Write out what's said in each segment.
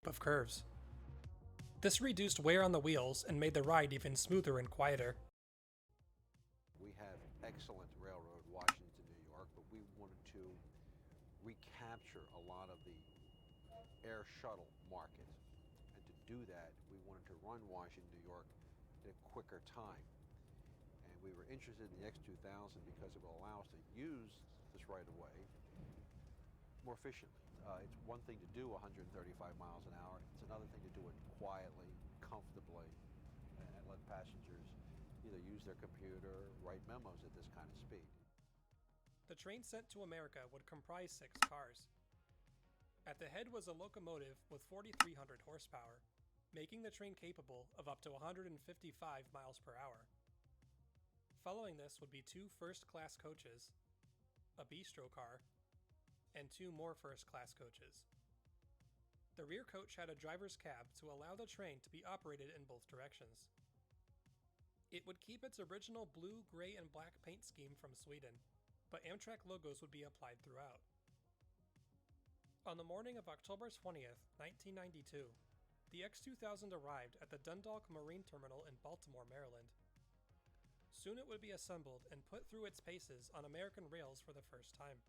of curves. This reduced wear on the wheels and made the ride even smoother and quieter. We have excellent railroad Washington, New York, but we wanted to recapture a lot of the air shuttle market. And to do that, we wanted to run Washington, New York in a quicker time. And we were interested in the X2000 because it will allow us to use this right of way more efficiently. It's one thing to do 135 miles an hour. It's another thing to do it quietly, comfortably, and let passengers either use their computer, write memos at this kind of speed. The train sent to America would comprise 6 cars. At the head was a locomotive with 4,300 horsepower, making the train capable of up to 155 miles per hour. Following this would be 2 first-class coaches, a bistro car, and 2 more first-class coaches. The rear coach had a driver's cab to allow the train to be operated in both directions. It would keep its original blue, gray, and black paint scheme from Sweden, but Amtrak logos would be applied throughout. On the morning of October 20th, 1992, the X2000 arrived at the Dundalk Marine Terminal in Baltimore, Maryland. Soon it would be assembled and put through its paces on American rails for the first time.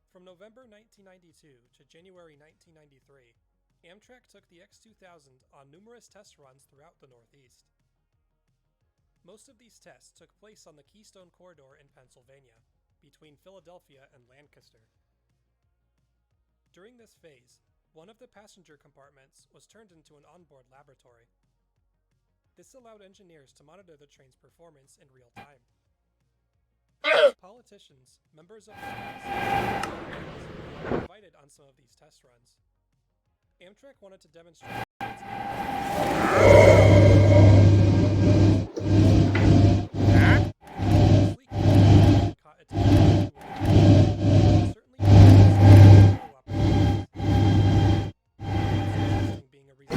From November 1992 to January 1993, Amtrak took the X2000 on numerous test runs throughout the Northeast. Most of these tests took place on the Keystone Corridor in Pennsylvania, between Philadelphia and Lancaster. During this phase, one of the passenger compartments was turned into an onboard laboratory. This allowed engineers to monitor the train's performance in real time. Politicians, members of Congress, were invited on some of these test runs. Amtrak wanted to demonstrate caught attention certainly being a reason.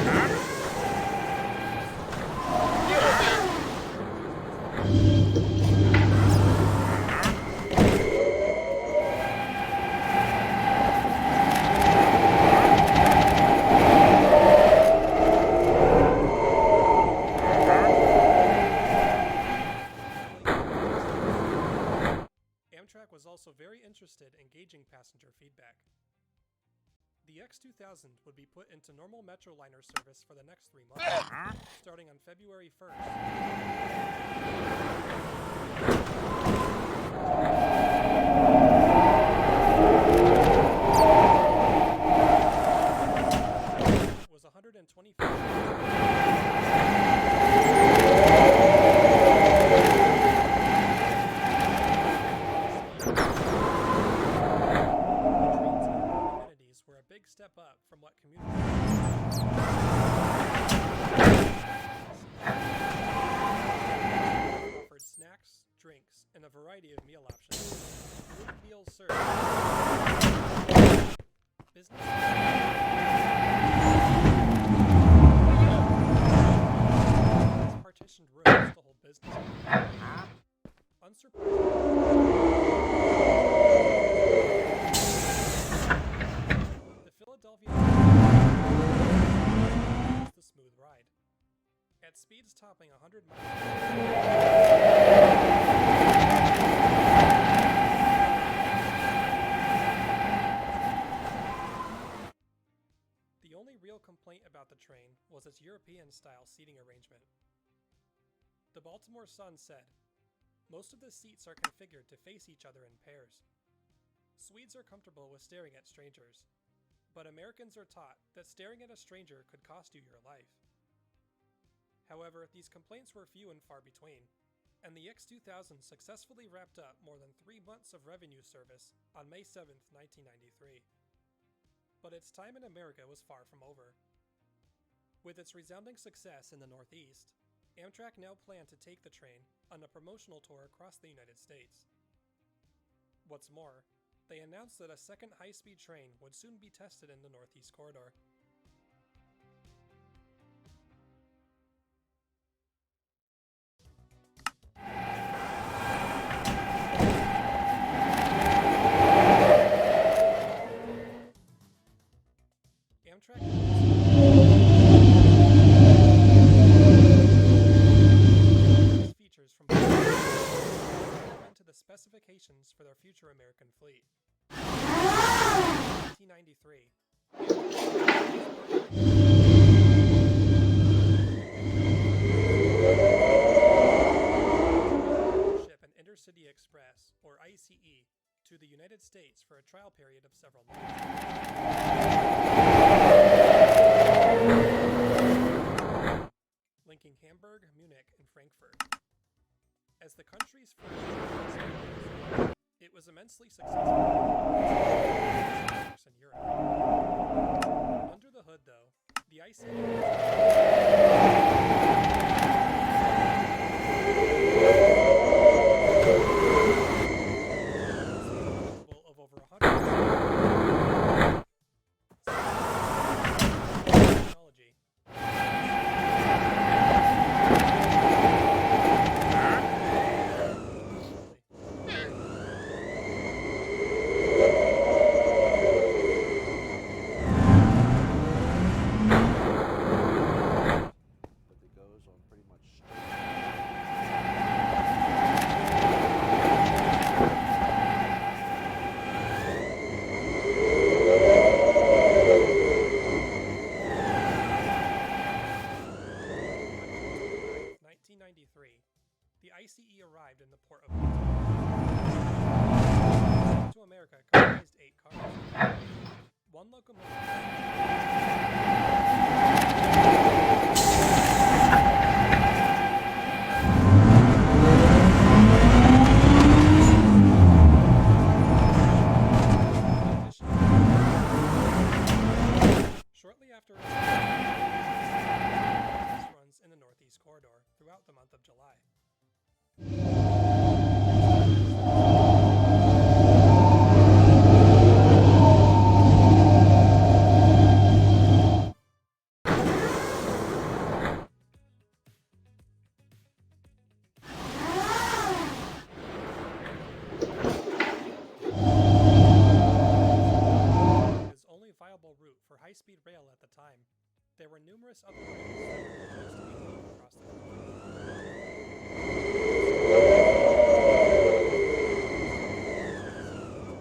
Amtrak was also very interested in gauging passenger feedback. The X2000 would be put into normal Metroliner service for the next 3 months, starting on February 1st. Was 125. Step up from what commuters offered snacks, drinks, and a variety of meal options. Good meals served. Business partitioned rooms to hold business. Unsurprisingly, the smooth ride. At speeds topping 100 miles per hour. The only real complaint about the train was its European-style seating arrangement. The Baltimore Sun said, "Most of the seats are configured to face each other in pairs. Swedes are comfortable with staring at strangers, but Americans are taught that staring at a stranger could cost you your life." However, these complaints were few and far between, and the X2000 successfully wrapped up more than 3 months of revenue service on May 7, 1993. But its time in America was far from over. With its resounding success in the Northeast, Amtrak now planned to take the train on a promotional tour across the United States. What's more, they announced that a second high-speed train would soon be tested in the Northeast Corridor. Amtrak preparations for their future American fleet. In 1893, ship an intercity express, or ICE, to the United States for a trial period of several months. Linking Hamburg, Munich, and Frankfurt. As the country's first, it was immensely successful in Europe. Under the hood, though, the ICE of over 100 technology. But it goes on pretty much the ICE arrived in the port of to America comprised 8 cars. One locomotive. Shortly after its runs in the Northeast Corridor throughout the month of July. His only viable route for high-speed rail at the time, there were numerous other rails that were proposed to be laid across the country.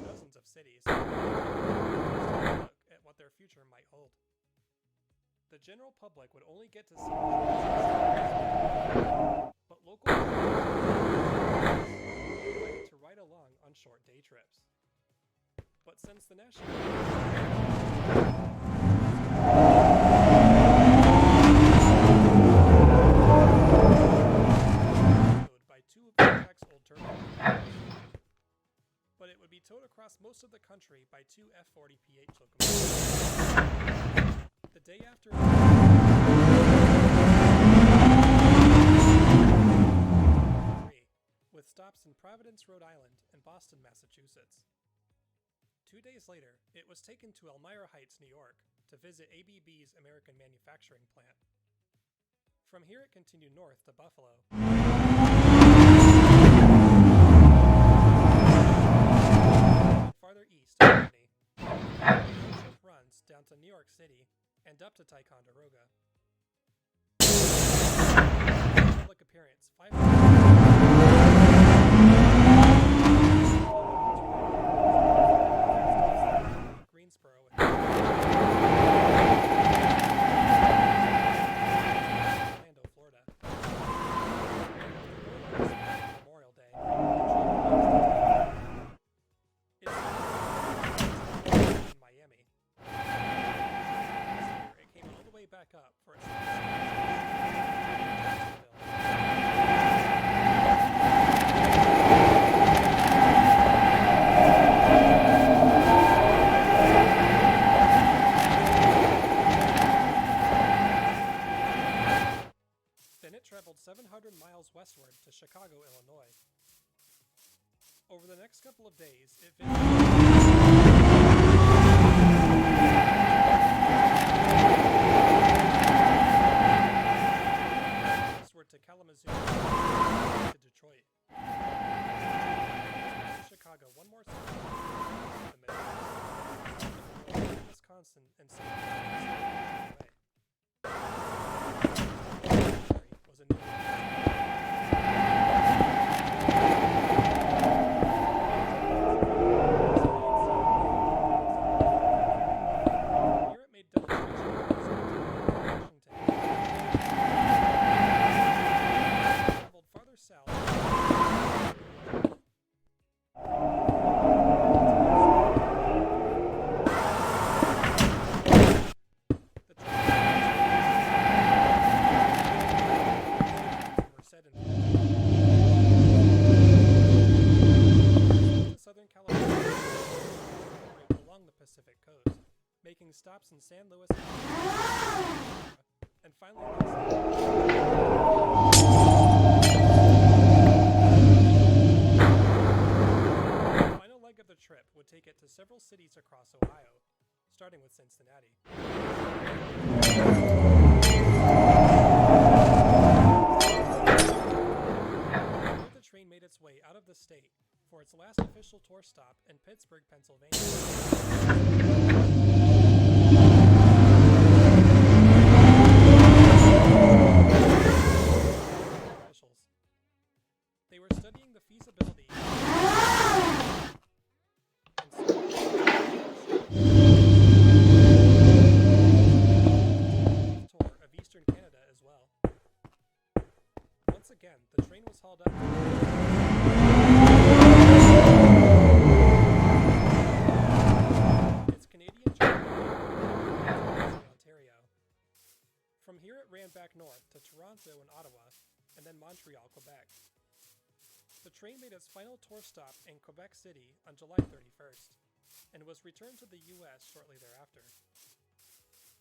Dozens of cities look at what their future might hold. The general public would only get to see but local invited to ride along on short day trips. But since the national by 2 of Amtrak's old turbines, but it would be towed across most of the country by 2 F-40PH locomotives. The day after, with stops in Providence, Rhode Island, and Boston, Massachusetts. 2 days later, it was taken to Elmira Heights, New York, to visit ABB's American manufacturing plant. From here it continued north to Buffalo. Farther east to Albany. The trip runs down to New York City and up to Ticonderoga. Public appearance, 500 Greensboro and Orlando, Florida. Memorial Day. In Miami. It came all the way back up for its Then it traveled 700 miles westward to Chicago, Illinois. Over the next couple of days, it westward to Kalamazoo, to Detroit. Chicago, one more time. The Midwest, Wisconsin, and St. was a new stops in San Luis, and finally the final leg of the trip would take it to several cities across Ohio, starting with Cincinnati. Here the train made its way out of the state for its last official tour stop in Pittsburgh, Pennsylvania. Officials. They were studying the feasibility tour of Eastern Canada as well. Once again, the train was hauled up. Its Canadian Ontario. From here it ran back north to Toronto and Ottawa, and then Montreal, Quebec. The train made its final tour stop in Quebec City on July 31st, and was returned to the US shortly thereafter.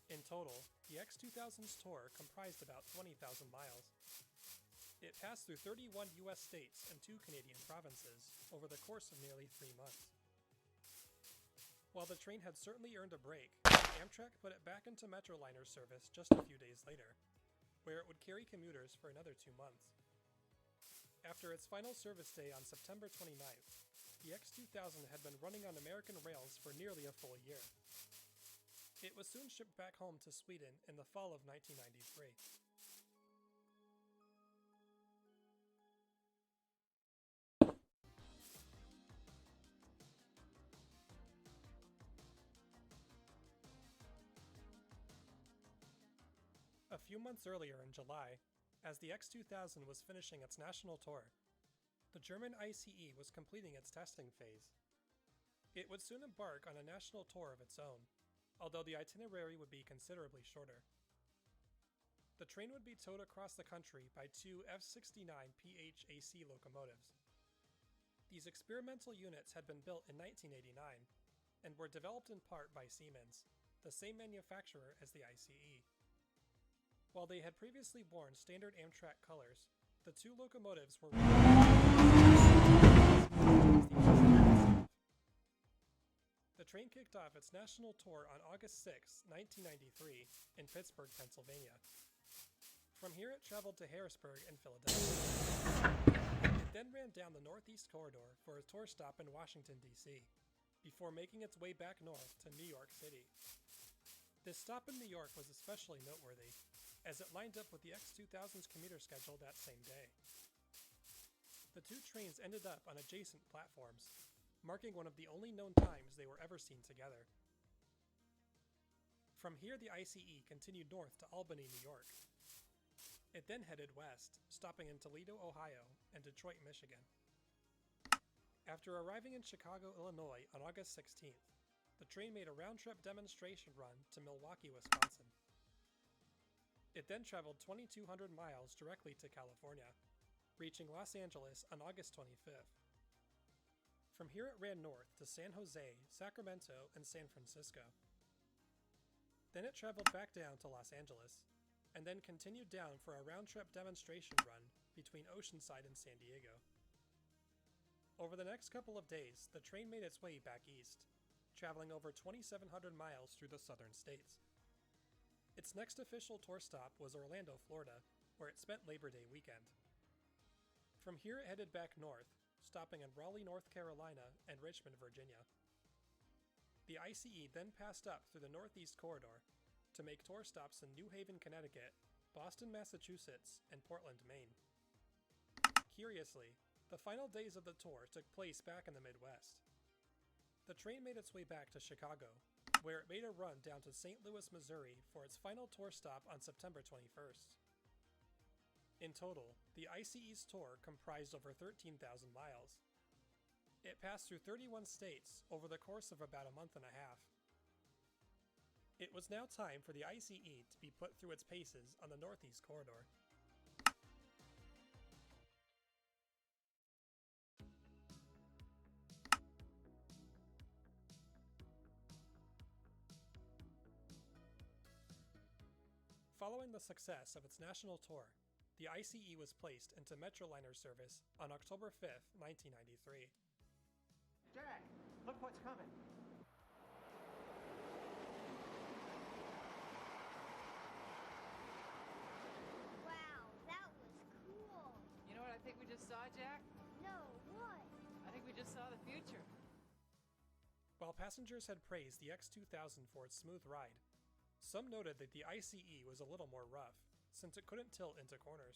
In total, the X2000's tour comprised about 20,000 miles. It passed through 31 US states and 2 Canadian provinces over the course of nearly 3 months. While the train had certainly earned a break, Amtrak put it back into Metroliner service just a few days later, where it would carry commuters for another 2 months. After its final service day on September 29th, the X2000 had been running on American rails for nearly a full year. It was soon shipped back home to Sweden in the fall of 1993. A few months earlier in July, as the X2000 was finishing its national tour, the German ICE was completing its testing phase. It would soon embark on a national tour of its own, although the itinerary would be considerably shorter. The train would be towed across the country by 2 F-69 PHAC locomotives. These experimental units had been built in 1989 and were developed in part by Siemens, the same manufacturer as the ICE. While they had previously worn standard Amtrak colors, the 2 locomotives were The train kicked off its national tour on August 6, 1993, in Pittsburgh, Pennsylvania. From here it traveled to Harrisburg and Philadelphia. It then ran down the Northeast Corridor for a tour stop in Washington, D.C., before making its way back north to New York City. This stop in New York was especially noteworthy, as it lined up with the X2000's commuter schedule that same day. The 2 trains ended up on adjacent platforms, marking one of the only known times they were ever seen together. From here the ICE continued north to Albany, New York. It then headed west, stopping in Toledo, Ohio, and Detroit, Michigan. After arriving in Chicago, Illinois on August 16th, the train made a round-trip demonstration run to Milwaukee, Wisconsin. It then traveled 2,200 miles directly to California, reaching Los Angeles on August 25th. From here it ran north to San Jose, Sacramento, and San Francisco. Then it traveled back down to Los Angeles, and then continued down for a round-trip demonstration run between Oceanside and San Diego. Over the next couple of days, the train made its way back east, traveling over 2,700 miles through the southern states. Its next official tour stop was Orlando, Florida, where it spent Labor Day weekend. From here it headed back north, stopping in Raleigh, North Carolina, and Richmond, Virginia. The ICE then passed up through the Northeast Corridor to make tour stops in New Haven, Connecticut, Boston, Massachusetts, and Portland, Maine. Curiously, the final days of the tour took place back in the Midwest. The train made its way back to Chicago, where it made a run down to St. Louis, Missouri for its final tour stop on September 21st. In total, the ICE's tour comprised over 13,000 miles. It passed through 31 states over the course of about a month and a half. It was now time for the ICE to be put through its paces on the Northeast Corridor. Following the success of its national tour, the ICE was placed into Metroliner service on October 5, 1993. Jack, look what's coming. Wow, that was cool. You know what I think we just saw, Jack? No, what? I think we just saw the future. While passengers had praised the X2000 for its smooth ride, some noted that the ICE was a little more rough, since it couldn't tilt into corners.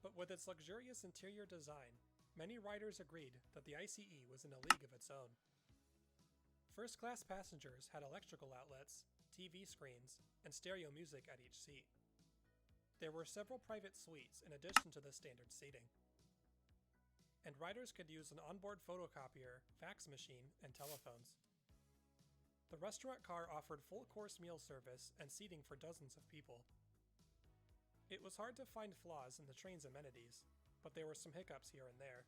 But with its luxurious interior design, many riders agreed that the ICE was in a league of its own. First-class passengers had electrical outlets, TV screens, and stereo music at each seat. There were several private suites in addition to the standard seating. And riders could use an onboard photocopier, fax machine, and telephones. The restaurant car offered full-course meal service and seating for dozens of people. It was hard to find flaws in the train's amenities, but there were some hiccups here and there.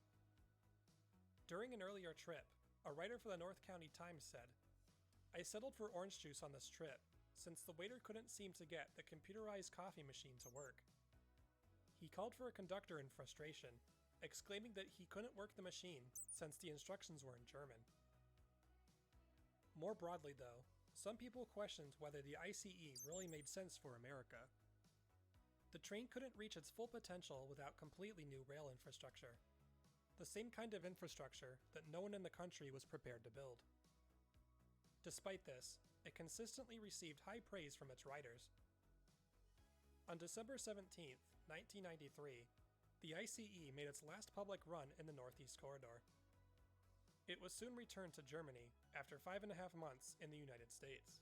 During an earlier trip, a writer for the North County Times said, "I settled for orange juice on this trip, since the waiter couldn't seem to get the computerized coffee machine to work." He called for a conductor in frustration, exclaiming that he couldn't work the machine since the instructions were in German. More broadly though, some people questioned whether the ICE really made sense for America. The train couldn't reach its full potential without completely new rail infrastructure. The same kind of infrastructure that no one in the country was prepared to build. Despite this, it consistently received high praise from its riders. On December 17, 1993, the ICE made its last public run in the Northeast Corridor. It was soon returned to Germany after 5.5 months in the United States.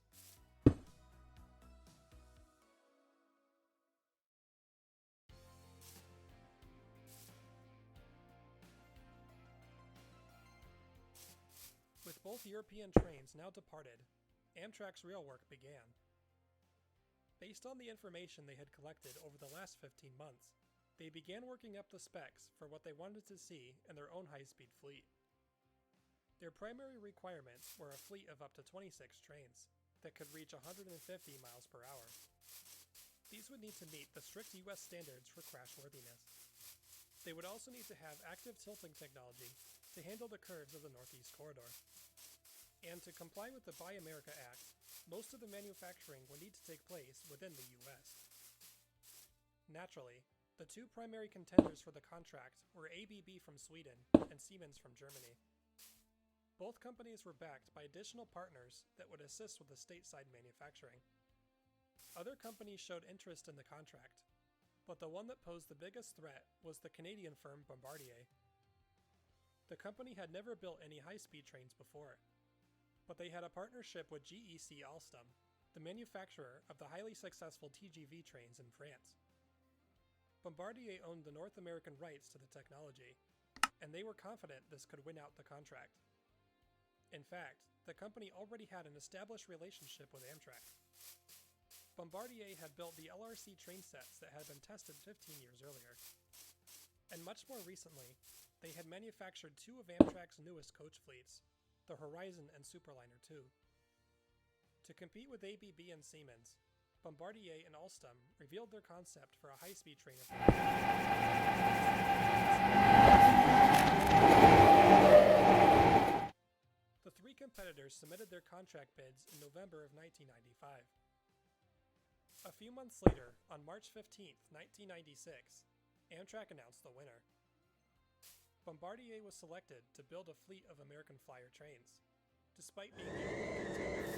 With both European trains now departed, Amtrak's rail work began. Based on the information they had collected over the last 15 months, they began working up the specs for what they wanted to see in their own high-speed fleet. Their primary requirements were a fleet of up to 26 trains that could reach 150 miles per hour. These would need to meet the strict US standards for crashworthiness. They would also need to have active tilting technology to handle the curves of the Northeast Corridor. And to comply with the Buy America Act, most of the manufacturing would need to take place within the US. Naturally, the two primary contenders for the contract were ABB from Sweden and Siemens from Germany. Both companies were backed by additional partners that would assist with the stateside manufacturing. Other companies showed interest in the contract, but the one that posed the biggest threat was the Canadian firm Bombardier. The company had never built any high-speed trains before, but they had a partnership with GEC Alstom, the manufacturer of the highly successful TGV trains in France. Bombardier owned the North American rights to the technology, and they were confident this could win out the contract. In fact, the company already had an established relationship with Amtrak. Bombardier had built the LRC train sets that had been tested 15 years earlier. And much more recently, they had manufactured two of Amtrak's newest coach fleets, the Horizon and Superliner II. To compete with ABB and Siemens, Bombardier and Alstom revealed their concept for a high-speed train of The three competitors submitted their contract bids in November of 1995. A few months later, on March 15, 1996, Amtrak announced the winner. Bombardier was selected to build a fleet of American Flyer trains, despite being the only contender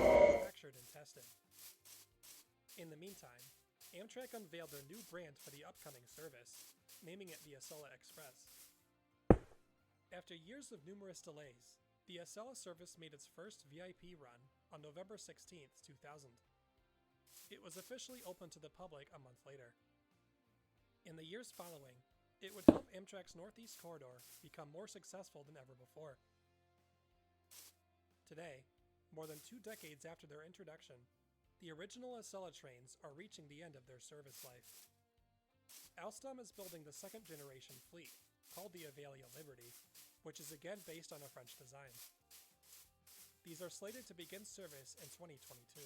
manufactured and tested. In the meantime, Amtrak unveiled their new brand for the upcoming service, naming it the Acela Express. After years of numerous delays, the Acela service made its first VIP run on November 16, 2000. It was officially open to the public a month later. In the years following, it would help Amtrak's Northeast Corridor become more successful than ever before. Today, more than 2 decades after their introduction, the original Acela trains are reaching the end of their service life. Alstom is building the second-generation fleet, called the Avelia Liberty, which is again based on a French design. These are slated to begin service in 2022.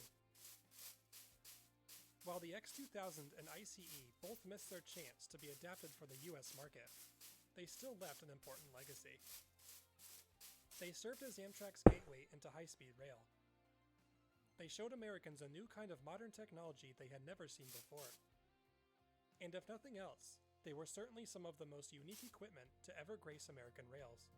While the X2000 and ICE both missed their chance to be adapted for the US market, they still left an important legacy. They served as Amtrak's gateway into high-speed rail. They showed Americans a new kind of modern technology they had never seen before. And if nothing else, they were certainly some of the most unique equipment to ever grace American rails.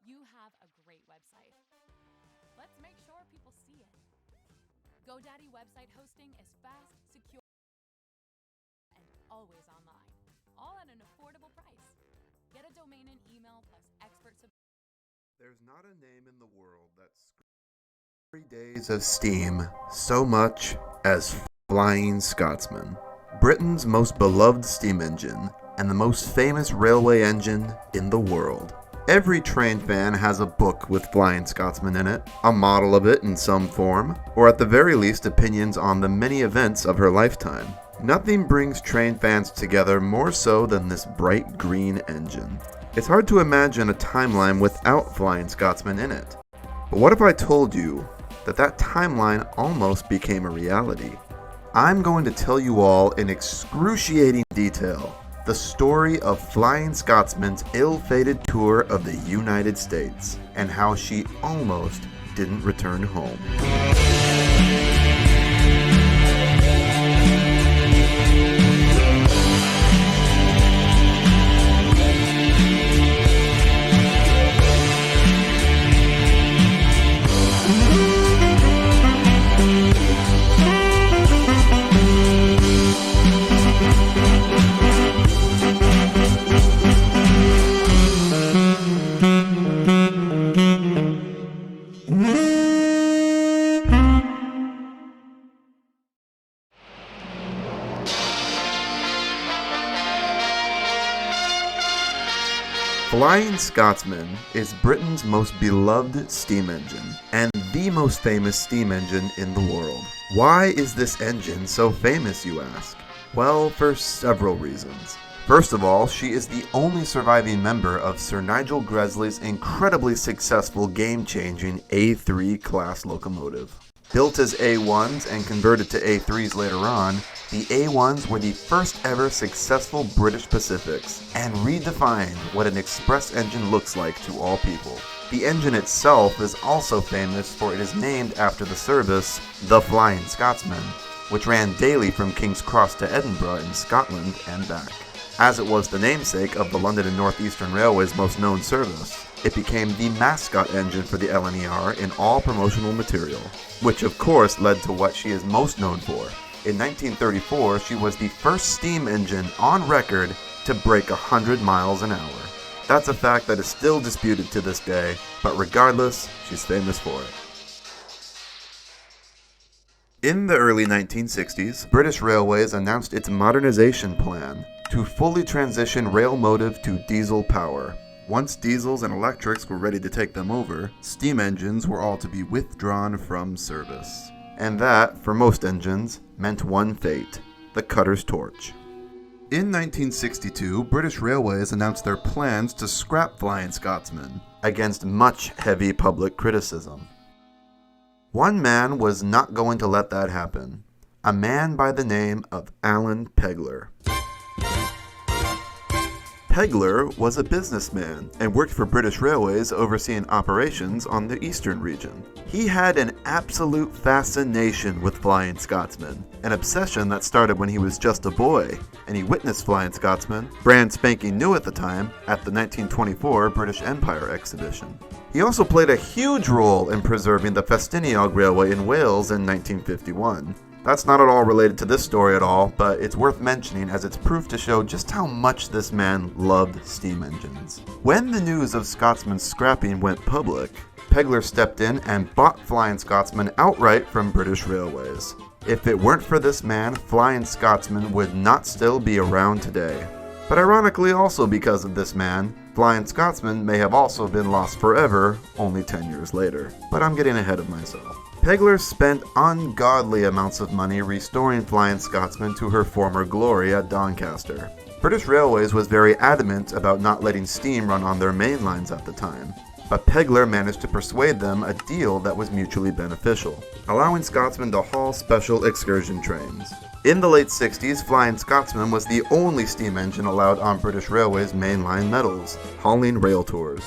You have a great website. Let's make sure people see it. GoDaddy website hosting is fast, secure, and always online, all at an affordable price. Get a domain and email plus expert support. There's not a name in the world that screams days of steam so much as Flying Scotsman, Britain's most beloved steam engine and the most famous railway engine in the world. Every train fan has a book with Flying Scotsman in it, a model of it in some form, or at the very least opinions on the many events of her lifetime. Nothing brings train fans together more so than this bright green engine. It's hard to imagine a timeline without Flying Scotsman in it. But what if I told you that that timeline almost became a reality? I'm going to tell you all in excruciating detail the story of Flying Scotsman's ill-fated tour of the United States, and how she almost didn't return home. Flying Scotsman is Britain's most beloved steam engine, and the most famous steam engine in the world. Why is this engine so famous, you ask? Well, for several reasons. First of all, she is the only surviving member of Sir Nigel Gresley's incredibly successful game-changing A3 class locomotive. Built as A1s and converted to A3s later on, the A1s were the first ever successful British Pacifics and redefined what an express engine looks like to all people. The engine itself is also famous for it is named after the service, the Flying Scotsman, which ran daily from King's Cross to Edinburgh in Scotland and back. As it was the namesake of the London and North Eastern Railway's most known service, it became the mascot engine for the LNER in all promotional material, which of course led to what she is most known for. In 1934, she was the first steam engine on record to break 100 miles an hour. That's a fact that is still disputed to this day, but regardless, she's famous for it. In the early 1960s, British Railways announced its modernization plan to fully transition rail motive to diesel power. Once diesels and electrics were ready to take them over, steam engines were all to be withdrawn from service. And that, for most engines, meant one fate: the cutter's torch. In 1962, British Railways announced their plans to scrap Flying Scotsman, against much heavy public criticism. One man was not going to let that happen. A man by the name of Alan Pegler. Pegler was a businessman and worked for British Railways overseeing operations on the eastern region. He had an absolute fascination with Flying Scotsman, an obsession that started when he was just a boy, and he witnessed Flying Scotsman, brand spanking new at the time, at the 1924 British Empire exhibition. He also played a huge role in preserving the Festiniog Railway in Wales in 1951. That's not at all related to this story at all, but it's worth mentioning as it's proof to show just how much this man loved steam engines. When the news of Scotsman's scrapping went public, Pegler stepped in and bought Flying Scotsman outright from British Railways. If it weren't for this man, Flying Scotsman would not still be around today. But ironically also because of this man, Flying Scotsman may have also been lost forever only 10 years later. But I'm getting ahead of myself. Pegler spent ungodly amounts of money restoring Flying Scotsman to her former glory at Doncaster. British Railways was very adamant about not letting steam run on their main lines at the time, but Pegler managed to persuade them a deal that was mutually beneficial, allowing Scotsman to haul special excursion trains. In the late 60s, Flying Scotsman was the only steam engine allowed on British Railways mainline metals, hauling rail tours.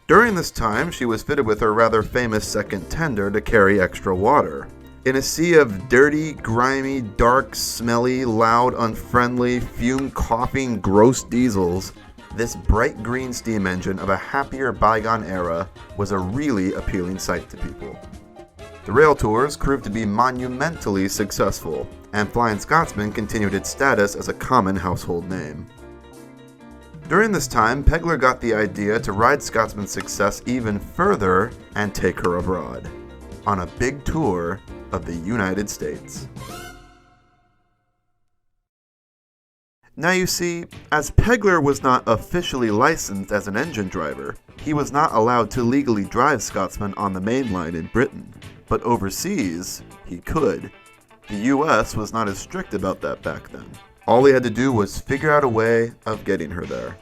During this time, she was fitted with her rather famous second tender to carry extra water. In a sea of dirty, grimy, dark, smelly, loud, unfriendly, fume-coughing, gross diesels, this bright green steam engine of a happier bygone era was a really appealing sight to people. The rail tours proved to be monumentally successful, and Flying Scotsman continued its status as a common household name. During this time, Pegler got the idea to ride Scotsman's success even further and take her abroad, on a big tour of the United States. Now you see, as Pegler was not officially licensed as an engine driver, he was not allowed to legally drive Scotsman on the main line in Britain, but overseas, he could. The US was not as strict about that back then. All he had to do was figure out a way of getting her there.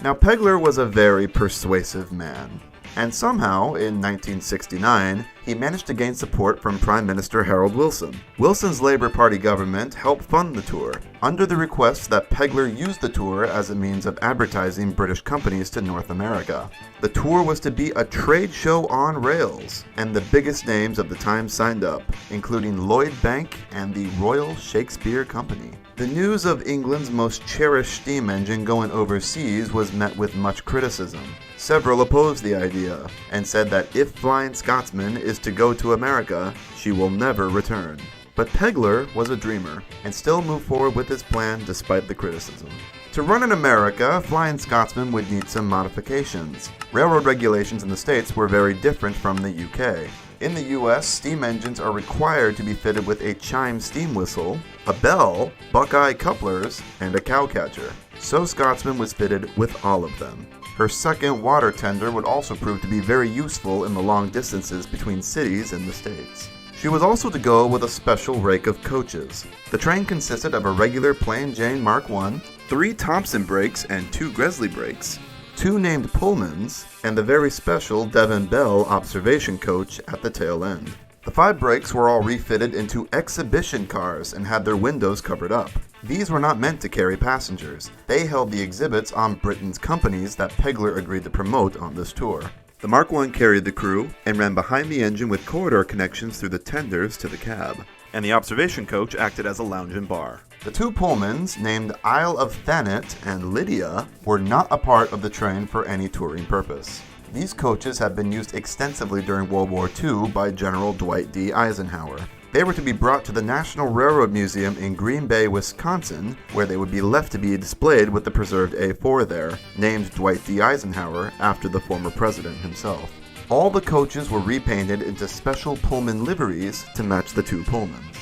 Now Pegler was a very persuasive man, and somehow, in 1969, he managed to gain support from Prime Minister Harold Wilson. Wilson's Labour Party government helped fund the tour, under the request that Pegler use the tour as a means of advertising British companies to North America. The tour was to be a trade show on rails, and the biggest names of the time signed up, including Lloyd Bank and the Royal Shakespeare Company. The news of England's most cherished steam engine going overseas was met with much criticism. Several opposed the idea, and said that if Flying Scotsman is to go to America, she will never return. But Pegler was a dreamer, and still moved forward with his plan despite the criticism. To run in America, Flying Scotsman would need some modifications. Railroad regulations in the States were very different from the UK. In the US, steam engines are required to be fitted with a chime steam whistle, a bell, Buckeye couplers, and a cowcatcher. So Scotsman was fitted with all of them. Her second water tender would also prove to be very useful in the long distances between cities in the States. She was also to go with a special rake of coaches. The train consisted of a regular plain Jane Mark I, 3 Thompson brakes and 2 Gresley brakes, 2 named Pullmans, and the very special Devon Bell observation coach at the tail end. The 5 brakes were all refitted into exhibition cars and had their windows covered up. These were not meant to carry passengers. They held the exhibits on Britain's companies that Pegler agreed to promote on this tour. The Mark I carried the crew and ran behind the engine with corridor connections through the tenders to the cab, and the observation coach acted as a lounge and bar. The 2 Pullmans, named Isle of Thanet and Lydia, were not a part of the train for any touring purpose. These coaches had been used extensively during World War II by General Dwight D. Eisenhower. They were to be brought to the National Railroad Museum in Green Bay, Wisconsin, where they would be left to be displayed with the preserved A4 there, named Dwight D. Eisenhower after the former president himself. All the coaches were repainted into special Pullman liveries to match the 2 Pullmans.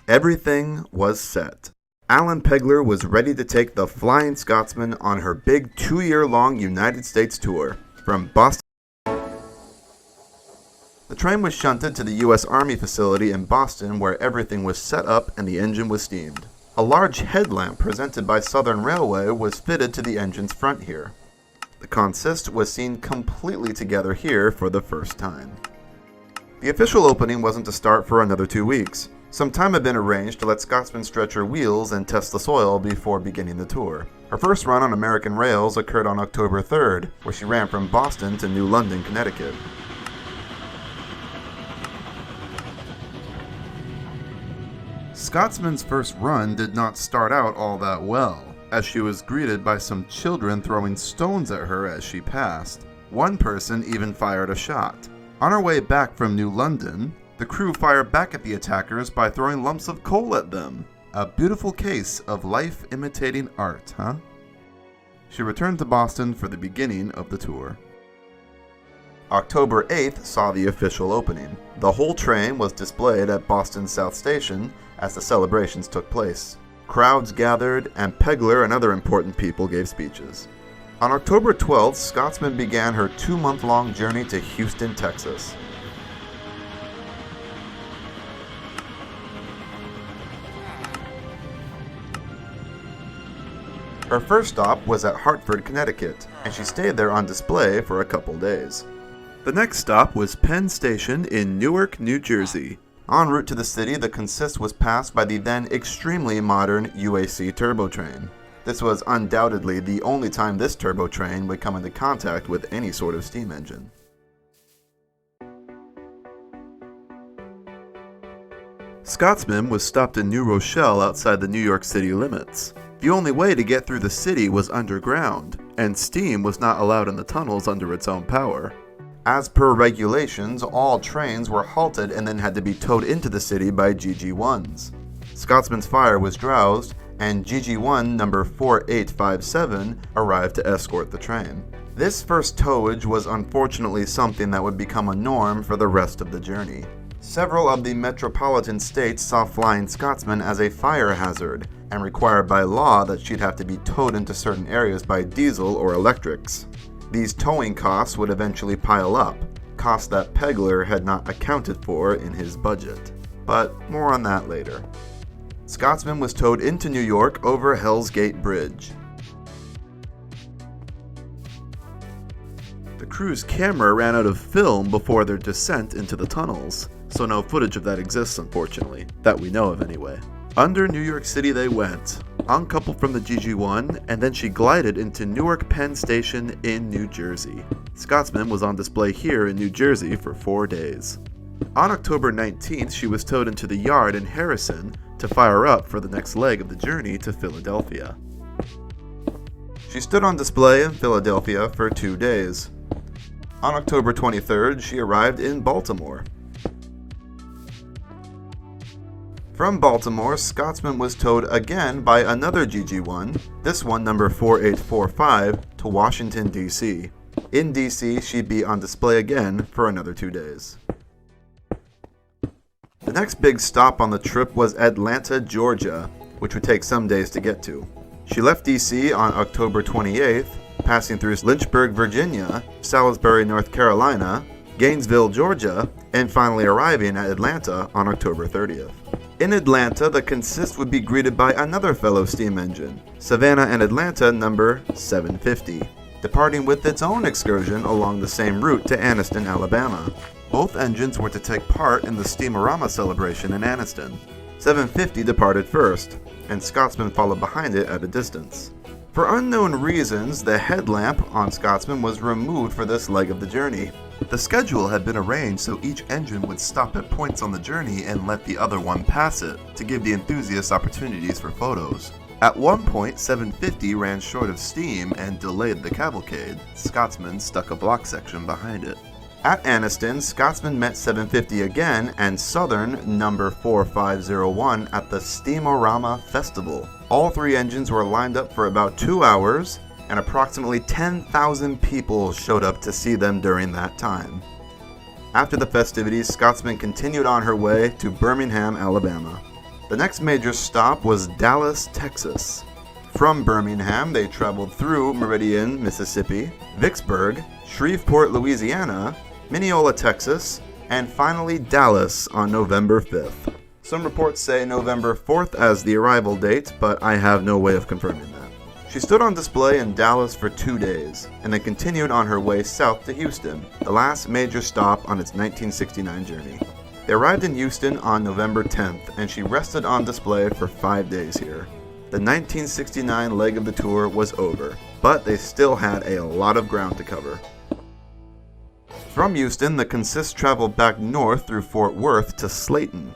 Everything was set. Alan Pegler was ready to take the Flying Scotsman on her big 2-year-long United States tour, from Boston. The train was shunted to the U.S. Army facility in Boston where everything was set up and the engine was steamed. A large headlamp presented by Southern Railway was fitted to the engine's front here. The consist was seen completely together here for the first time. The official opening wasn't to start for another 2 weeks. Some time had been arranged to let Scotsman stretch her wheels and test the soil before beginning the tour. Her first run on American rails occurred on October 3rd, where she ran from Boston to New London, Connecticut. Scotsman's first run did not start out all that well, as she was greeted by some children throwing stones at her as she passed. One person even fired a shot. On her way back from New London, the crew fired back at the attackers by throwing lumps of coal at them. A beautiful case of life imitating art, huh? She returned to Boston for the beginning of the tour. October 8th saw the official opening. The whole train was displayed at Boston South Station as the celebrations took place. Crowds gathered, and Pegler and other important people gave speeches. On October 12th, Scotsman began her 2-month-long journey to Houston, Texas. Her first stop was at Hartford, Connecticut, and she stayed there on display for a couple days. The next stop was Penn Station in Newark, New Jersey. En route to the city, the consist was passed by the then extremely modern UAC turbo train. This was undoubtedly the only time this turbo train would come into contact with any sort of steam engine. Scotsman was stopped in New Rochelle outside the New York City limits. The only way to get through the city was underground, and steam was not allowed in the tunnels under its own power. As per regulations, all trains were halted and then had to be towed into the city by GG1s. Scotsman's fire was drowsed, and GG1 number 4857 arrived to escort the train. This first towage was unfortunately something that would become a norm for the rest of the journey. Several of the metropolitan states saw Flying Scotsman as a fire hazard, and required by law that she'd have to be towed into certain areas by diesel or electrics. These towing costs would eventually pile up, costs that Pegler had not accounted for in his budget. But more on that later. Scotsman was towed into New York over Hell's Gate Bridge. The crew's camera ran out of film before their descent into the tunnels, so no footage of that exists, unfortunately, that we know of anyway. Under New York City they went, uncoupled from the GG1, and then she glided into Newark Penn Station in New Jersey. Scotsman was on display here in New Jersey for 4 days. On October 19th, she was towed into the yard in Harrison to fire up for the next leg of the journey to Philadelphia. She stood on display in Philadelphia for 2 days. On October 23rd, she arrived in Baltimore. From Baltimore, Scotsman was towed again by another GG1, this one number 4845, to Washington, D.C. In D.C., she'd be on display again for another 2 days. The next big stop on the trip was Atlanta, Georgia, which would take some days to get to. She left D.C. on October 28th, passing through Lynchburg, Virginia, Salisbury, North Carolina, Gainesville, Georgia, and finally arriving at Atlanta on October 30th. In Atlanta, the consist would be greeted by another fellow steam engine, Savannah and Atlanta number 750, departing with its own excursion along the same route to Anniston, Alabama. Both engines were to take part in the Steamorama celebration in Anniston. 750 departed first, and Scotsman followed behind it at a distance. For unknown reasons, the headlamp on Scotsman was removed for this leg of the journey. The schedule had been arranged so each engine would stop at points on the journey and let the other one pass it, to give the enthusiasts opportunities for photos. At one point, 750 ran short of steam and delayed the cavalcade. Scotsman stuck a block section behind it. At Anniston, Scotsman met 750 again and Southern number 4501 at the Steamorama Festival. All 3 engines were lined up for about 2 hours, and approximately 10,000 people showed up to see them during that time. After the festivities, Scotsman continued on her way to Birmingham, Alabama. The next major stop was Dallas, Texas. From Birmingham, they traveled through Meridian, Mississippi, Vicksburg, Shreveport, Louisiana, Mineola, Texas, and finally Dallas on November 5th. Some reports say November 4th as the arrival date, but I have no way of confirming that. She stood on display in Dallas for 2 days, and then continued on her way south to Houston, the last major stop on its 1969 journey. They arrived in Houston on November 10th, and she rested on display for 5 days here. The 1969 leg of the tour was over, but they still had a lot of ground to cover. From Houston, the Consist traveled back north through Fort Worth to Slayton.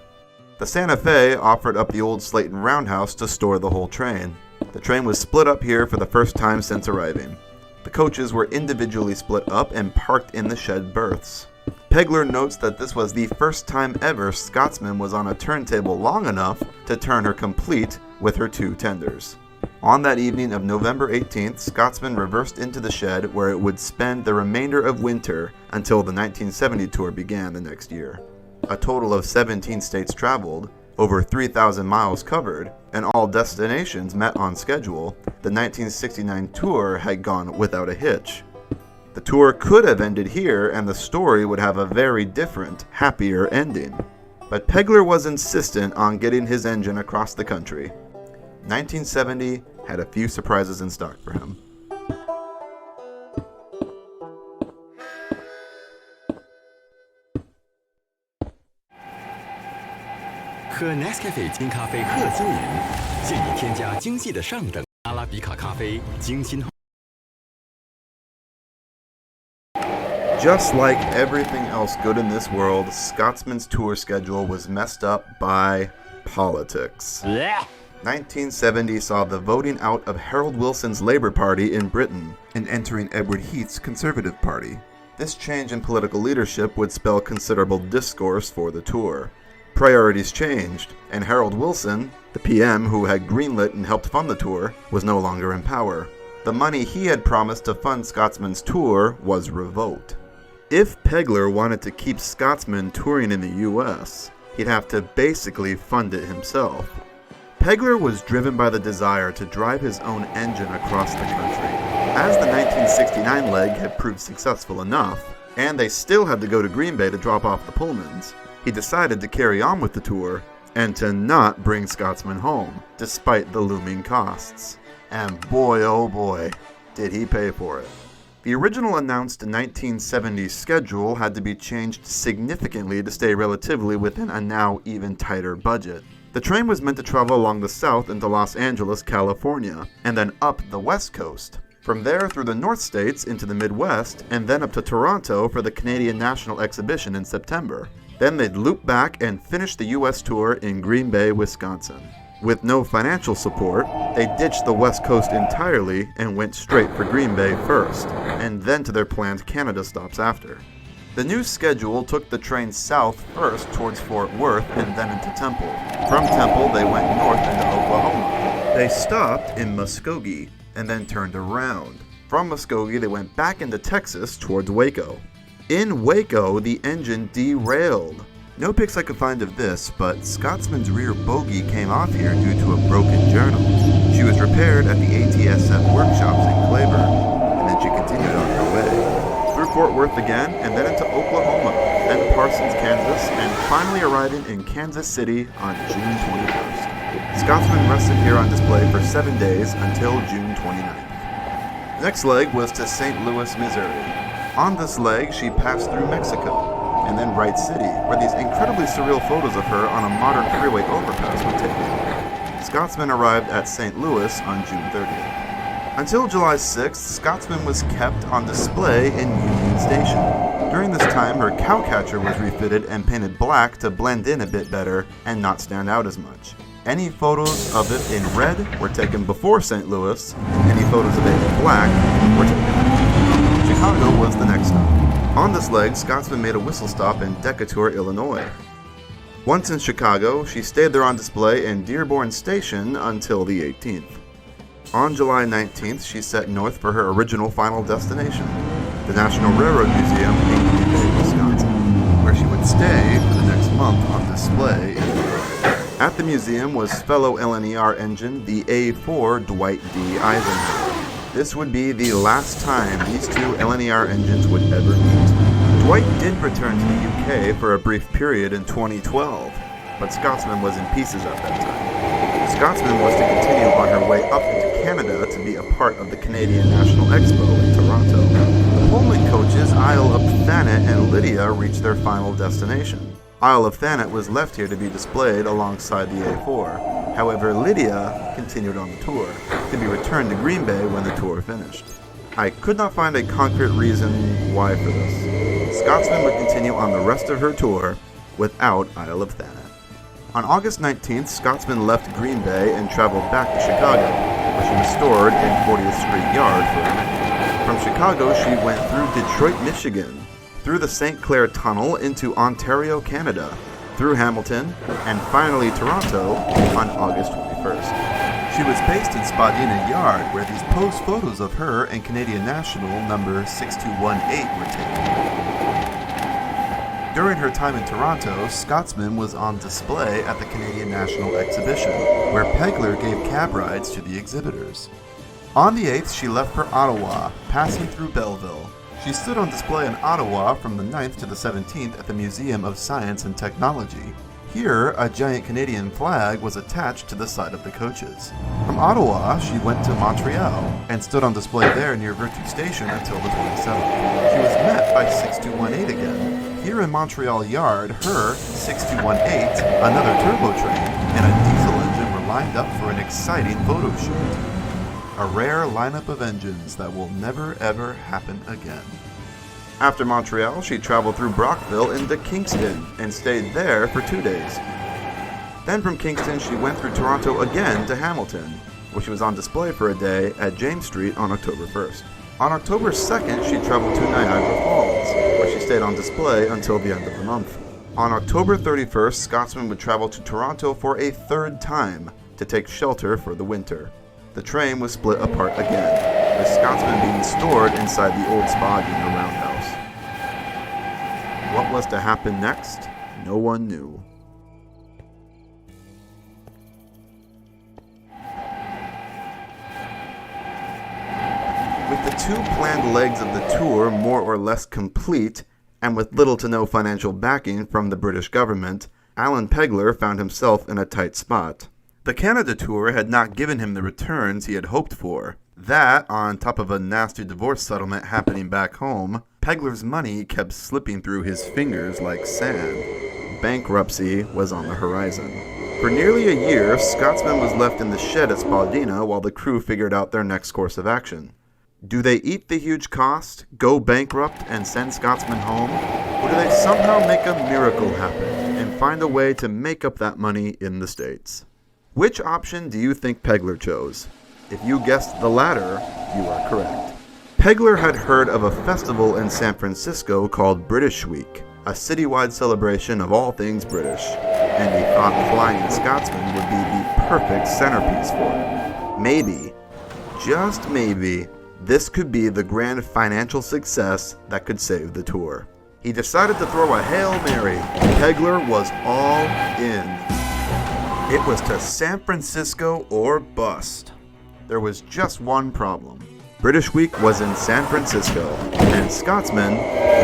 The Santa Fe offered up the old Slayton Roundhouse to store the whole train. The train was split up here for the first time since arriving. The coaches were individually split up and parked in the shed berths. Pegler notes that this was the first time ever Scotsman was on a turntable long enough to turn her complete with her 2 tenders. On that evening of November 18th, Scotsman reversed into the shed where it would spend the remainder of winter until the 1970 tour began the next year. A total of 17 states traveled, over 3,000 miles covered, and all destinations met on schedule, the 1969 tour had gone without a hitch. The tour could have ended here and the story would have a very different, happier ending. But Pegler was insistent on getting his engine across the country. 1970 had a few surprises in stock for him.喝 Nescafe 精咖啡贺新年，现已添加精细的上等阿拉比卡咖啡，精心后。 Just like everything else good in this world, Scotsman's tour schedule was messed up by politics. 1970 saw the voting out of Harold Wilson's Labour Party in Britain and entering Edward Heath's Conservative Party. This change in political leadership would spell considerable discourse for the tour. Priorities changed, and Harold Wilson, the PM who had greenlit and helped fund the tour, was no longer in power. The money he had promised to fund Scotsman's tour was revoked. If Pegler wanted to keep Scotsman touring in the US, he'd have to basically fund it himself. Pegler was driven by the desire to drive his own engine across the country. As the 1969 leg had proved successful enough, and they still had to go to Green Bay to drop off the Pullmans, he decided to carry on with the tour and to not bring Scotsman home, despite the looming costs. And boy oh boy, did he pay for it. The original announced 1970 schedule had to be changed significantly to stay relatively within a now even tighter budget. The train was meant to travel along the south into Los Angeles, California, and then up the west coast. From there through the North States into the Midwest, and then up to Toronto for the Canadian National Exhibition in September. Then they'd loop back and finish the US tour in Green Bay, Wisconsin. With no financial support, they ditched the West Coast entirely and went straight for Green Bay first, and then to their planned Canada stops after. The new schedule took the train south first towards Fort Worth and then into Temple. From Temple, they went north into Oklahoma. They stopped in Muskogee and then turned around. From Muskogee, they went back into Texas towards Waco. In Waco, the engine derailed. No pics I could find of this, but Scotsman's rear bogie came off here due to a broken journal. She was repaired at the ATSF workshops in Clayburn, and then she continued on her way. Through Fort Worth again, and then into Oklahoma, then Parsons, Kansas, and finally arriving in Kansas City on June 21st. Scotsman rested here on display for 7 days until June 29th. The next leg was to St. Louis, Missouri. On this leg, she passed through Mexico, and then Wright City, where these incredibly surreal photos of her on a modern freeway overpass were taken. Scotsman arrived at St. Louis on June 30th. Until July 6th, Scotsman was kept on display in Union Station. During this time, her cowcatcher was refitted and painted black to blend in a bit better and not stand out as much. Any photos of it in red were taken before St. Louis, any photos of it in black were taken after. Chicago was the next stop. On this leg, Scotsman made a whistle stop in Decatur, Illinois. Once in Chicago, she stayed there on display in Dearborn Station until the 18th. On July 19th, she set north for her original final destination, the National Railroad Museum in Green Bay, Wisconsin, where she would stay for the next month on display in the park. At the museum was fellow LNER engine, the A4 Dwight D. Eisenhower. This would be the last time these two LNER engines would ever meet. Dwight did return to the UK for a brief period in 2012, but Scotsman was in pieces at that time. Scotsman was to continue on her way up into Canada to be a part of the Canadian National Expo in Toronto. The Pullman coaches Isle of Thanet and Lydia reached their final destination. Isle of Thanet was left here to be displayed alongside the A4. However, Lydia continued on the tour, to be returned to Green Bay when the tour finished. I could not find a concrete reason why for this. Scotsman would continue on the rest of her tour without Isle of Thanet. On August 19th, Scotsman left Green Bay and traveled back to Chicago, where she was stored in 40th Street Yard for a night. From Chicago, she went through Detroit, Michigan, through the St. Clair Tunnel into Ontario, Canada, through Hamilton, and finally Toronto on August 21st. She was based in Spadina Yard, where these posed photos of her and Canadian National number 6218 were taken. During her time in Toronto, Scotsman was on display at the Canadian National Exhibition, where Pegler gave cab rides to the exhibitors. On the 8th, she left for Ottawa, passing through Belleville. She stood on display in Ottawa from the 9th to the 17th at the Museum of Science and Technology. Here, a giant Canadian flag was attached to the side of the coaches. From Ottawa, she went to Montreal and stood on display there near Virtue Station until the 27th. She was met by 6218 again. Here in Montreal Yard, her 6218, another turbo train, and a diesel engine were lined up for an exciting photo shoot. A rare lineup of engines that will never ever happen again. After Montreal, she traveled through Brockville into Kingston and stayed there for 2 days. Then from Kingston, she went through Toronto again to Hamilton, where she was on display for a day at James Street on October 1st. On October 2nd, she traveled to Niagara Falls, where she stayed on display until the end of the month. On October 31st, Scotsman would travel to Toronto for a third time to take shelter for the winter. The train was split apart again, with Scotsman being stored inside the old Spadina roundhouse. What was to happen next? No one knew. With the two planned legs of the tour more or less complete, and with little to no financial backing from the British government, Alan Pegler found himself in a tight spot. The Canada tour had not given him the returns he had hoped for. That, on top of a nasty divorce settlement happening back home, Pegler's money kept slipping through his fingers like sand. Bankruptcy was on the horizon. For nearly a year, Scotsman was left in the shed at Spadina while the crew figured out their next course of action. Do they eat the huge cost, go bankrupt, and send Scotsman home? Or do they somehow make a miracle happen and find a way to make up that money in the States? Which option do you think Pegler chose? If you guessed the latter, you are correct. Pegler had heard of a festival in San Francisco called British Week, a citywide celebration of all things British, and he thought flying in Scotsman would be the perfect centerpiece for it. Maybe, just maybe, this could be the grand financial success that could save the tour. He decided to throw a Hail Mary. Pegler was all in. It was to San Francisco or bust. There was just one problem. British Week was in San Francisco, and Scotsman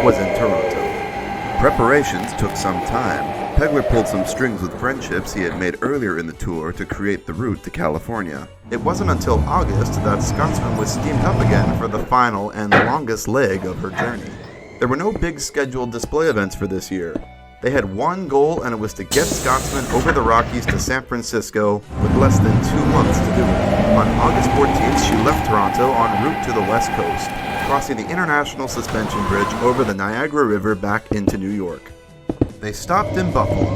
was in Toronto. Preparations took some time. Pegler pulled some strings with friendships he had made earlier in the tour to create the route to California. It wasn't until August that Scotsman was steamed up again for the final and longest leg of her journey. There were no big scheduled display events for this year. They had one goal, and it was to get Scotsman over the Rockies to San Francisco with less than 2 months to do it. On August 14th, she left Toronto en route to the West Coast, crossing the International Suspension Bridge over the Niagara River back into New York. They stopped in Buffalo,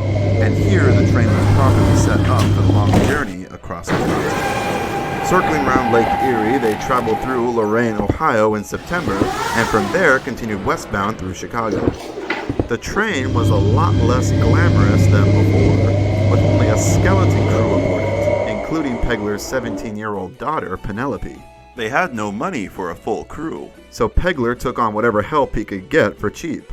and here the train was properly set up for the long journey across the continent. Circling around Lake Erie, they traveled through Lorain, Ohio in September, and from there continued westbound through Chicago. The train was a lot less glamorous than before, with only a skeleton crew aboard it, including Pegler's 17-year-old daughter, Penelope. They had no money for a full crew, so Pegler took on whatever help he could get for cheap.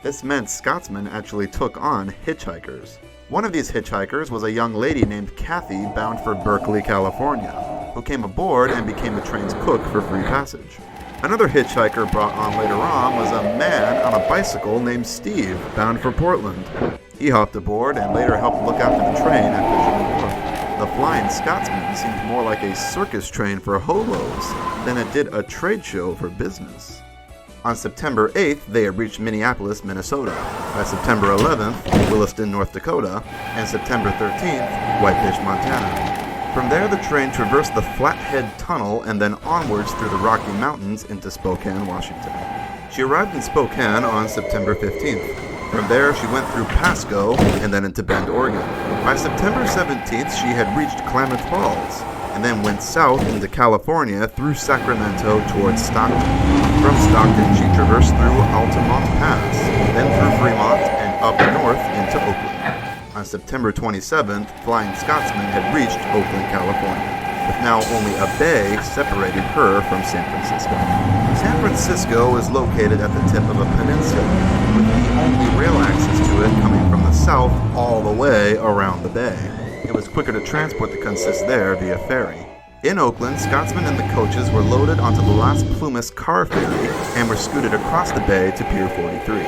This meant Scotsman actually took on hitchhikers. One of these hitchhikers was a young lady named Kathy bound for Berkeley, California, who came aboard and became the train's cook for free passage. Another hitchhiker brought on later on was a man on a bicycle named Steve, bound for Portland. He hopped aboard and later helped look after the train at Fisherman Wharf. the Flying Scotsman seemed more like a circus train for hobos than it did a trade show for business. On September 8th, they had reached Minneapolis, Minnesota. By September 11th, Williston, North Dakota, and September 13th, Whitefish, Montana. From there, the train traversed the Flathead Tunnel and then onwards through the Rocky Mountains into Spokane, Washington. She arrived in Spokane on September 15th. From there, she went through Pasco and then into Bend, Oregon. By September 17th, she had reached Klamath Falls, and then went south into California through Sacramento towards Stockton. From Stockton, she traversed through Altamont Pass, then through Fremont and up north into Oakland. On September 27th, Flying Scotsman had reached Oakland, California, with now only a bay separating her from San Francisco. San Francisco is located at the tip of a peninsula, with the only rail access to it coming from the south all the way around the bay. It was quicker to transport the consist there via ferry. In Oakland, Scotsman and the coaches were loaded onto the Las Plumas car ferry and were scooted across the bay to Pier 43.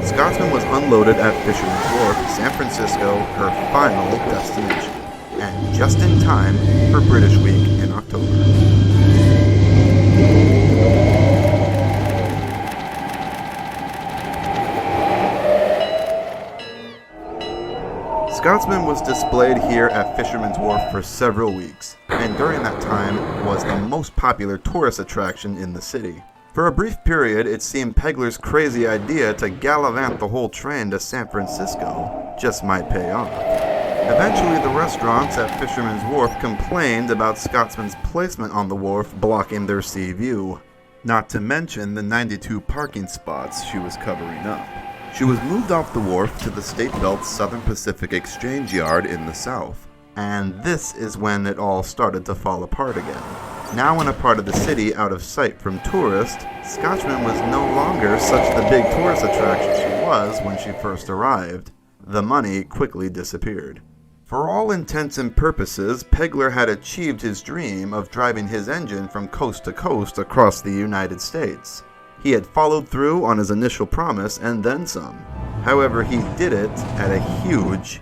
Scotsman was unloaded at Fisherman's Wharf, San Francisco, her final destination, and just in time for British Week in October. Scotsman was displayed here at Fisherman's Wharf for several weeks, and during that time was the most popular tourist attraction in the city. For a brief period, it seemed Pegler's crazy idea to gallivant the whole train to San Francisco just might pay off. Eventually, the restaurants at Fisherman's Wharf complained about Scotsman's placement on the wharf blocking their sea view, not to mention the 92 parking spots she was covering up. She was moved off the wharf to the State Belt's Southern Pacific Exchange Yard in the south, and this is when it all started to fall apart again. Now in a part of the city out of sight from tourists, Scotsman was no longer such the big tourist attraction she was when she first arrived. The money quickly disappeared. For all intents and purposes, Pegler had achieved his dream of driving his engine from coast to coast across the United States. He had followed through on his initial promise and then some. However, he did it at a huge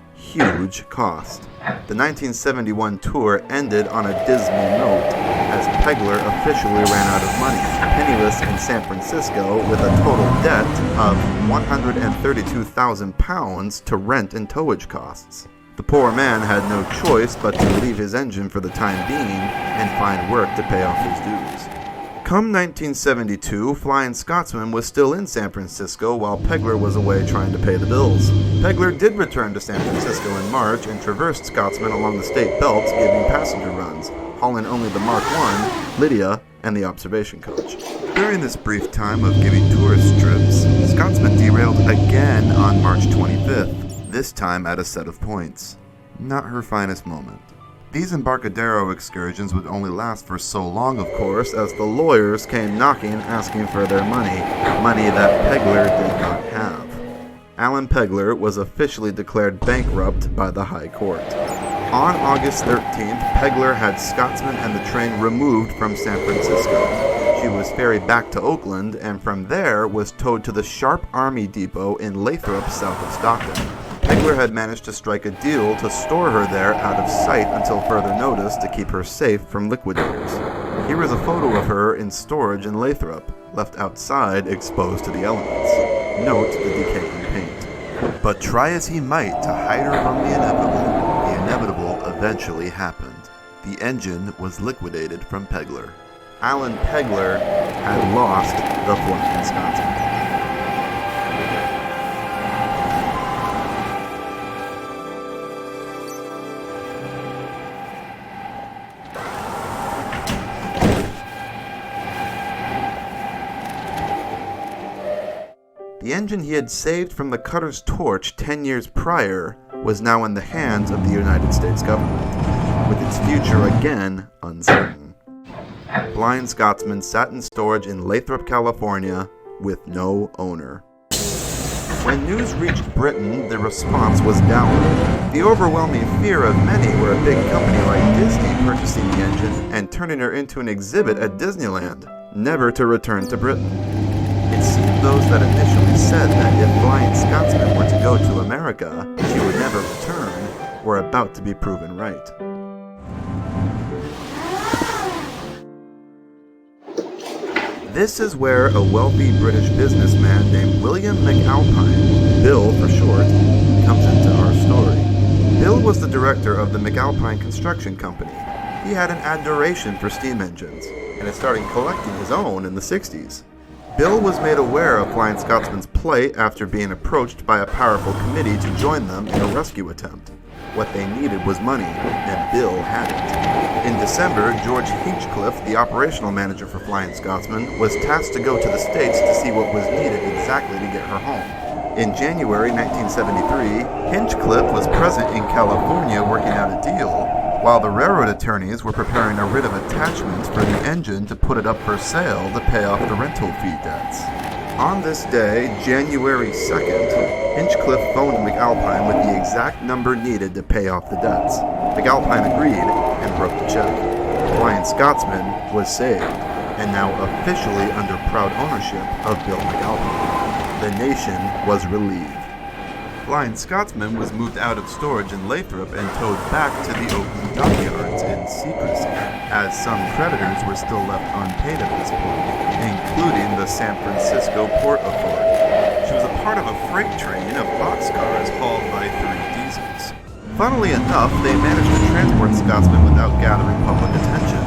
cost. The 1971 tour ended on a dismal note as Pegler officially ran out of money, penniless in San Francisco with a total debt of £132,000 to rent and towage costs. The poor man had no choice but to leave his engine for the time being and find work to pay off his dues. Come 1972, Flying Scotsman was still in San Francisco while Pegler was away trying to pay the bills. Pegler did return to San Francisco in March and traversed Scotsman along the state belt, giving passenger runs, hauling only the Mark I, Lydia, and the observation coach. During this brief time of giving tourist trips, Scotsman derailed again on March 25th, this time at a set of points. Not her finest moment. These Embarcadero excursions would only last for so long, of course, as the lawyers came knocking asking for their money that Pegler did not have. Alan Pegler was officially declared bankrupt by the High Court. On August 13th, Pegler had Scotsman and the train removed from San Francisco. She was ferried back to Oakland, and from there was towed to the Sharp Army Depot in Lathrop, south of Stockton. Pegler had managed to strike a deal to store her there out of sight until further notice to keep her safe from liquidators. Here is a photo of her in storage in Lathrop, left outside exposed to the elements. Note the decaying paint. But try as he might to hide her from the inevitable eventually happened. The engine was liquidated from Pegler. Alan Pegler had lost the Flying Scotsman. The engine he had saved from the cutter's torch 10 years prior was now in the hands of the United States government, with its future again uncertain. Flying Scotsman sat in storage in Lathrop, California, with no owner. When news reached Britain, the response was downward. The overwhelming fear of many were a big company like Disney purchasing the engine and turning her into an exhibit at Disneyland, never to return to Britain. It it seemed those that initially said that if Flying Scotsman were to go to America, she would never return, were about to be proven right. This is where a wealthy British businessman named William McAlpine, Bill for short, comes into our story. Bill was the director of the McAlpine Construction Company. He had an adoration for steam engines, and had started collecting his own in the 60s. Bill was made aware of Flying Scotsman's plight after being approached by a powerful committee to join them in a rescue attempt. What they needed was money, and Bill had it. In December, George Hinchcliffe, the operational manager for Flying Scotsman, was tasked to go to the States to see what was needed exactly to get her home. In January 1973, Hinchcliffe was present in California working out a deal, while the railroad attorneys were preparing a writ of attachment for the engine to put it up for sale to pay off the rental fee debts. On this day, January 2nd, Hinchcliffe phoned McAlpine with the exact number needed to pay off the debts. McAlpine agreed and wrote the check. Flying Scotsman was saved, and now officially under proud ownership of Bill McAlpine. The nation was relieved. Flying Scotsman was moved out of storage in Lathrop and towed back to the Oakland dockyards in secrecy, as some creditors were still left unpaid at this point, including the San Francisco Port Authority. She was a part of a freight train of boxcars hauled by 3 diesels. Funnily enough, they managed to transport Scotsman without gathering public attention.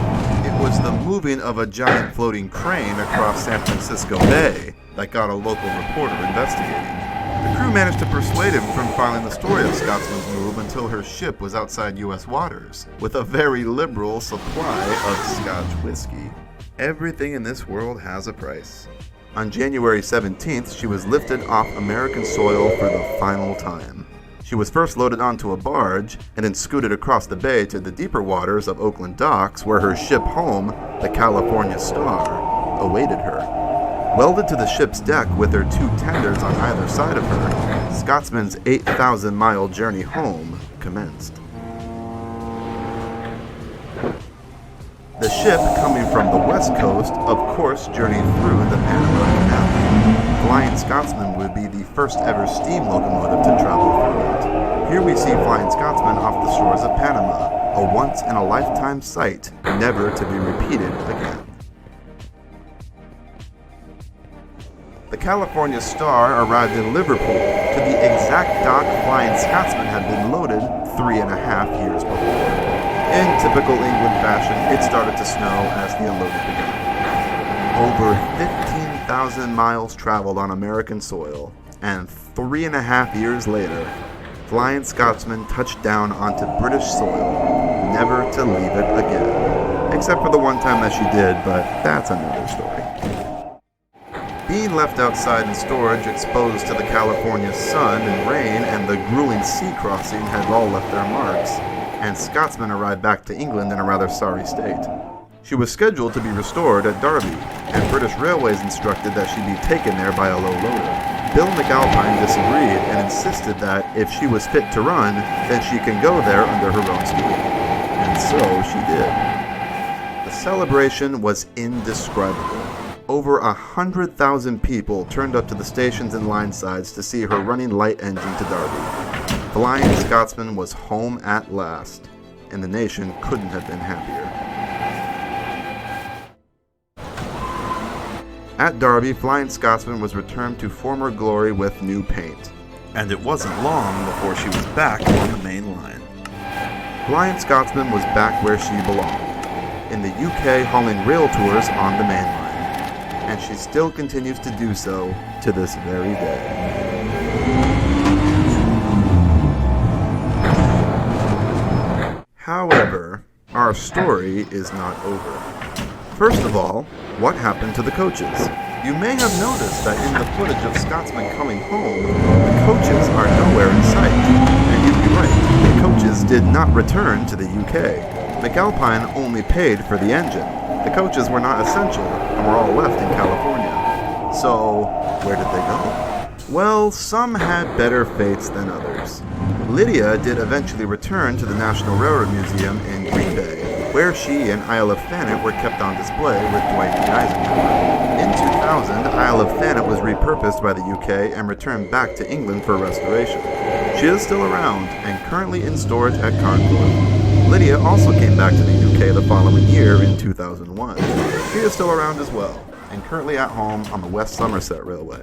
It was the moving of a giant floating crane across San Francisco Bay that got a local reporter investigating. The crew managed to persuade him from filing the story of Scotsman's move until her ship was outside U.S. waters, with a very liberal supply of Scotch whiskey. Everything in this world has a price. On January 17th, she was lifted off American soil for the final time. She was first loaded onto a barge, and then scooted across the bay to the deeper waters of Oakland docks, where her ship home, the California Star, awaited her. Welded to the ship's deck with her 2 tenders on either side of her, Scotsman's 8,000-mile journey home commenced. The ship, coming from the west coast, of course journeyed through the Panama Canal. Flying Scotsman would be the first ever steam locomotive to travel through it. Here we see Flying Scotsman off the shores of Panama, a once-in-a-lifetime sight, never to be repeated again. The California Star arrived in Liverpool, to the exact dock Flying Scotsman had been loaded 3.5 years before. In typical England fashion, it started to snow as the unloading began. Over 15,000 miles traveled on American soil, and 3.5 years later, Flying Scotsman touched down onto British soil, never to leave it again. Except for the one time that she did, but that's another story. Being left outside in storage, exposed to the California sun and rain and the grueling sea crossing had all left their marks, and Scotsman arrived back to England in a rather sorry state. She was scheduled to be restored at Derby, and British Railways instructed that she be taken there by a low loader. Bill McAlpine disagreed and insisted that if she was fit to run, then she can go there under her own steam. And so she did. The celebration was indescribable. Over 100,000 people turned up to the stations and line sides to see her running light engine to Derby. Flying Scotsman was home at last, and the nation couldn't have been happier. At Derby, Flying Scotsman was returned to former glory with new paint, and it wasn't long before she was back on the main line. Flying Scotsman was back where she belonged, in the UK hauling rail tours on the main line. And she still continues to do so to this very day. However, our story is not over. First of all, what happened to the coaches? You may have noticed that in the footage of Scotsman coming home, the coaches are nowhere in sight. And you'd be right, the coaches did not return to the UK. McAlpine only paid for the engine. The coaches were not essential, and were all left in California. So, where did they go? Well, some had better fates than others. Lydia did eventually return to the National Railroad Museum in Green Bay, where she and Isle of Thanet were kept on display with Dwight D. Eisenhower. In 2000, Isle of Thanet was repurposed by the UK and returned back to England for restoration. She is still around and currently in storage at Carnforth. Lydia also came back to the UK the following year in 2001. She is still around as well, and currently at home on the West Somerset Railway.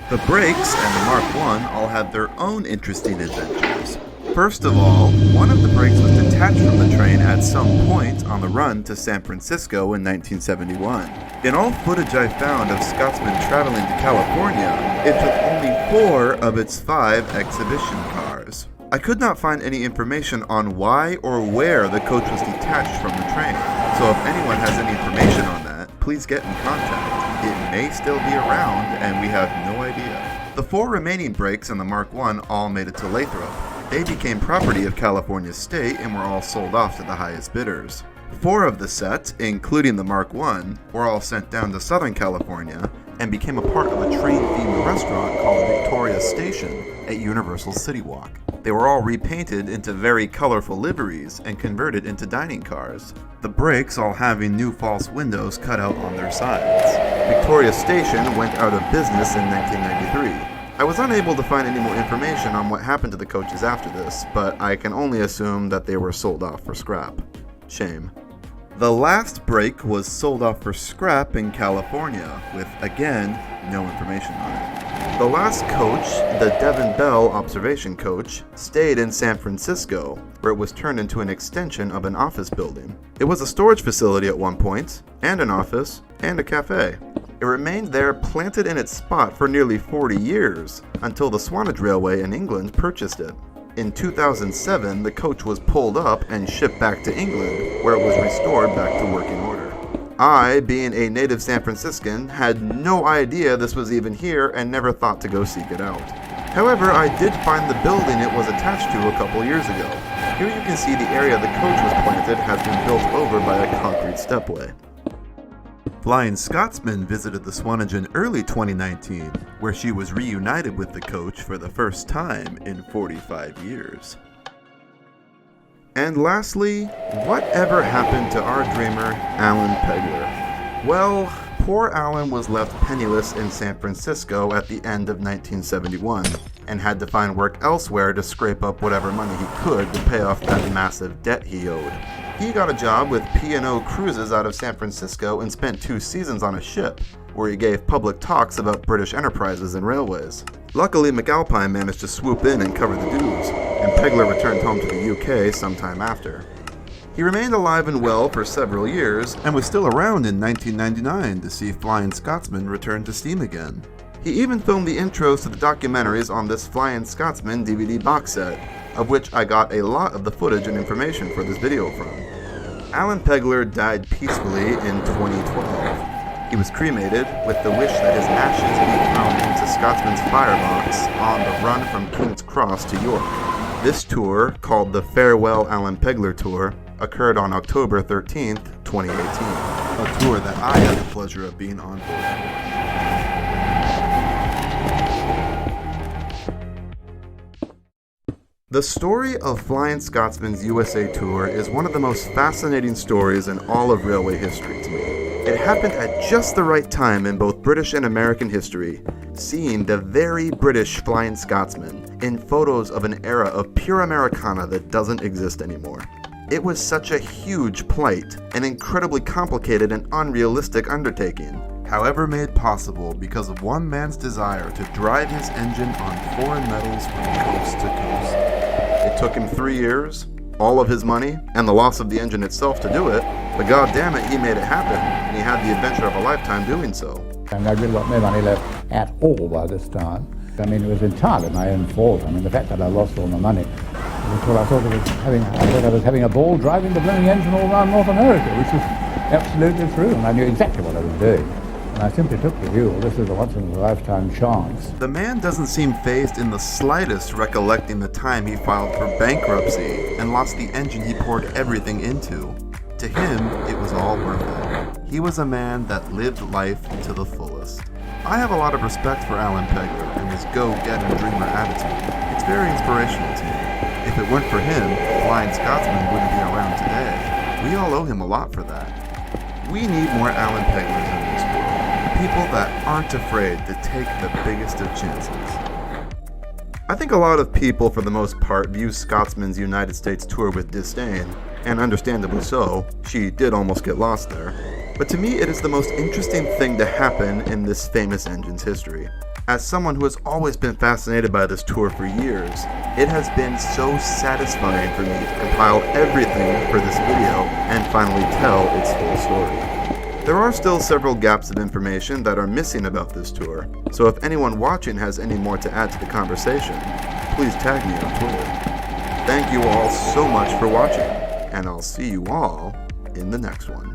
The brakes and the Mark I all had their own interesting adventures. First of all, one of the brakes was detached from the train at some point on the run to San Francisco in 1971. In all footage I found of Scotsmen traveling to California, it took only 4 of its 5 exhibition cars. I could not find any information on why or where the coach was detached from the train, so if anyone has any information on that, please get in contact. It may still be around, and we have no idea. The 4 remaining brakes in the Mark I all made it to Lathrop. They became property of California State and were all sold off to the highest bidders. 4 of the set, including the Mark I, were all sent down to Southern California and became a part of a train-themed restaurant called Victoria Station at Universal City Walk. They were all repainted into very colorful liveries and converted into dining cars, the brakes all having new false windows cut out on their sides. Victoria Station went out of business in 1993. I was unable to find any more information on what happened to the coaches after this, but I can only assume that they were sold off for scrap. Shame. The last brake was sold off for scrap in California, with, again, no information on it. The last coach, the Devon Bell observation coach, stayed in San Francisco, where it was turned into an extension of an office building. It was a storage facility at one point, and an office, and a cafe. It remained there planted in its spot for nearly 40 years, until the Swanage Railway in England purchased it. In 2007, the coach was pulled up and shipped back to England, where it was restored back to working order. I, being a native San Franciscan, had no idea this was even here and never thought to go seek it out. However, I did find the building it was attached to a couple years ago. Here you can see the area the coach was planted has been built over by a concrete stepway. Flying Scotsman visited the Swanage in early 2019, where she was reunited with the coach for the first time in 45 years. And lastly, whatever happened to our dreamer, Alan Pegler? Well, poor Alan was left penniless in San Francisco at the end of 1971, and had to find work elsewhere to scrape up whatever money he could to pay off that massive debt he owed. He got a job with P&O Cruises out of San Francisco and spent 2 seasons on a ship, where he gave public talks about British enterprises and railways. Luckily, McAlpine managed to swoop in and cover the dues, and Pegler returned home to the UK sometime after. He remained alive and well for several years, and was still around in 1999 to see Flying Scotsman return to steam again. He even filmed the intros to the documentaries on this Flying Scotsman DVD box set, of which I got a lot of the footage and information for this video from. Alan Pegler died peacefully in 2012. He was cremated with the wish that his ashes be thrown into Scotsman's firebox on the run from King's Cross to York. This tour, called the Farewell Alan Pegler Tour, occurred on October 13th, 2018, a tour that I had the pleasure of being on board for. The story of Flying Scotsman's USA tour is one of the most fascinating stories in all of railway history to me. It happened at just the right time in both British and American history, seeing the very British Flying Scotsman in photos of an era of pure Americana that doesn't exist anymore. It was such a huge plight, an incredibly complicated and unrealistic undertaking, however made possible because of one man's desire to drive his engine on foreign metals from coast to coast. It took him 3 years, all of his money, and the loss of the engine itself to do it, but god damn it, he made it happen, and he had the adventure of a lifetime doing so. And I've really got no money left at all by this time. I mean, it was entirely my own fault. I mean, the fact that I lost all my money, well, I thought I was having a ball driving the blooming engine all around North America, which is absolutely true, and I knew exactly what I was doing. And I simply took the view, this is a once-in-a-lifetime chance. The man doesn't seem fazed in the slightest, recollecting the time he filed for bankruptcy and lost the engine he poured everything into. To him, it was all worth it. He was a man that lived life to the fullest. I have a lot of respect for Alan Pegler and his go-getter dreamer attitude. It's very inspirational to me. If it weren't for him, Flying Scotsman wouldn't be around today. We all owe him a lot for that. We need more Alan Peglers in this world. People that aren't afraid to take the biggest of chances. I think a lot of people, for the most part, view Scotsman's United States tour with disdain, and understandably so. She did almost get lost there. But to me, it is the most interesting thing to happen in this famous engine's history. As someone who has always been fascinated by this tour for years, it has been so satisfying for me to compile everything for this video and finally tell its full story. There are still several gaps of information that are missing about this tour, so if anyone watching has any more to add to the conversation, please tag me on Twitter. Thank you all so much for watching, and I'll see you all in the next one.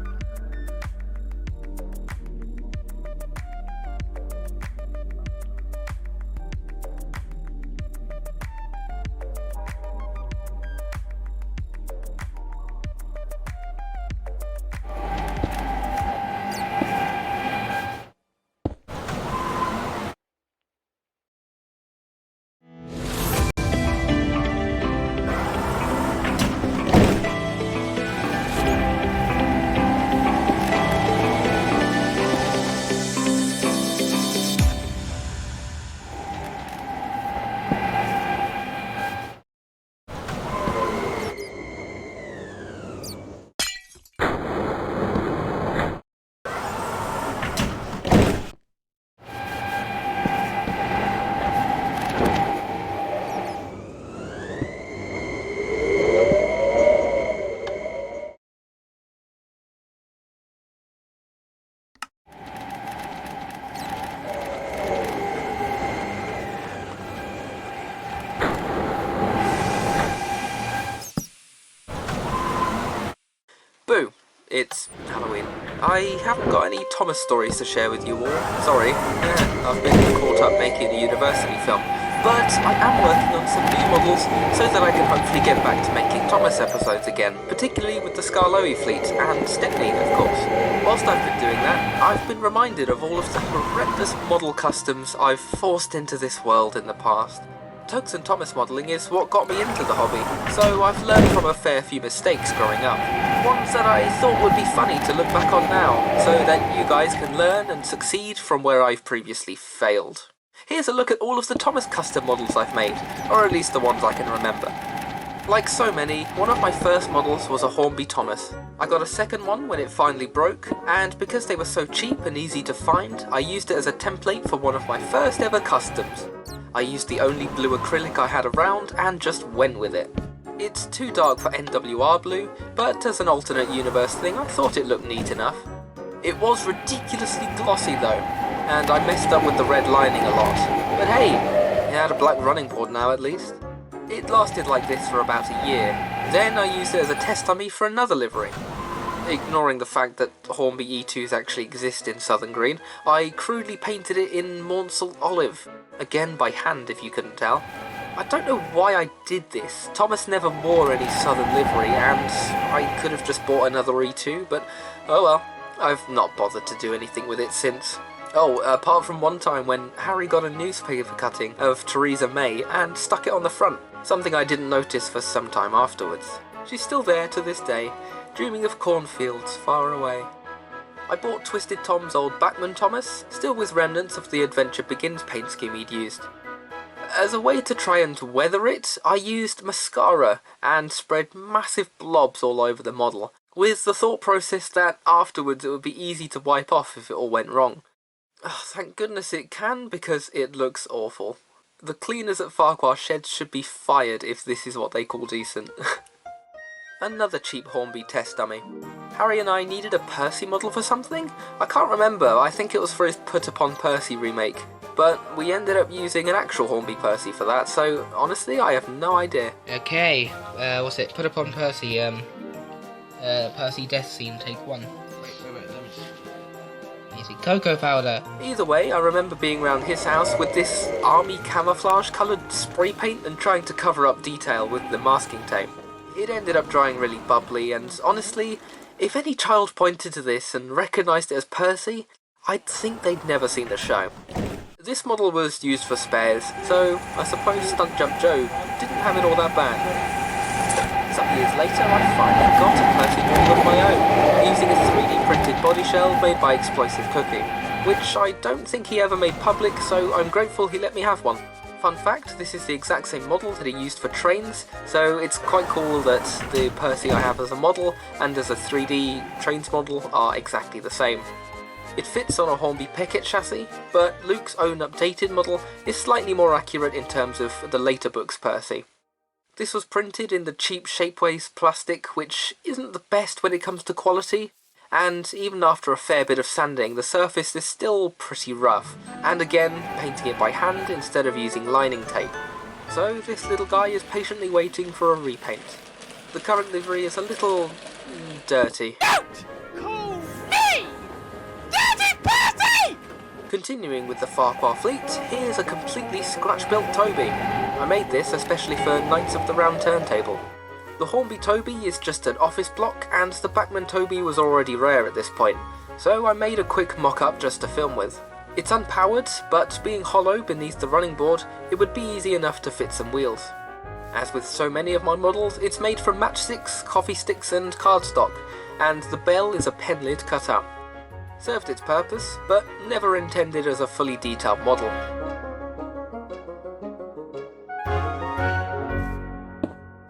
Boo! It's Halloween. I haven't got any Thomas stories to share with you all. Sorry. I've been caught up making a university film. But I am working on some new models so that I can hopefully get back to making Thomas episodes again, particularly with the Skarloey fleet and Stepney, of course. Whilst I've been doing that, I've been reminded of all of the horrendous model customs I've forced into this world in the past. Tugs and Thomas modelling is what got me into the hobby, so I've learned from a fair few mistakes growing up. Ones that I thought would be funny to look back on now, so that you guys can learn and succeed from where I've previously failed. Here's a look at all of the Thomas custom models I've made, or at least the ones I can remember. Like so many, one of my first models was a Hornby Thomas. I got a second one when it finally broke, and because they were so cheap and easy to find, I used it as a template for one of my first ever customs. I used the only blue acrylic I had around and just went with it. It's too dark for NWR blue, but as an alternate universe thing I thought it looked neat enough. It was ridiculously glossy though, and I messed up with the red lining a lot. But hey, it had a black running board now at least. It lasted like this for about a year. Then I used it as a test dummy for another livery. Ignoring the fact that Hornby E2s actually exist in Southern Green, I crudely painted it in Maunsell Olive. Again by hand if you couldn't tell. I don't know why I did this. Thomas never wore any Southern livery and I could have just bought another E2, but oh well. I've not bothered to do anything with it since. Oh, apart from one time when Harry got a newspaper cutting of Theresa May and stuck it on the front, something I didn't notice for some time afterwards. She's still there to this day, dreaming of cornfields far away. I bought Twisted Tom's old Bachman Thomas, still with remnants of the Adventure Begins paint scheme he'd used. As a way to try and weather it, I used mascara and spread massive blobs all over the model, with the thought process that afterwards it would be easy to wipe off if it all went wrong. Oh, thank goodness it can, because it looks awful. The cleaners at Farquhar Sheds should be fired if this is what they call decent. Another cheap Hornby test dummy. Harry and I needed a Percy model for something? I can't remember, I think it was for his Put Upon Percy remake. But we ended up using an actual Hornby Percy for that, so honestly I have no idea. Okay, what's it? Put Upon Percy, Percy death scene, take one. Wait, let me... Easy. Cocoa powder. Either way, I remember being around his house with this army camouflage coloured spray paint and trying to cover up detail with the masking tape. It ended up drying really bubbly, and honestly, if any child pointed to this and recognised it as Percy, I'd think they'd never seen the show. This model was used for spares, so I suppose Stunt Jump Joe didn't have it all that bad. years later, I finally got a Percy model of my own, using a 3D printed body shell made by Explosive Cookie, which I don't think he ever made public, so I'm grateful he let me have one. Fun fact, this is the exact same model that he used for trains, so it's quite cool that the Percy I have as a model and as a 3D trains model are exactly the same. It fits on a Hornby Pickett chassis, but Luke's own updated model is slightly more accurate in terms of the later book's Percy. This was printed in the cheap Shapeways plastic, which isn't the best when it comes to quality, and even after a fair bit of sanding, the surface is still pretty rough, and again, painting it by hand instead of using lining tape. So this little guy is patiently waiting for a repaint. The current livery is a little dirty. Continuing with the Farquhar fleet, here's a completely scratch-built Toby. I made this especially for Knights of the Round Turntable. The Hornby Toby is just an office block, and the Bachmann Toby was already rare at this point, so I made a quick mock-up just to film with. It's unpowered, but being hollow beneath the running board, it would be easy enough to fit some wheels. As with so many of my models, it's made from matchsticks, coffee sticks and cardstock, and the bell is a pen lid cutout. Served its purpose, but never intended as a fully detailed model.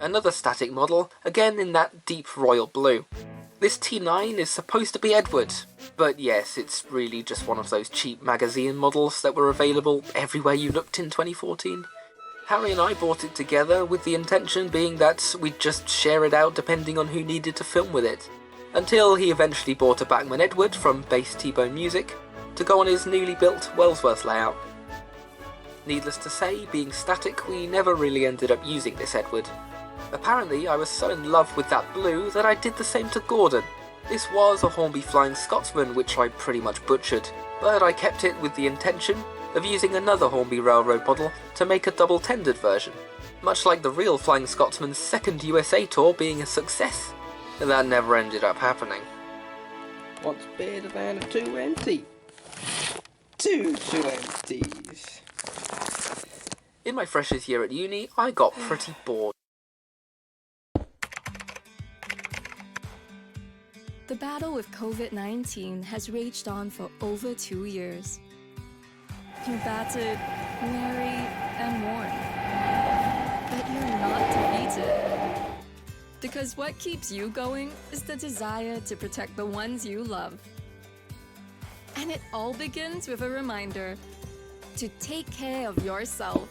Another static model, again in that deep royal blue. This T9 is supposed to be Edward, but yes, it's really just one of those cheap magazine models that were available everywhere you looked in 2014. Harry and I bought it together with the intention being that we'd just share it out depending on who needed to film with it, until he eventually bought a Bachmann Edward from Bass T-Bone Music to go on his newly built Wellsworth layout. Needless to say, being static, we never really ended up using this Edward. Apparently, I was so in love with that blue that I did the same to Gordon. This was a Hornby Flying Scotsman, which I pretty much butchered, but I kept it with the intention of using another Hornby Railroad model to make a double-tendered version. Much like the real Flying Scotsman's second USA tour being a success, that never ended up happening. What's better than a 2 empty? Two empties. In my freshest year at uni, I got pretty bored. The battle with COVID-19 has raged on for over 2 years. You're battered, weary, and worn. But you're not defeated. Because what keeps you going is the desire to protect the ones you love. And it all begins with a reminder to take care of yourself,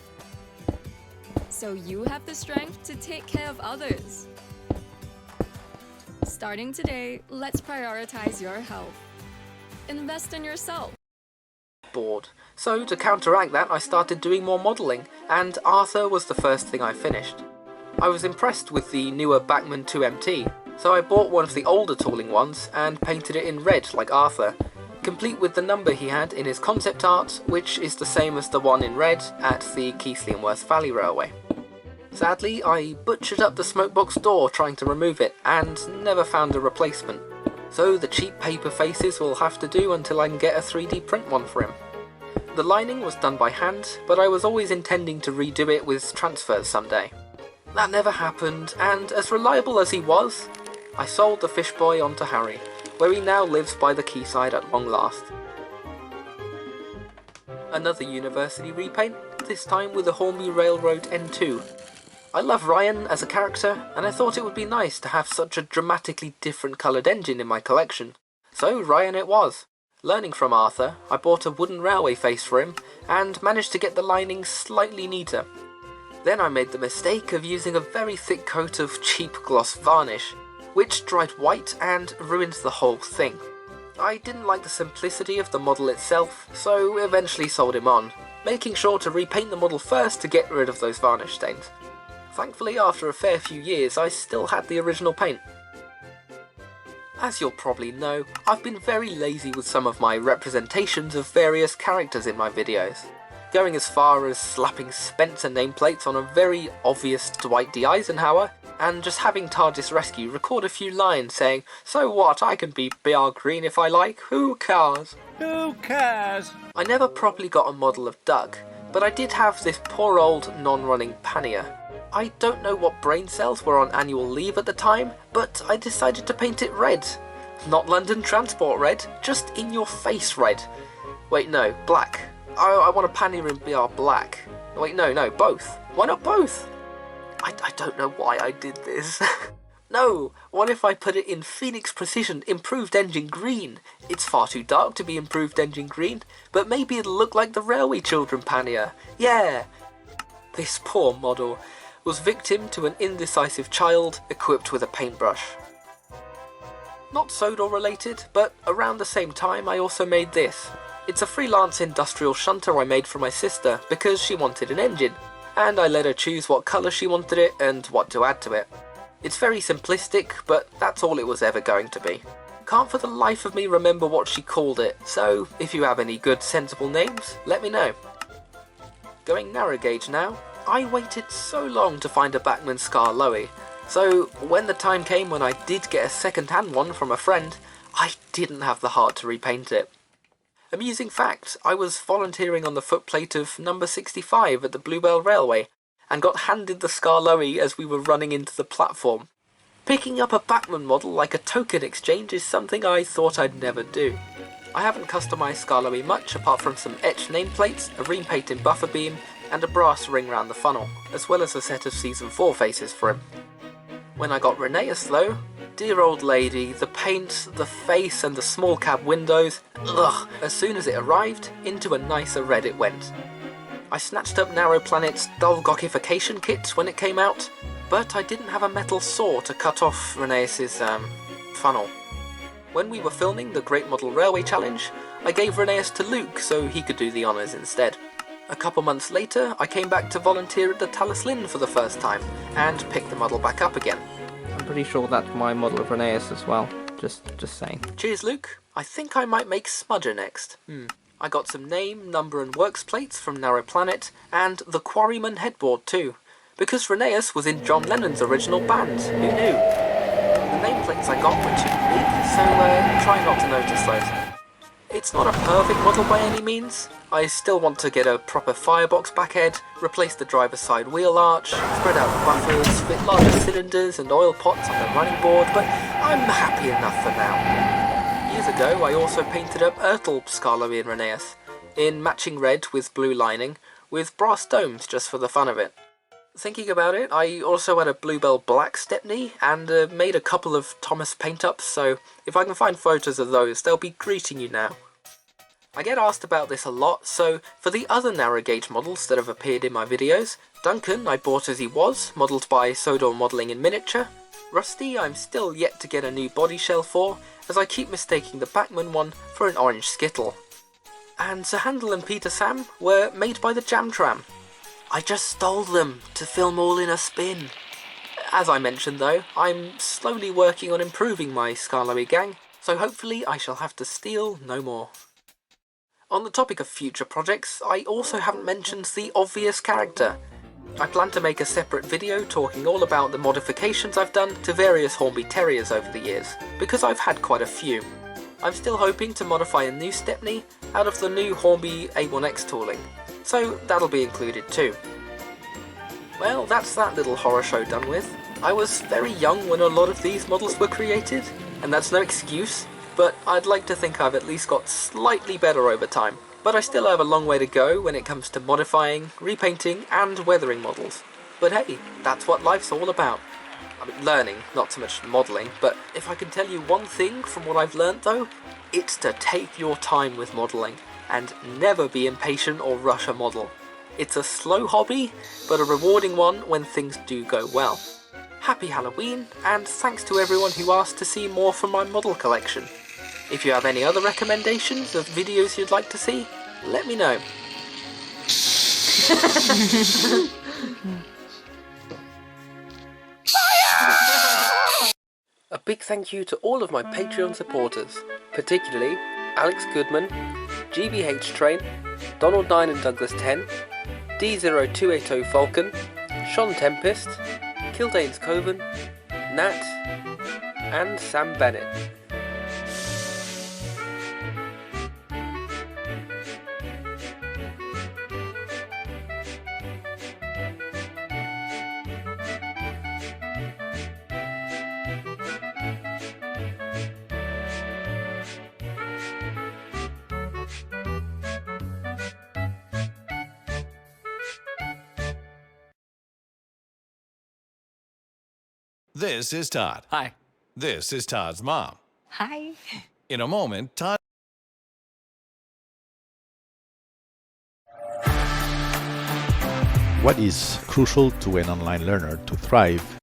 so you have the strength to take care of others. Starting today, let's prioritize your health. Invest in yourself. Bored. So to counteract that, I started doing more modelling, and Arthur was the first thing I finished. I was impressed with the newer Bachmann 2MT, so I bought one of the older tooling ones and painted it in red like Arthur, complete with the number he had in his concept art, which is the same as the one in red at the Keighley and Worth Valley Railway. Sadly, I butchered up the smokebox door trying to remove it, and never found a replacement, so the cheap paper faces will have to do until I can get a 3D print one for him. The lining was done by hand, but I was always intending to redo it with transfers someday. That never happened, and as reliable as he was, I sold the fish boy onto Harry, where he now lives by the quayside at long last. Another university repaint, this time with the Hornby Railroad N2. I love Ryan as a character, and I thought it would be nice to have such a dramatically different coloured engine in my collection. So Ryan it was. Learning from Arthur, I bought a wooden railway face for him, and managed to get the lining slightly neater. Then I made the mistake of using a very thick coat of cheap gloss varnish, which dried white and ruined the whole thing. I didn't like the simplicity of the model itself, so eventually sold him on, making sure to repaint the model first to get rid of those varnish stains. Thankfully, after a fair few years, I still had the original paint. As you'll probably know, I've been very lazy with some of my representations of various characters in my videos, going as far as slapping Spencer nameplates on a very obvious Dwight D. Eisenhower, and just having TARDIS Rescue record a few lines saying, "So what, I can be BR Green if I like, who cares?" Who cares? I never properly got a model of Doug, but I did have this poor old non-running Pannier. I don't know what brain cells were on annual leave at the time, but I decided to paint it red. Not London Transport red, just in your face red. Wait, no, black. I want a pannier in BR black. Wait, no, both. Why not both? I don't know why I did this. No, what if I put it in Phoenix Precision Improved Engine Green? It's far too dark to be Improved Engine Green, but maybe it'll look like the Railway Children pannier. Yeah! This poor model was victim to an indecisive child equipped with a paintbrush. Not Sodor related, but around the same time I also made this. It's a freelance industrial shunter I made for my sister because she wanted an engine, and I let her choose what colour she wanted it and what to add to it. It's very simplistic, but that's all it was ever going to be. Can't for the life of me remember what she called it, so if you have any good sensible names, let me know. Going narrow gauge now. I waited so long to find a Bachmann Scar Loey, so when the time came when I did get a second-hand one from a friend, I didn't have the heart to repaint it. Amusing fact, I was volunteering on the footplate of number 65 at the Bluebell Railway, and got handed the Scar Loey as we were running into the platform. Picking up a Bachmann model like a token exchange is something I thought I'd never do. I haven't customised Scar Loey much apart from some etched nameplates, a repaint in buffer beam, and a brass ring round the funnel, as well as a set of Season 4 faces for him. When I got Rheneas though, dear old lady, the paint, the face and the small cab windows, ugh, as soon as it arrived, into a nicer red it went. I snatched up Narrow Planet's dull gawkification kit when it came out, but I didn't have a metal saw to cut off Rheneas's funnel. When we were filming the Great Model Railway Challenge, I gave Rheneas to Luke so he could do the honours instead. A couple months later, I came back to volunteer at the Talus Lynn for the first time, and picked the model back up again. I'm pretty sure that's my model of Rheneas as well, just saying. Cheers, Luke. I think I might make Smudger next. I got some name, number and works plates from Narrow Planet, and the Quarryman headboard too, because Rheneas was in John Lennon's original band. Who knew? The nameplates I got were too big, so try not to notice those. It's not a perfect model by any means. I still want to get a proper firebox backhead, replace the driver's side wheel arch, spread out the buffers, fit larger cylinders and oil pots on the running board, but I'm happy enough for now. Years ago I also painted up Ertl Scar Loey and Rheneas, in matching red with blue lining, with brass domes just for the fun of it. Thinking about it, I also had a Bluebell black Stepney, and made a couple of Thomas paint-ups, so if I can find photos of those, they'll be greeting you now. I get asked about this a lot, so for the other narrow gauge models that have appeared in my videos, Duncan I bought as he was, modelled by Sodor Modelling in Miniature. Rusty I'm still yet to get a new body shell for, as I keep mistaking the Bachmann one for an orange Skittle. And Sir Handel and Peter Sam were made by the Jam Tram. I just stole them to film all in a spin. As I mentioned though, I'm slowly working on improving my Scar Loey gang, so hopefully I shall have to steal no more. On the topic of future projects, I also haven't mentioned the obvious character. I plan to make a separate video talking all about the modifications I've done to various Hornby Terriers over the years, because I've had quite a few. I'm still hoping to modify a new Stepney out of the new Hornby A1X tooling, so that'll be included too. Well, that's that little horror show done with. I was very young when a lot of these models were created, and that's no excuse, but I'd like to think I've at least got slightly better over time. But I still have a long way to go when it comes to modifying, repainting and weathering models. But hey, that's what life's all about. I mean, learning, not so much modelling, but if I can tell you one thing from what I've learnt though, it's to take your time with modelling, and never be impatient or rush a model. It's a slow hobby, but a rewarding one when things do go well. Happy Halloween, and thanks to everyone who asked to see more from my model collection. If you have any other recommendations of videos you'd like to see, let me know. A big thank you to all of my Patreon supporters, particularly Alex Goodman, GBH Train, Donald 9 and Douglas 10, D0280 Falcon, Sean Tempest, Kildane's Coven, Nat, and Sam Bennett. This is Todd. Hi. This is Todd's mom. Hi. In a moment, Todd... What is crucial to an online learner to thrive?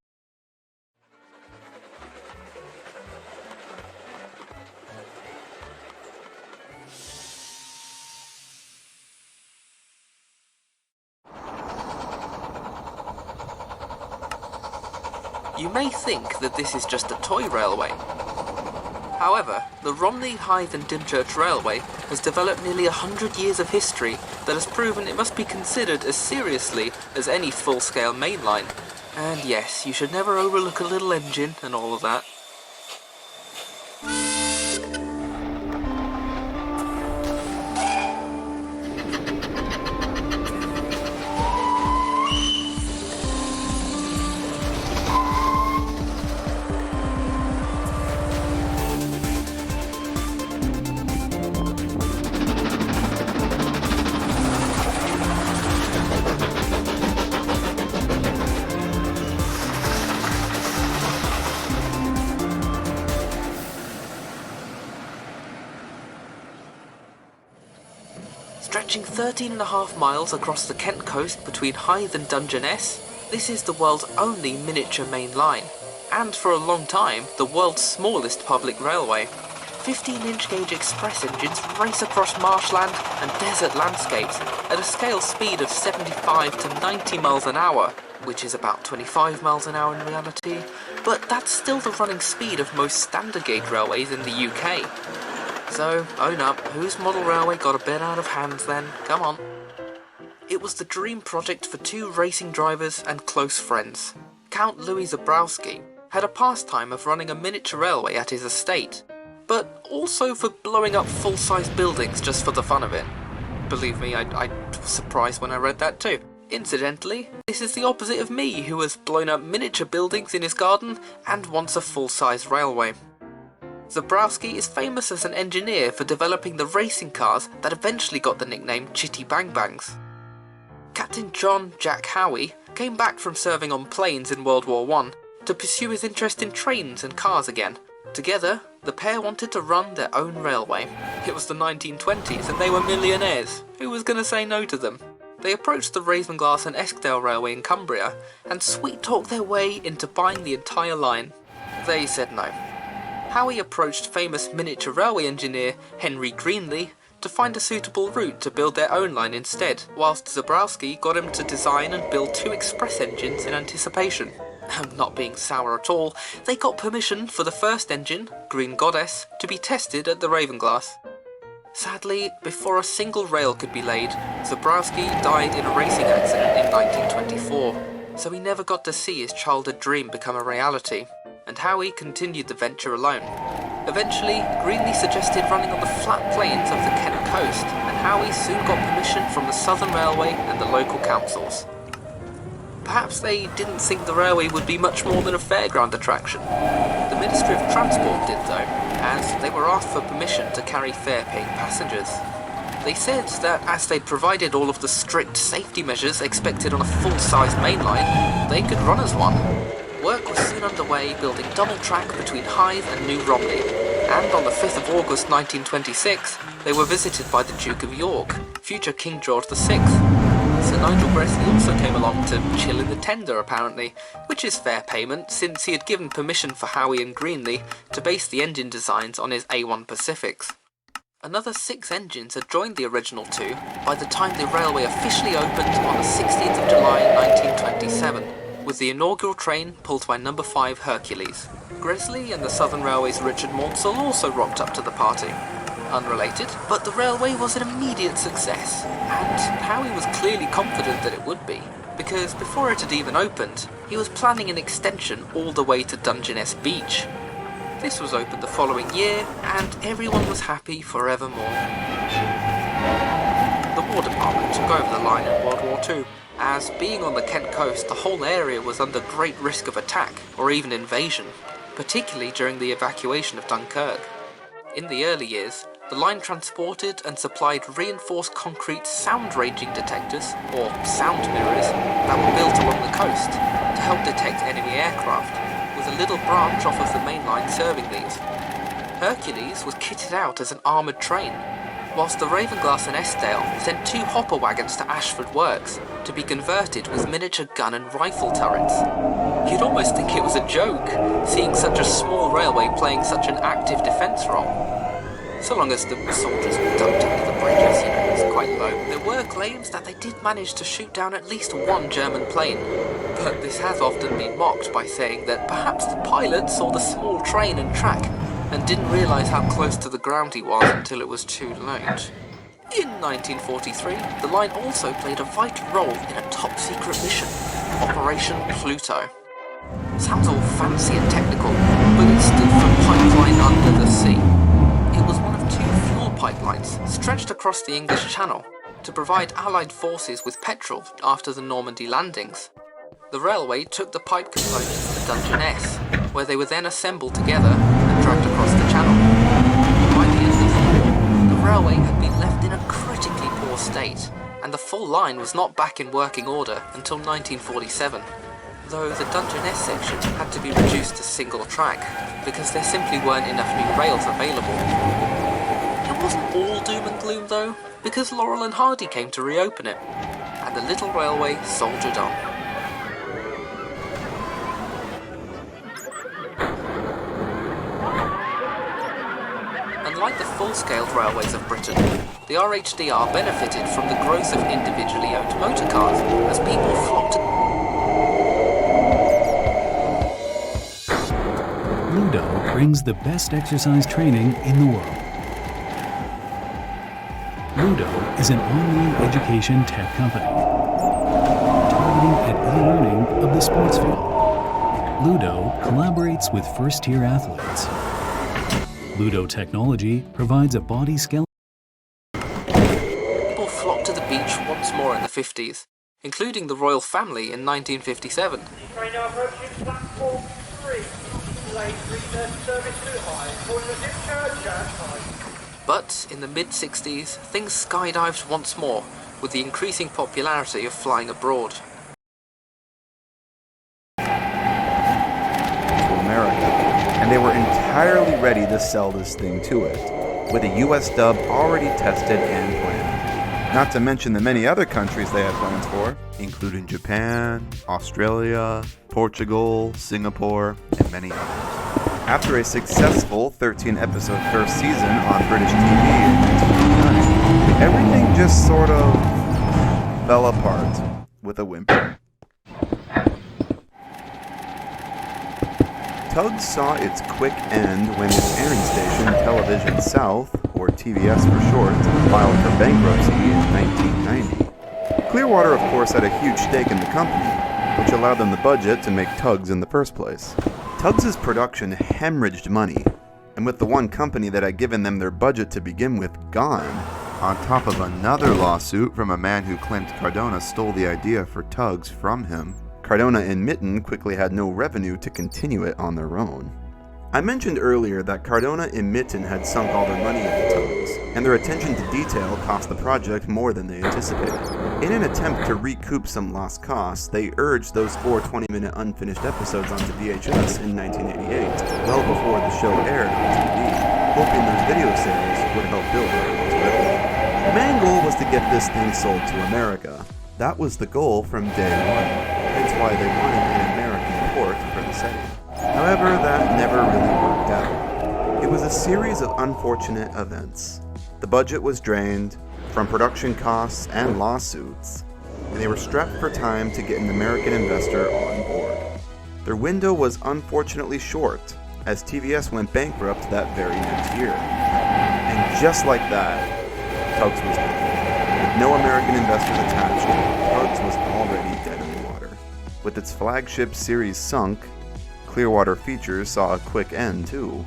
You may think that this is just a toy railway. However, the Romney, Hythe and Dymchurch Railway has developed nearly 100 years of history that has proven it must be considered as seriously as any full-scale main line. And yes, you should never overlook a little engine and all of that. Stretching 13.5 miles across the Kent coast between Hythe and Dungeness, this is the world's only miniature main line, and for a long time, the world's smallest public railway. 15-inch gauge express engines race across marshland and desert landscapes at a scale speed of 75 to 90 miles an hour, which is about 25 miles an hour in reality, but that's still the running speed of most standard gauge railways in the UK. So, own up, whose model railway got a bit out of hand then? Come on. It was the dream project for two racing drivers and close friends. Count Louis Zabrowski had a pastime of running a miniature railway at his estate, but also for blowing up full-size buildings just for the fun of it. Believe me, I was surprised when I read that too. Incidentally, this is the opposite of me, who has blown up miniature buildings in his garden and wants a full-size railway. Zabrowski is famous as an engineer for developing the racing cars that eventually got the nickname Chitty Bang Bangs. Captain John Jack Howie came back from serving on planes in World War I to pursue his interest in trains and cars again. Together, the pair wanted to run their own railway. It was the 1920s and they were millionaires. Who was going to say no to them? They approached the Ravenglass and Eskdale Railway in Cumbria and sweet-talked their way into buying the entire line. They said no. Howie approached famous miniature railway engineer Henry Greenley to find a suitable route to build their own line instead, whilst Zabrowski got him to design and build two express engines in anticipation. Not being sour at all, they got permission for the first engine, Green Goddess, to be tested at the Ravenglass. Sadly, before a single rail could be laid, Zabrowski died in a racing accident in 1924, so he never got to see his childhood dream become a reality, and Howie continued the venture alone. Eventually, Greenley suggested running on the flat plains of the Kent coast, and Howie soon got permission from the Southern Railway and the local councils. Perhaps they didn't think the railway would be much more than a fairground attraction. The Ministry of Transport did though, as they were asked for permission to carry fare-paying passengers. They said that as they'd provided all of the strict safety measures expected on a full-size main line, they could run as one. Work was soon underway building double track between Hythe and New Romney, and on the 5th of August 1926, they were visited by the Duke of York, future King George VI. Sir Nigel Gresley also came along to chill in the tender apparently, which is fair payment since he had given permission for Howie and Greenley to base the engine designs on his A1 Pacifics. Another 6 engines had joined the original 2 by the time the railway officially opened on the 16th of July 1927. With the inaugural train pulled by No. 5 Hercules. Gresley and the Southern Railway's Richard Mansell also rocked up to the party. Unrelated, but the railway was an immediate success, and Howie was clearly confident that it would be, because before it had even opened, he was planning an extension all the way to Dungeness Beach. This was opened the following year, and everyone was happy forevermore. The War Department took over the line in World War II. As being on the Kent coast, the whole area was under great risk of attack, or even invasion, particularly during the evacuation of Dunkirk. In the early years, the line transported and supplied reinforced concrete sound ranging detectors, or sound mirrors, that were built along the coast, to help detect enemy aircraft, with a little branch off of the main line serving these. Hercules was kitted out as an armoured train, whilst the Ravenglass and Eskdale sent 2 hopper wagons to Ashford Works to be converted with miniature gun and rifle turrets. You'd almost think it was a joke, seeing such a small railway playing such an active defence role. So long as the soldiers ducked under the bridges, it was quite low. There were claims that they did manage to shoot down at least 1 German plane, but this has often been mocked by saying that perhaps the pilot saw the small train and track and didn't realise how close to the ground he was until it was too late. In 1943, the line also played a vital role in a top-secret mission, Operation Pluto. Sounds all fancy and technical, but it stood for Pipeline Under the Sea. It was one of 2 fuel pipelines stretched across the English Channel to provide Allied forces with petrol after the Normandy landings. The railway took the pipe components to Dungeness, where they were then assembled together and dragged across the channel. By the end of the war, the railway had been left in a critically poor state, and the full line was not back in working order until 1947, though the Dungeness section had to be reduced to single track, because there simply weren't enough new rails available. It wasn't all doom and gloom though, because Laurel and Hardy came to reopen it, and the little railway soldiered on. Unlike the full-scaled railways of Britain, the RHDR benefited from the growth of individually owned motorcars as people flocked to... Ludo brings the best exercise training in the world. Ludo is an online education tech company targeting at e-learning of the sports field. Ludo collaborates with first-tier athletes. Ludo technology provides a body skeleton. People flocked to the beach once more in the 50s, including the royal family in 1957. Train now approaching platform 3. Lane 330 service too high. Calling the new church high. But in the mid-60s, things skydived once more with the increasing popularity of flying abroad. And they were entirely ready to sell this thing to it, with a US dub already tested and planned. Not to mention the many other countries they had plans for, including Japan, Australia, Portugal, Singapore, and many others. After a successful 13-episode first season on British TV in 1999, everything just sort of fell apart with a whimper. Tugs saw its quick end when its airing station, Television South, or TVS for short, filed for bankruptcy in 1990. Clearwater, of course, had a huge stake in the company, which allowed them the budget to make Tugs in the first place. Tugs' production hemorrhaged money, and with the one company that had given them their budget to begin with gone, on top of another lawsuit from a man who claimed Cardona stole the idea for Tugs from him, Cardona and Mitten quickly had no revenue to continue it on their own. I mentioned earlier that Cardona and Mitten had sunk all their money into Tugs, and their attention to detail cost the project more than they anticipated. In an attempt to recoup some lost costs, they urged those 4 20-minute unfinished episodes onto VHS in 1988, well before the show aired on TV, hoping those video sales would help build Cardon's revenue. The main goal was to get this thing sold to America. That was the goal from day one. Hence why they wanted an American port for the setting. However, that never really worked out. It was a series of unfortunate events. The budget was drained from production costs and lawsuits, and they were strapped for time to get an American investor on board. Their window was unfortunately short, as TVS went bankrupt that very next year. And just like that, Tugs was gone. With no American investors attached, Tugs was already dead in the water. With its flagship series sunk, Clearwater Features saw a quick end too,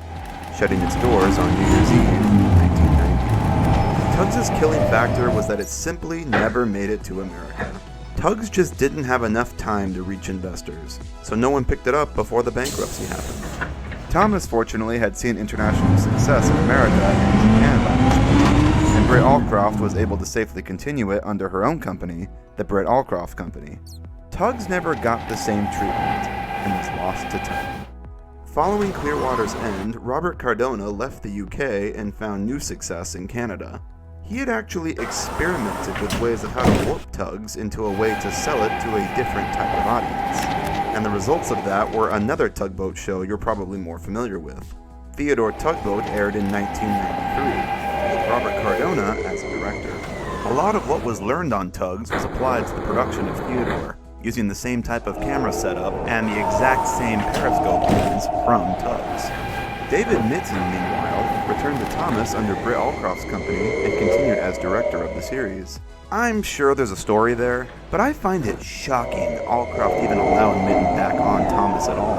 shutting its doors on New Year's Eve in 1990. Tugs' killing factor was that it simply never made it to America. Tugs just didn't have enough time to reach investors, so no one picked it up before the bankruptcy happened. Thomas fortunately had seen international success in America and Japan by this point, and Britt Allcroft was able to safely continue it under her own company, the Britt Allcroft Company. Tugs never got the same treatment, and was lost to time. Following Clearwater's end, Robert Cardona left the UK and found new success in Canada. He had actually experimented with ways of how to warp tugs into a way to sell it to a different type of audience. And the results of that were another tugboat show you're probably more familiar with. Theodore Tugboat aired in 1993, with Robert Cardona as a director. A lot of what was learned on tugs was applied to the production of Theodore, using the same type of camera setup and the exact same periscope lens from tugs. David Mitton, meanwhile, returned to Thomas under Britt Allcroft's company and continued as director of the series. I'm sure there's a story there, but I find it shocking Allcroft even allowed Mitton back on Thomas at all.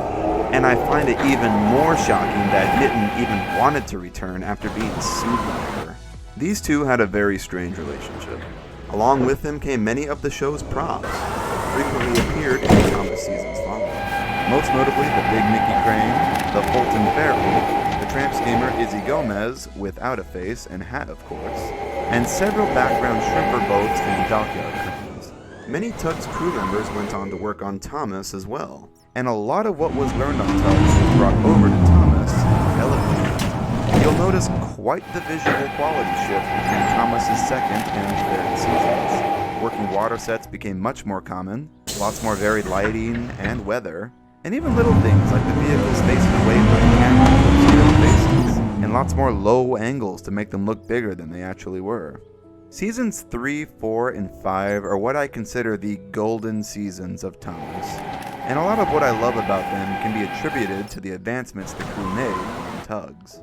And I find it even more shocking that Mitton even wanted to return after being sued by her. These two had a very strange relationship. Along with him came many of the show's props, that frequently appeared in the Thomas seasons following. Most notably the Big Mickey Crane, the Fulton Ferry, the tramp steamer Izzy Gomez, without a face and hat of course, and several background shrimper boats and dockyard cranes. Many Tugs crew members went on to work on Thomas as well, and a lot of what was learned on Tugs was brought over to Thomas elegantly. You'll notice quite the visual quality shift between Thomas's second and third seasons. Working water sets became much more common, lots more varied lighting and weather, and even little things like the vehicles facing away from the camera to their faces, and lots more low angles to make them look bigger than they actually were. Seasons 3, 4, and 5 are what I consider the golden seasons of Thomas, and a lot of what I love about them can be attributed to the advancements the crew made on Tugs.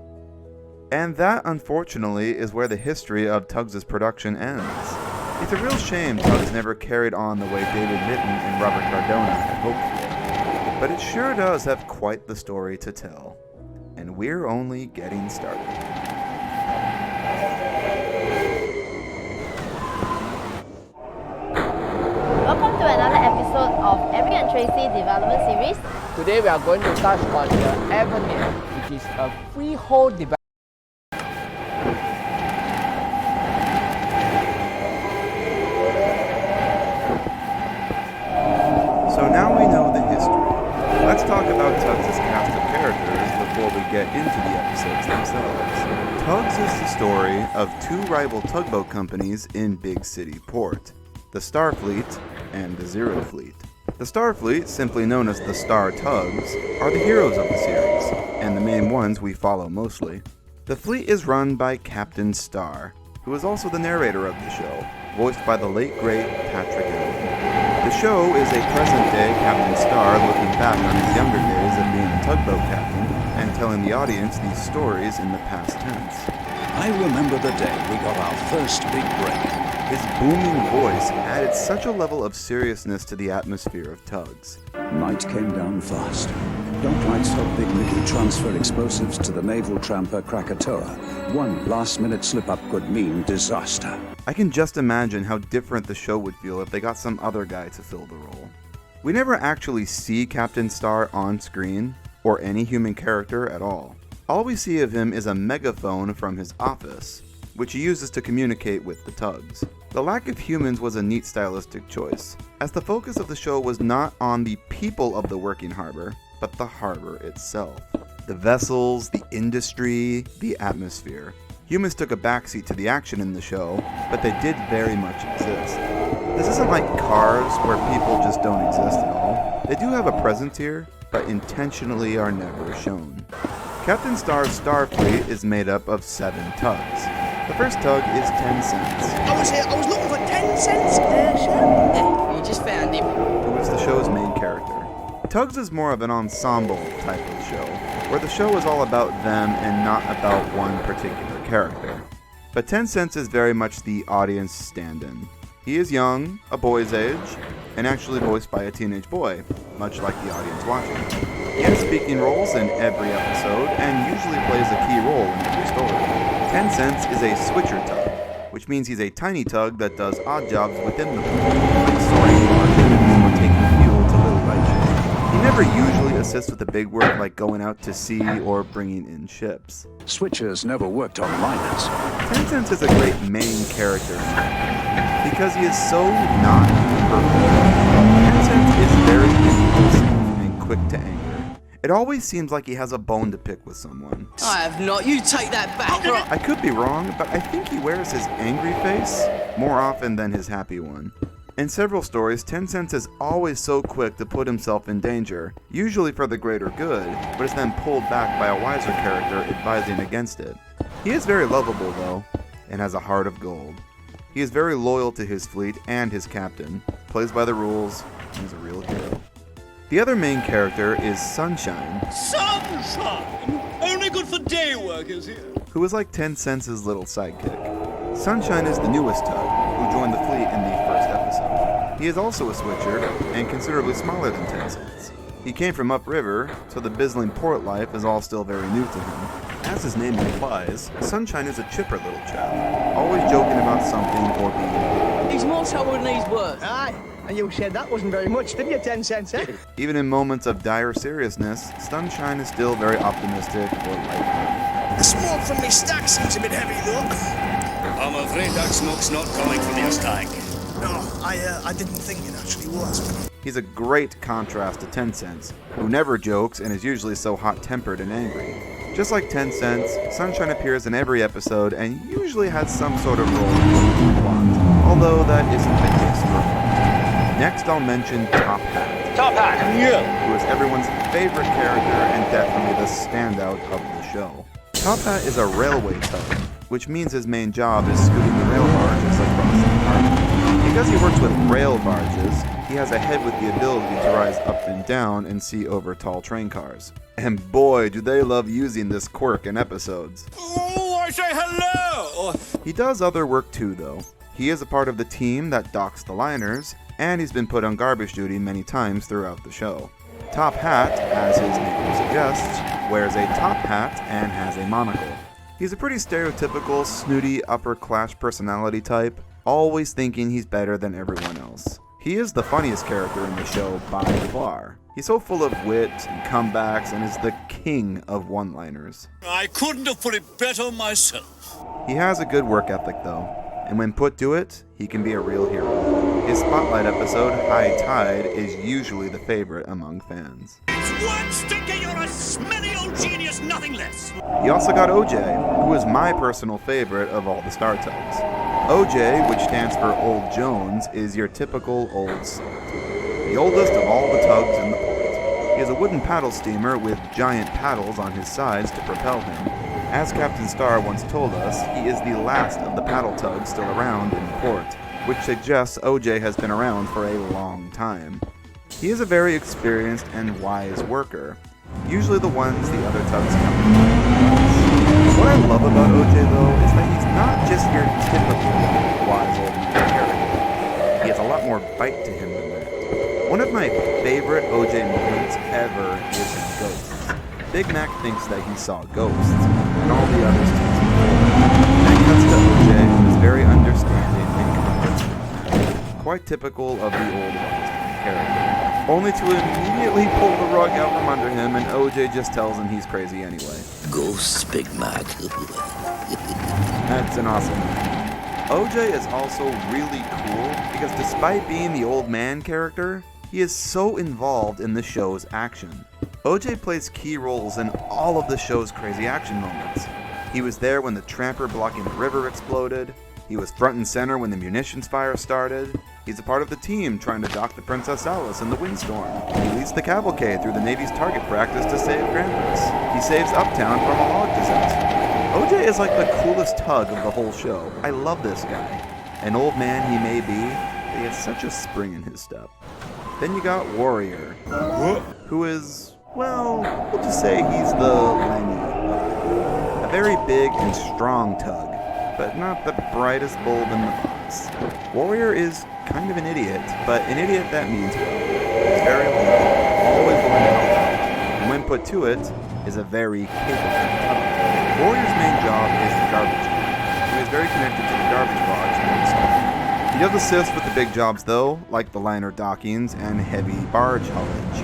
And that, unfortunately, is where the history of Tugs' production ends. It's a real shame Tugs never carried on the way David Mitton and Robert Cardona had hoped for. But it sure does have quite the story to tell. And we're only getting started. Welcome to another episode of Eric and Tracy Development Series. Today we are going to touch on the Avenir, which is a freehold development. So now we know the history. Let's talk about Tugs' cast of characters before we get into the episodes themselves. Tugs is the story of two rival tugboat companies in Big City Port, the Starfleet and the Zero Fleet. The Starfleet, simply known as the Star Tugs, are the heroes of the series, and the main ones we follow mostly. The fleet is run by Captain Star, who is also the narrator of the show, voiced by the late great Patrick Allen. The show is a present-day Captain Star looking back on his younger days of being a tugboat captain and telling the audience these stories in the past tense. I remember the day we got our first big break. His booming voice added such a level of seriousness to the atmosphere of Tugs. Night came down fast. Docklights helped Big Mickey transfer explosives to the naval tramper Krakatoa. One last-minute slip-up could mean disaster. I can just imagine how different the show would feel if they got some other guy to fill the role. We never actually see Captain Star on screen, or any human character at all. All we see of him is a megaphone from his office, which he uses to communicate with the Tugs. The lack of humans was a neat stylistic choice, as the focus of the show was not on the people of the working harbor, but the harbor itself. The vessels, the industry, the atmosphere. Humans took a backseat to the action in the show, but they did very much exist. This isn't like Cars, where people just don't exist at all. They do have a presence here, but intentionally are never shown. Captain Star's Starfleet is made up of 7 tugs. The first tug is 10 Cents. I was looking for 10 cents there, sir. You just found him. Who is the show's main character. Tugs is more of an ensemble type of show, where the show is all about them and not about one particular character. But 10 Cents is very much the audience stand-in. He is young, a boy's age, and actually voiced by a teenage boy, much like the audience watching. He has speaking roles in every episode and usually plays a key role in every story. 10 Cents is a switcher tug, which means he's a tiny tug that does odd jobs within the fleet, like sorting barges or taking fuel to little lightships. He never usually assists with the big work like going out to sea or bringing in ships. Switchers never worked on liners. 10 Cents is a great main character because he is so not perfect. 10 Cents is very impulsive and quick to anger, It always seems like he has a bone to pick with someone. I have not. You take that back. I could be wrong, but I think he wears his angry face more often than his happy one. In several stories, Tencent is always so quick to put himself in danger, usually for the greater good, but is then pulled back by a wiser character advising against it. He is very lovable, though, and has a heart of gold. He is very loyal to his fleet and his captain, plays by the rules, and is a real hero. The other main character is Sunshine. Sunshine? Only good for day workers here. Who is like Tencent's little sidekick. Sunshine is the newest tug, who joined the fleet in the first episode. He is also a switcher, and considerably smaller than Tencent. He came from upriver, so the Bisling port life is all still very new to him. As his name implies, Sunshine is a chipper little chap, always joking about something or being... He's more trouble than he's worth. Aye, and you said that wasn't very much, didn't you, 10 cents, eh? Even in moments of dire seriousness, Sunshine is still very optimistic or lighthearted. The smoke from me stack seems a bit heavy, though. I'm afraid that smoke's not coming from your stack. No, I didn't think it actually was. He's a great contrast to Tencent, who never jokes and is usually so hot-tempered and angry. Just like Tencent, Sunshine appears in every episode and usually has some sort of role in the plot, although that isn't the case for him. Next I'll mention Top Hat. Top Hat! Yeah! Who is everyone's favorite character and definitely the standout of the show. Top Hat is a railway tug, which means his main job is scooting the rail barges across the harbor. Because he works with rail barges, he has a head with the ability to rise up and down and see over tall train cars. And boy, do they love using this quirk in episodes. Oh, I say hello! He does other work too, though. He is a part of the team that docks the liners, and he's been put on garbage duty many times throughout the show. Top Hat, as his name suggests, wears a top hat and has a monocle. He's a pretty stereotypical, snooty, upper-class personality type, always thinking he's better than everyone else. He is the funniest character in the show by far. He's so full of wit and comebacks and is the king of one-liners. I couldn't have put it better myself. He has a good work ethic though, and when put to it, he can be a real hero. His spotlight episode, High Tide, is usually the favorite among fans. It's one stinker, you're a smelly old genius, nothing less. He also got OJ, who is my personal favorite of all the Star Tugs. OJ, which stands for Old Jones, is your typical old salt. The oldest of all the tugs in the port. He has a wooden paddle steamer with giant paddles on his sides to propel him. As Captain Star once told us, he is the last of the paddle tugs still around in the port, which suggests OJ has been around for a long time. He is a very experienced and wise worker, usually the ones the other tugs come to. What I love about OJ though is that he's not just your typical wise old man character. He has a lot more bite to him than that. One of my favorite OJ moments ever is in Ghosts. Big Mac thinks that he saw ghosts, and all the others tease him for it. That cuts to OJ, who is very understanding and compassionate. Quite typical of the old wise man character. Only to immediately pull the rug out from under him, and OJ just tells him he's crazy anyway. Ghosts, Big Mac. That's an awesome line. OJ is also really cool because despite being the old man character, he is so involved in the show's action. OJ plays key roles in all of the show's crazy action moments. He was there when the tramper blocking the river exploded. He was front and center when the munitions fire started. He's a part of the team trying to dock the Princess Alice in the windstorm. He leads the cavalcade through the Navy's target practice to save Krampus. He saves Uptown from a hog disaster. OJ is like the coolest tug of the whole show. I love this guy. An old man he may be, but he has such a spring in his step. Then you got Warrior, who is, well, we'll just say he's the Lenny. A very big and strong tug, but not the brightest bulb in the box. Warrior is kind of an idiot, but an idiot that means well. He's very loyal, always willing to help out, and when put to it, is a very capable tug. Warrior's main job is the garbage man, who is very connected to the garbage barge and stuff. He does assist with the big jobs though, like the liner dockings and heavy barge haulage.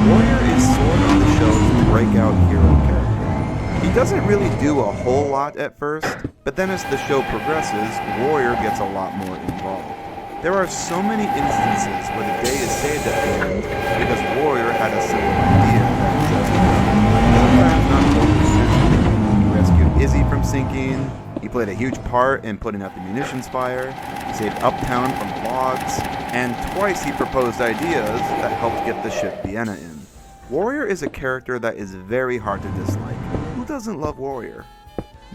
Warrior is sort of the show's breakout hero character. He doesn't really do a whole lot at first, but then as the show progresses, Warrior gets a lot more involved. There are so many instances where the day is saved at the end because Warrior had a simple idea that sinking. He played a huge part in putting out the munitions fire. He saved Uptown from the logs. And twice he proposed ideas that helped get the ship Vienna in. Warrior is a character that is very hard to dislike. Who doesn't love Warrior?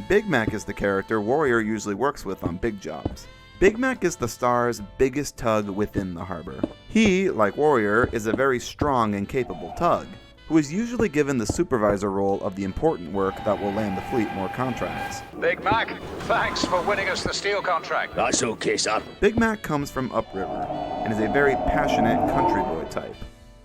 Big Mac is the character Warrior usually works with on big jobs. Big Mac is the star's biggest tug within the harbor. He, like Warrior, is a very strong and capable tug, who is usually given the supervisor role of the important work that will land the fleet more contracts. Big Mac, thanks for winning us the steel contract. That's okay, sir. Big Mac comes from upriver, and is a very passionate country boy type.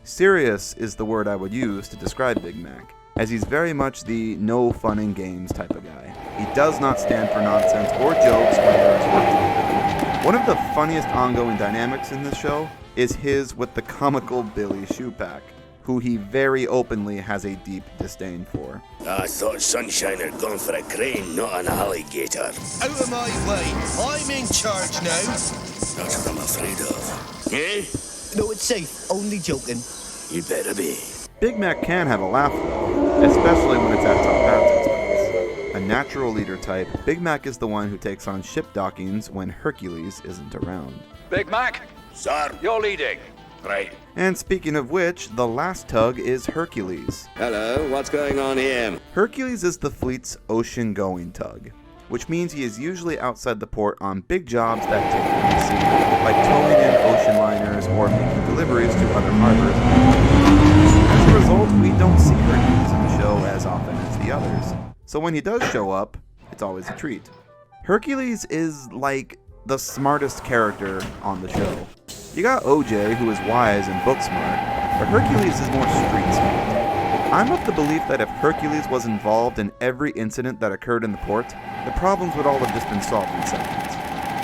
Serious is the word I would use to describe Big Mac, as he's very much the no fun and games type of guy. He does not stand for nonsense or jokes when there is work to be done. One of the funniest ongoing dynamics in this show is his with the comical Billy Shoepack, who he very openly has a deep disdain for. I thought Sunshine had gone for a crane, not an alligator. Out of my way! I'm in charge now! That's what I'm afraid of. Eh? No, it's safe. Only joking. You better be. Big Mac can have a laugh though, especially when it's at top bat's expense. A natural leader type, Big Mac is the one who takes on ship dockings when Hercules isn't around. Big Mac, sir, you're leading. Right. And speaking of which, the last tug is Hercules. Hello, what's going on here? Hercules is the fleet's ocean-going tug, which means he is usually outside the port on big jobs that take him to sea, like towing in ocean liners or making deliveries to other harbors. As a result, we don't see Hercules in the show as often as the others, so when he does show up, it's always a treat. Hercules is like the smartest character on the show. You got OJ, who is wise and book smart, but Hercules is more street smart. I'm of the belief that if Hercules was involved in every incident that occurred in the port, the problems would all have just been solved in seconds.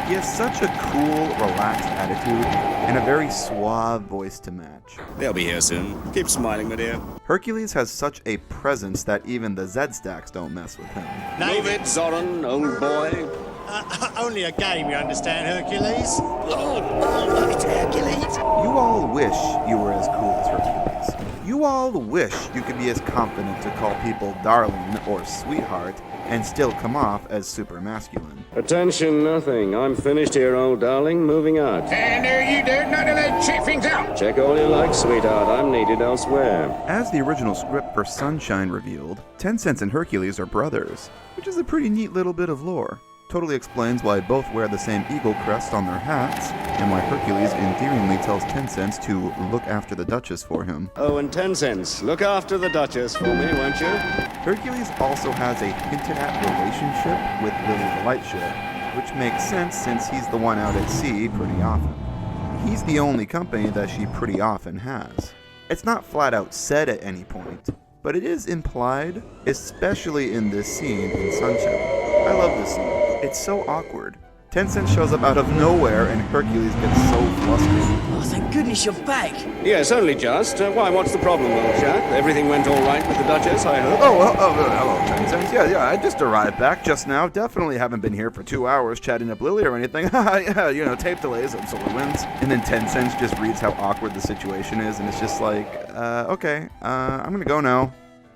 He has such a cool, relaxed attitude, and a very suave voice to match. They'll be here soon. Keep smiling, my dear. Hercules has such a presence that even the Z-Stacks don't mess with him. Move it, Zoran, old boy. Only a game, you understand, Hercules? Oh, it's Hercules. You all wish you were as cool as Hercules. You all wish you could be as confident to call people darling or sweetheart and still come off as super masculine. Attention, nothing. I'm finished here, old darling. Moving out. And there you do. None of that chiffing's out. Check all you like, sweetheart. I'm needed elsewhere. As the original script for Sunshine revealed, 10 Cents and Hercules are brothers, which is a pretty neat little bit of lore. Totally explains why both wear the same eagle crest on their hats, and why Hercules endearingly tells 10 Cents to look after the Duchess for him. Oh, and 10 Cents, look after the Duchess for me, won't you? Hercules also has a hinted-at relationship with Lily the Lightship, which makes sense since he's the one out at sea pretty often. He's the only company that she pretty often has. It's not flat out said at any point, but it is implied, especially in this scene in Sunshine. I love this scene. It's so awkward. 10 Cents shows up out of nowhere and Hercules gets so flustered. Oh, thank goodness you're back. Yes, only just. Why, what's the problem, old chap? Everything went all right with the Duchess, I hope? Hello, 10 Cents. Yeah, I just arrived back just now. Definitely haven't been here for 2 hours chatting up Lily or anything. Yeah, tape delays, absolutely wins. And then 10 Cents just reads how awkward the situation is, and it's just like, okay, I'm gonna go now.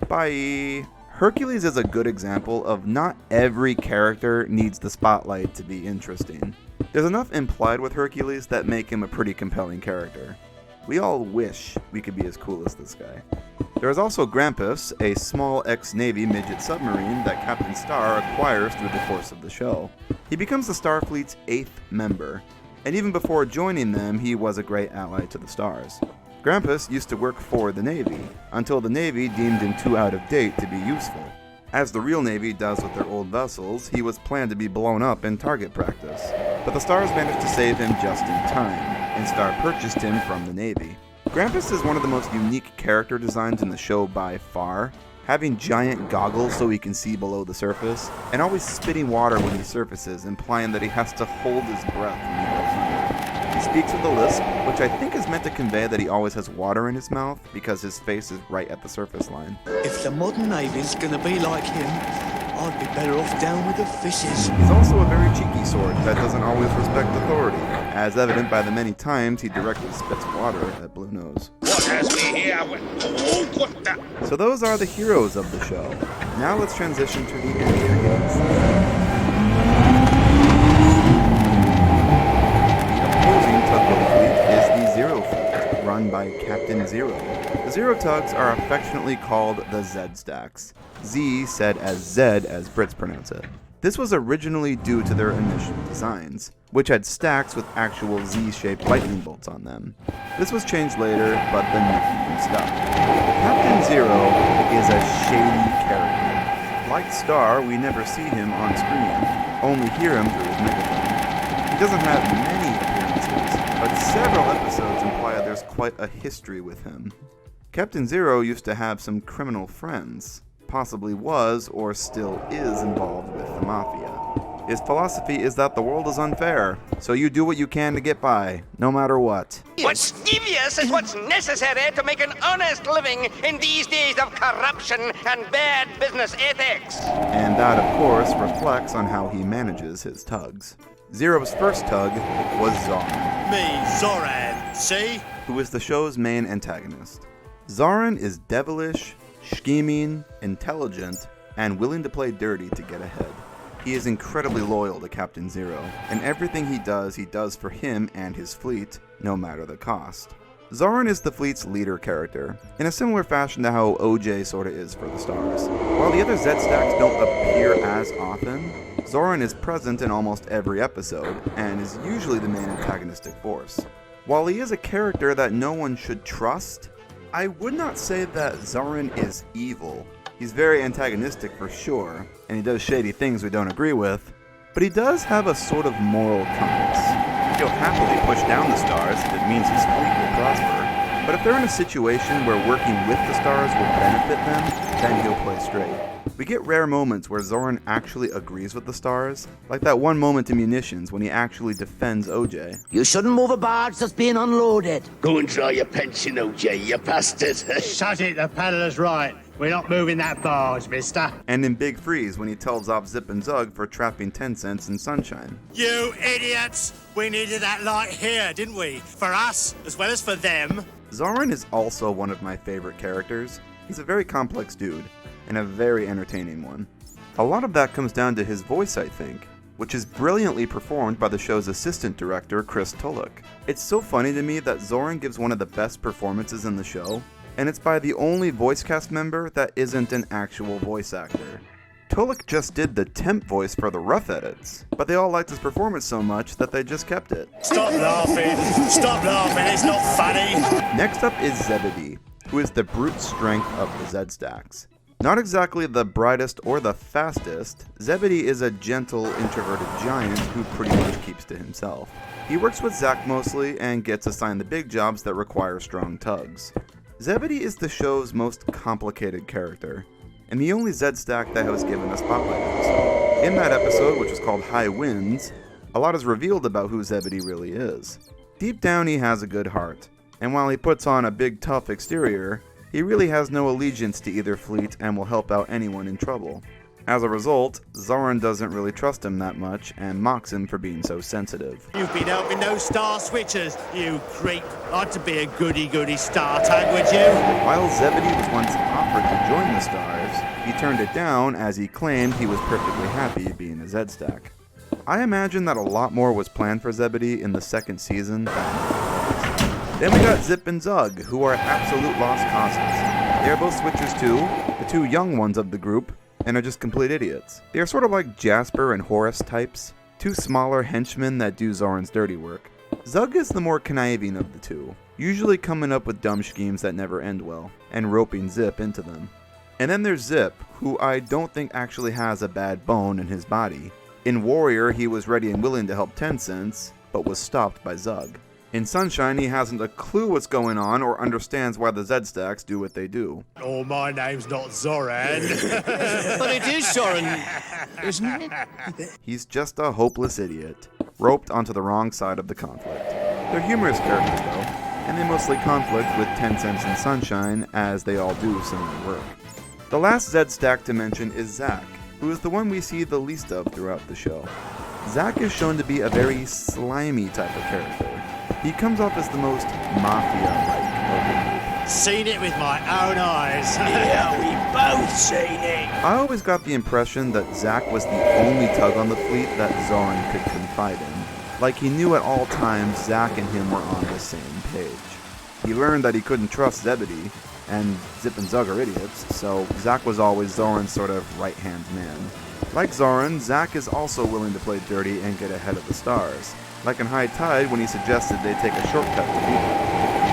Bye. Hercules is a good example of not every character needs the spotlight to be interesting. There's enough implied with Hercules that make him a pretty compelling character. We all wish we could be as cool as this guy. There is also Grampus, a small ex-Navy midget submarine that Captain Star acquires through the course of the show. He becomes the Starfleet's 8th member, and even before joining them, he was a great ally to the Stars. Grampus used to work for the Navy, until the Navy deemed him too out of date to be useful. As the real Navy does with their old vessels, he was planned to be blown up in target practice. But the Stars managed to save him just in time, and Star purchased him from the Navy. Grampus is one of the most unique character designs in the show by far, having giant goggles so he can see below the surface, and always spitting water when he surfaces, implying that he has to hold his breath when he goes under. He speaks with a lisp, which I think is meant to convey that he always has water in his mouth because his face is right at the surface line. If the modern Navy's gonna be like him, I'd be better off down with the fishes. He's also a very cheeky sort that doesn't always respect authority, as evident by the many times he directly spits water at Blue Nose. What has me here? Oh, what the? So those are the heroes of the show. Now let's transition to the antagonists. run by Captain Zero. The Zero tugs are affectionately called the Z-Stacks. Z said as Zed as Brits pronounce it. This was originally due to their initial designs, which had stacks with actual Z-shaped lightning bolts on them. This was changed later, but the nickname stuck. Captain Zero is a shady character. Like Star, we never see him on screen, only hear him through his megaphone. He doesn't have many appearances, but several episodes imply there's quite a history with him. Captain Zero used to have some criminal friends, possibly was or still is involved with the Mafia. His philosophy is that the world is unfair, so you do what you can to get by, no matter what. What's devious is what's necessary to make an honest living in these days of corruption and bad business ethics. And that, of course, reflects on how he manages his tugs. Zero's first tug was Zoran. Me, Zoran, see? Who is the show's main antagonist. Zoran is devilish, scheming, intelligent, and willing to play dirty to get ahead. He is incredibly loyal to Captain Zero, and everything he does for him and his fleet, no matter the cost. Zoran is the fleet's leader character, in a similar fashion to how OJ sorta is for the Stars. While the other Z-Stacks don't appear as often, Zoran is present in almost every episode, and is usually the main antagonistic force. While he is a character that no one should trust, I would not say that Zoran is evil. He's very antagonistic for sure, and he does shady things we don't agree with, but he does have a sort of moral compass. He'll happily push down the Stars if it means his fleet will prosper, but if they're in a situation where working with the Stars will benefit them, then he'll play straight. We get rare moments where Zoran actually agrees with the Stars, like that one moment in Munitions when he actually defends OJ. You shouldn't move a barge that's being unloaded. Go and draw your pension, OJ, you bastard. Shut it, the paddler's right. We're not moving that barge, mister. And in Big Freeze when he tells off Zip and Zug for trapping 10 cents in Sunshine. You idiots! We needed that light here, didn't we? For us, as well as for them. Zoran is also one of my favorite characters. He's a very complex dude, and a very entertaining one. A lot of that comes down to his voice, I think, which is brilliantly performed by the show's assistant director, Chris Tulloch. It's so funny to me that Zoran gives one of the best performances in the show, and it's by the only voice cast member that isn't an actual voice actor. Tulloch just did the temp voice for the rough edits, but they all liked his performance so much that they just kept it. Stop laughing! Stop laughing, it's not funny! Next up is Zebedee, who is the brute strength of the Z-Stacks. Not exactly the brightest or the fastest, Zebedee is a gentle, introverted giant who pretty much keeps to himself. He works with Zack mostly and gets assigned the big jobs that require strong tugs. Zebedee is the show's most complicated character, and the only Z-Stack that was given a spotlight episode. In that episode, which was called High Winds, a lot is revealed about who Zebedee really is. Deep down he has a good heart, and while he puts on a big tough exterior, he really has no allegiance to either fleet and will help out anyone in trouble. As a result, Zoran doesn't really trust him that much and mocks him for being so sensitive. You've been helping those star switchers, you creep. Ought to be a goody-goody star tag, would you? While Zebedee was once offered to join the Stars, he turned it down as he claimed he was perfectly happy being a Z-Stack. I imagine that a lot more was planned for Zebedee in the second season than Then we got Zip and Zug, who are absolute lost causes. They are both switchers too, the two young ones of the group, and are just complete idiots. They are sort of like Jasper and Horace types, two smaller henchmen that do Zoran's dirty work. Zug is the more conniving of the two, usually coming up with dumb schemes that never end well, and roping Zip into them. And then there's Zip, who I don't think actually has a bad bone in his body. In Warrior, he was ready and willing to help 10 cents, but was stopped by Zug. In Sunshine, he hasn't a clue what's going on or understands why the Z-Stacks do what they do. Oh, my name's not Zoran. But it is Zoran, isn't it? He's just a hopeless idiot, roped onto the wrong side of the conflict. They're humorous characters, though, and they mostly conflict with 10 cents in Sunshine, as they all do similar work. The last Z-Stack to mention is Zack, who is the one we see the least of throughout the show. Zack is shown to be a very slimy type of character. He comes off as the most mafia-like of the group. Seen it with my own eyes. Yeah, we both seen it. I always got the impression that Zack was the only tug on the fleet that Zoran could confide in. Like he knew at all times Zack and him were on the same page. He learned that he couldn't trust Zebedee, and Zip and Zug are idiots, so Zack was always Zoran's sort of right-hand man. Like Zoran, Zack is also willing to play dirty and get ahead of the stars, like in High Tide when he suggested they take a shortcut to beat him.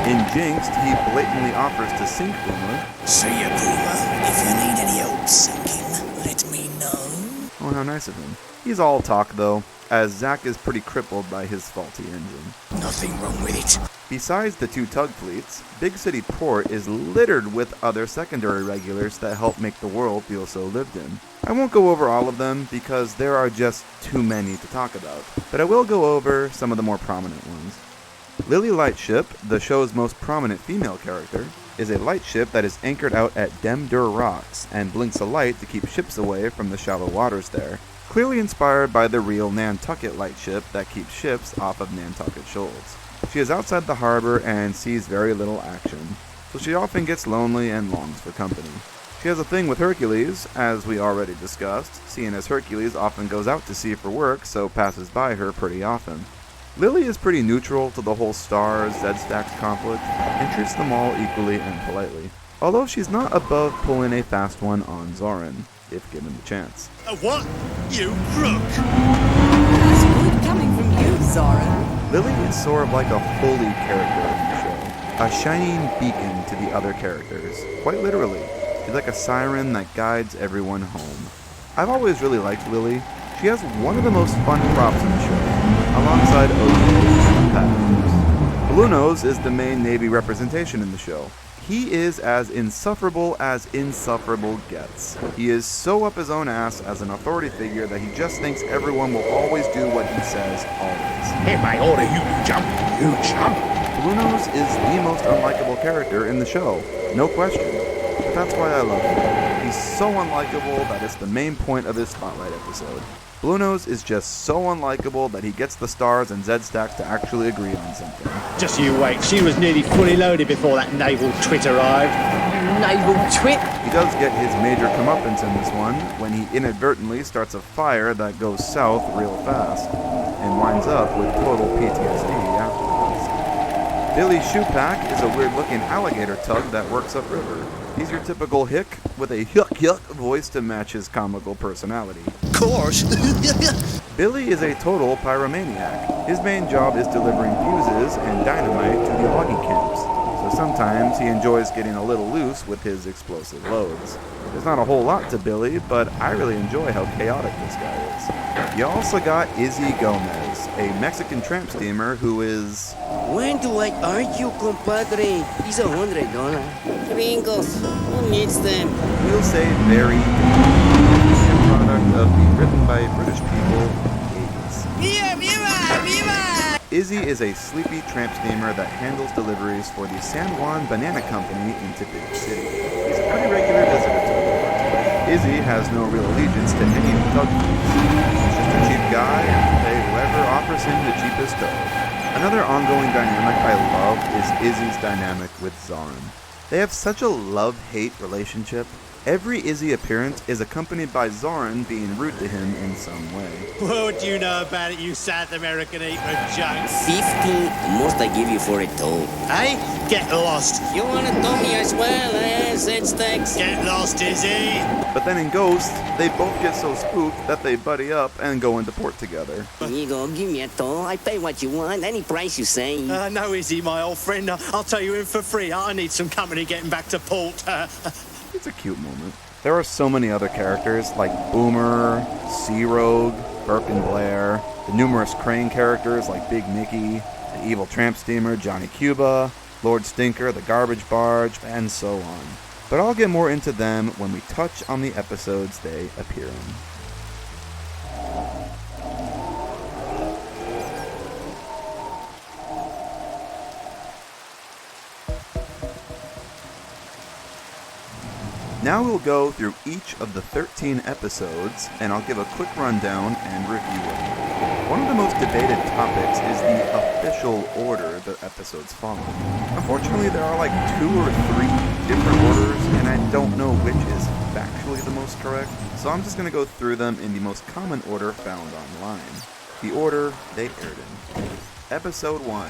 In Jinxed, he blatantly offers to sink Boomer. See ya, Boomer. If you need any help sinking, let me know. Oh, how nice of him. He's all talk, though, as Zack is pretty crippled by his faulty engine. Nothing wrong with it. Besides the two tug fleets, Big City Port is littered with other secondary regulars that help make the world feel so lived in. I won't go over all of them because there are just too many to talk about, but I will go over some of the more prominent ones. Lily Lightship, the show's most prominent female character, is a lightship that is anchored out at Demdur Rocks and blinks a light to keep ships away from the shallow waters there. Clearly inspired by the real Nantucket lightship that keeps ships off of Nantucket shoals. She is outside the harbor and sees very little action, so she often gets lonely and longs for company. She has a thing with Hercules, as we already discussed, seeing as Hercules often goes out to sea for work, so passes by her pretty often. Lily is pretty neutral to the whole Stars-Zed-Stacks conflict, and treats them all equally and politely, although she's not above pulling a fast one on Zoran, if given the chance. What? You crook! That's good coming from you, Zoran. Lily is sort of like a holy character in the show, a shining beacon to the other characters, quite literally. She's like a siren that guides everyone home. I've always really liked Lily. She has one of the most fun props in the show, alongside OJ and Pat. Blue Nose is the main Navy representation in the show. He is as insufferable gets. He is so up his own ass as an authority figure that he just thinks everyone will always do what he says, always. If I order you to jump, you jump. Blue Nose is the most unlikable character in the show, no question. But that's why I love him. He's so unlikable that it's the main point of this Spotlight episode. Blue Nose is just so unlikable that he gets the Stars and Zed-Stacks to actually agree on something. Just you wait, she was nearly fully loaded before that naval twit arrived. Naval twit? He does get his major comeuppance in this one when he inadvertently starts a fire that goes south real fast and winds up with total PTSD afterwards. Billy Shoepack is a weird-looking alligator tug that works upriver. He's your typical hick with a yuck voice to match his comical personality. Of course. Billy is a total pyromaniac. His main job is delivering fuses and dynamite to the logging camps, so sometimes he enjoys getting a little loose with his explosive loads. There's not a whole lot to Billy, but I really enjoy how chaotic this guy is. You also got Izzy Gomez, a Mexican tramp steamer who is... When do I argue, compadre? It's $100. Gringos, who needs them? We'll say very a product of the written by British people 80s. Viva, viva, viva! Izzy is a sleepy tramp steamer that handles deliveries for the San Juan Banana Company in Big City. He's a pretty regular visitor to the port. Izzy has no real allegiance to any of the tug fleets. He's just a cheap guy and will pay whoever offers him the cheapest tow. Another ongoing dynamic I love is Izzy's dynamic with Zoran. They have such a love-hate relationship. Every Izzy appearance is accompanied by Zoran being rude to him in some way. What do you know about it, you South American eater of junk? 50 must I give you for a tow. Hey, get lost. You want to tow me as well, eh, Zed-Stacks? Get lost, Izzy. But then in Ghost, they both get so spooked that they buddy up and go into port together. Here you go, give me a tow. I pay what you want, any price you say. No, Izzy, my old friend. I'll tow you in for free. I need some company getting back to port. It's a cute moment. There are so many other characters like Boomer, Sea Rogue, Burke and Blair, the numerous Crane characters like Big Mickey, the evil tramp steamer Johnny Cuba, Lord Stinker, the garbage barge, and so on. But I'll get more into them when we touch on the episodes they appear in. Now we'll go through each of the 13 episodes, and I'll give a quick rundown and review them. One of the most debated topics is the official order the episodes follow. Unfortunately, there are like 2 or 3 different orders, and I don't know which is factually the most correct, so I'm just going to go through them in the most common order found online. The order they aired in. Episode 1,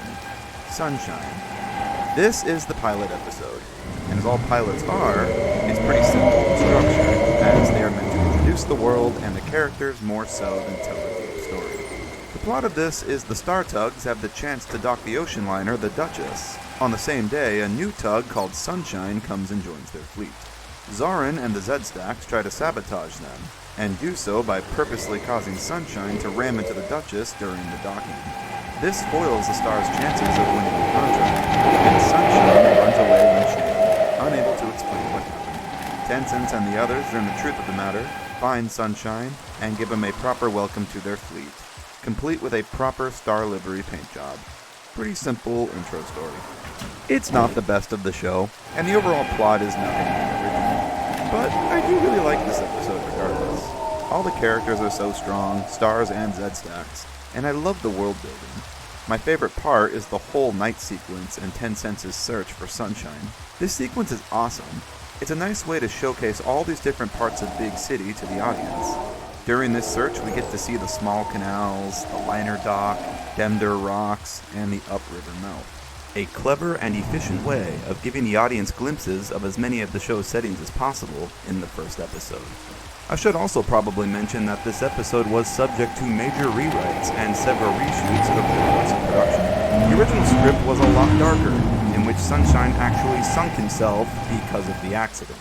Sunshine. This is the pilot episode, and as all pilots are, it's pretty simple in structure, as they are meant to introduce the world and the characters more so than tell a deep story. The plot of this is the Star Tugs have the chance to dock the ocean liner, the Duchess. On the same day, a new tug called Sunshine comes and joins their fleet. Zarin and the Z-Stacks try to sabotage them, and do so by purposely causing Sunshine to ram into the Duchess during the docking. This foils the Star's chances of winning the contract, and Sunshine runs away in shame, unable to explain what happened. Tencent and the others learn the truth of the matter, find Sunshine, and give him a proper welcome to their fleet, complete with a proper Star livery paint job. Pretty simple intro story. It's not the best of the show, and the overall plot is nothing like original, but I do really like this episode regardless. All the characters are so strong, Stars and Z-Stacks, and I love the world building. My favorite part is the whole night sequence and Tencent's search for Sunshine. This sequence is awesome. It's a nice way to showcase all these different parts of Big City to the audience. During this search, we get to see the small canals, the liner dock, Demder Rocks, and the upriver mouth. A clever and efficient way of giving the audience glimpses of as many of the show's settings as possible in the first episode. I should also probably mention that this episode was subject to major rewrites and several reshoots over the course of production. The original script was a lot darker, in which Sunshine actually sunk himself because of the accident.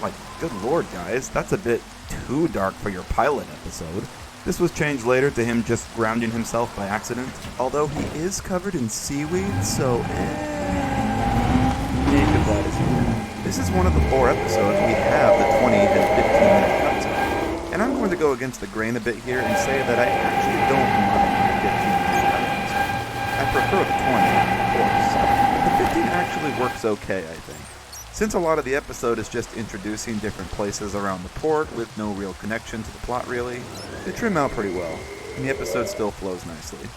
Like, good lord guys, that's a bit too dark for your pilot episode. This was changed later to him just grounding himself by accident, although he is covered in seaweed, so This is one of the 4 episodes we have the 20 and 15-minute cuts of, and I'm going to go against the grain a bit here and say that I actually don't mind the 15-minute cuts. I prefer the 20, of course, but the 15 actually works okay, I think. Since a lot of the episode is just introducing different places around the port with no real connection to the plot really, they trim out pretty well, and the episode still flows nicely.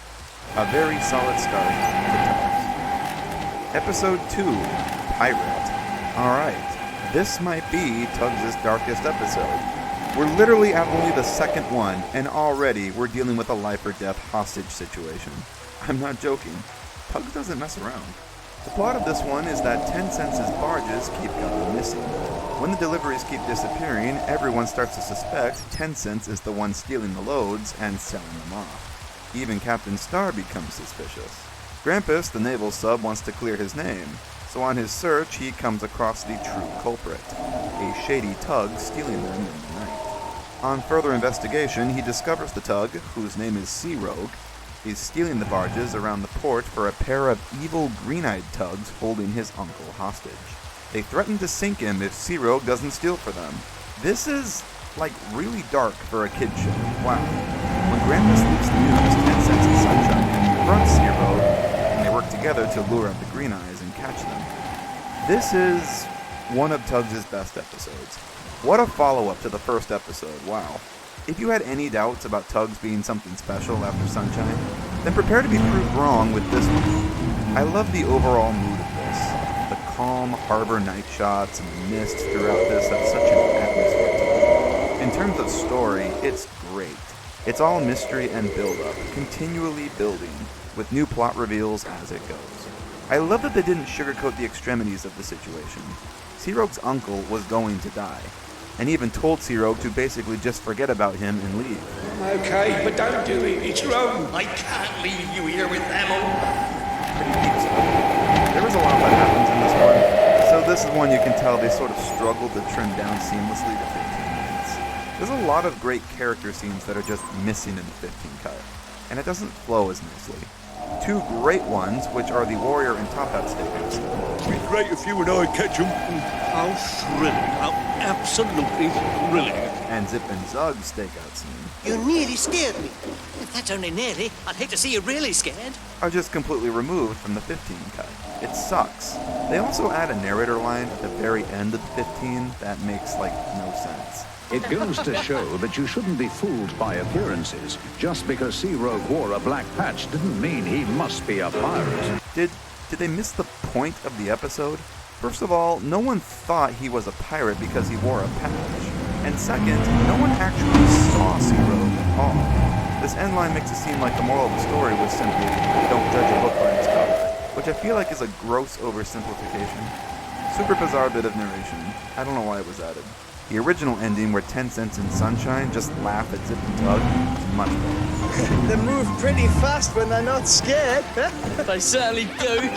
A very solid start to Tugs. Episode 2, Pirate. Alright, this might be Tugs' darkest episode. We're literally at only the second one, and already we're dealing with a life or death hostage situation. I'm not joking. Tugs doesn't mess around. The plot of this one is that Tencent's barges keep going missing. When the deliveries keep disappearing, everyone starts to suspect Tencent is the one stealing the loads and selling them off. Even Captain Star becomes suspicious. Grampus, the naval sub, wants to clear his name, so on his search he comes across the true culprit, a shady tug stealing them in the night. On further investigation, he discovers the tug, whose name is Sea Rogue, is stealing the barges around the port for a pair of evil green-eyed tugs holding his uncle hostage. They threaten to sink him if Sea Rogue doesn't steal for them. This is, like, really dark for a kid show. Wow. When Grampus leaks the news, Tencent and Sunshine confront Sea Rogue, and they work together to lure out the Green Eyes and catch them. This is one of Tugs' best episodes. What a follow-up to the first episode, wow. If you had any doubts about Tugs being something special after Sunshine, then prepare to be proved wrong with this one. I love the overall mood of this. The calm harbor night shots and the mist throughout this have such an atmosphere to it. In terms of story, it's great. It's all mystery and build-up, continually building, with new plot reveals as it goes. I love that they didn't sugarcoat the extremities of the situation. Sea Rogue's uncle was going to die, and even told Sea Rogue to basically just forget about him and leave. Okay, but don't do it. It's wrong. I can't leave you here with them all. Pretty deep stuff. There was a lot that happens in this one, so this is one you can tell they sort of struggled to trim down seamlessly to 15 minutes. There's a lot of great character scenes that are just missing in the 15 cut, and it doesn't flow as nicely. 2 great ones, which are the Warrior and Top Hat stakeouts. It'd be great if you and I catch them. How thrilling. How absolutely thrilling. And Zip and Zug's stakeout scene. You nearly scared me. If that's only nearly, I'd hate to see you really scared. Are just completely removed from the 15 cut. It sucks. They also add a narrator line at the very end of the 15 that makes, like, no sense. It goes to show that you shouldn't be fooled by appearances. Just because Sea Rogue wore a black patch didn't mean he must be a pirate. Did they miss the point of the episode? First of all, no one thought he was a pirate because he wore a patch. And second, no one actually saw Sea Rogue at all. This end line makes it seem like the moral of the story was simply, don't judge a book by its cover, which I feel like is a gross oversimplification. Super bizarre bit of narration. I don't know why it was added. The original ending where 10 Cents and Sunshine just laugh at Zip and Tug is much better. They move pretty fast when they're not scared. They certainly do.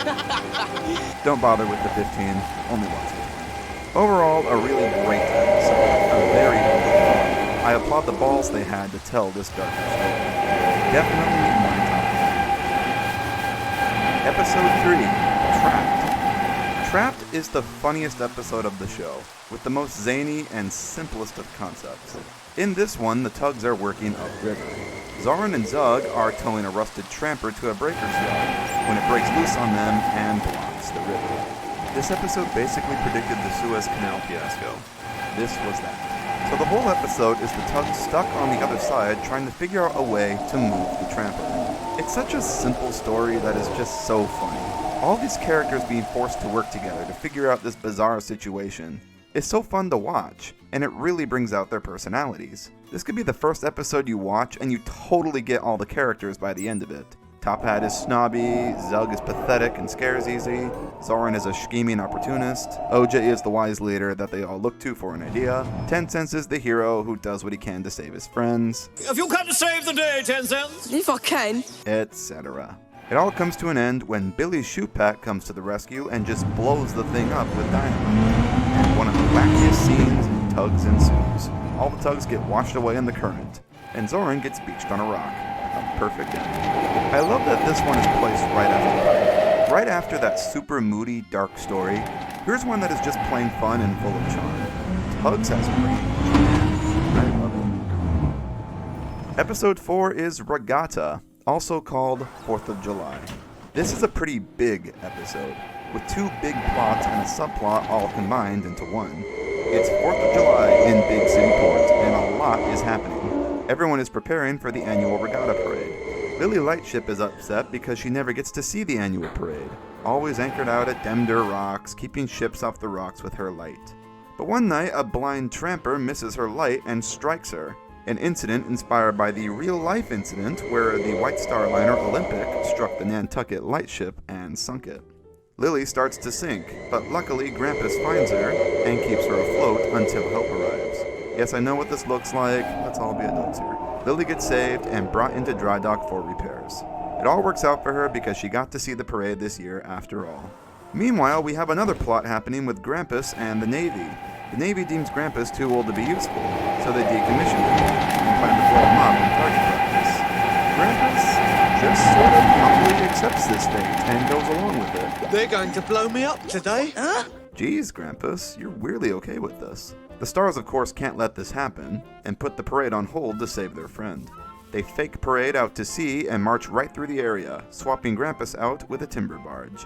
Don't bother with the 15, only watch it. Overall, a really great episode. A very good one. I applaud the balls they had to tell this darker story. Definitely my top. Episode 3, Trapped. Trapped is the funniest episode of the show, with the most zany and simplest of concepts. In this one, the Tugs are working upriver. Zoran and Zug are towing a rusted tramper to a breaker's yard when it breaks loose on them and blocks the river. This episode basically predicted the Suez Canal fiasco. This was that. So the whole episode is the Tugs stuck on the other side trying to figure out a way to move the tramper. It's such a simple story that is just so funny. All these characters being forced to work together to figure out this bizarre situation is so fun to watch, and it really brings out their personalities. This could be the first episode you watch and you totally get all the characters by the end of it. Top Hat is snobby, Zug is pathetic and scares easy, Zoran is a scheming opportunist, OJ is the wise leader that they all look to for an idea, 10 Cents is the hero who does what he can to save his friends. Have you come to save the day, 10 Cents? If I can. Etc. It all comes to an end when Billy's shoe pack comes to the rescue and just blows the thing up with dynamite. And one of the wackiest scenes in Tugs ensues. All the Tugs get washed away in the current, and Zoran gets beached on a rock. A perfect ending. I love that this one is placed right after. Right after that super moody, dark story, here's one that is just plain fun and full of charm. Tugs has range, and I love it. Episode 4 is Regatta, also called 4th of July. This is a pretty big episode, with 2 big plots and a subplot all combined into one. It's 4th of July in Big City Port, and a lot is happening. Everyone is preparing for the annual regatta parade. Lily Lightship is upset because she never gets to see the annual parade, always anchored out at Demdur Rocks, keeping ships off the rocks with her light. But one night, a blind tramper misses her light and strikes her. An incident inspired by the real-life incident where the White Star liner Olympic struck the Nantucket lightship and sunk it. Lily starts to sink, but luckily Grampus finds her and keeps her afloat until help arrives. Yes, I know what this looks like, let's all be adults here. Lily gets saved and brought into dry dock for repairs. It all works out for her because she got to see the parade this year after all. Meanwhile, we have another plot happening with Grampus and the Navy. The Navy deems Grampus too old to be useful, so they decommission him and plan to blow him up in target practice. Grampus just sort of humbly accepts this fate and goes along with it. They're going to blow me up today? Huh? Geez, Grampus, you're weirdly okay with this. The Stars, of course, can't let this happen and put the parade on hold to save their friend. They fake parade out to sea and march right through the area, swapping Grampus out with a timber barge.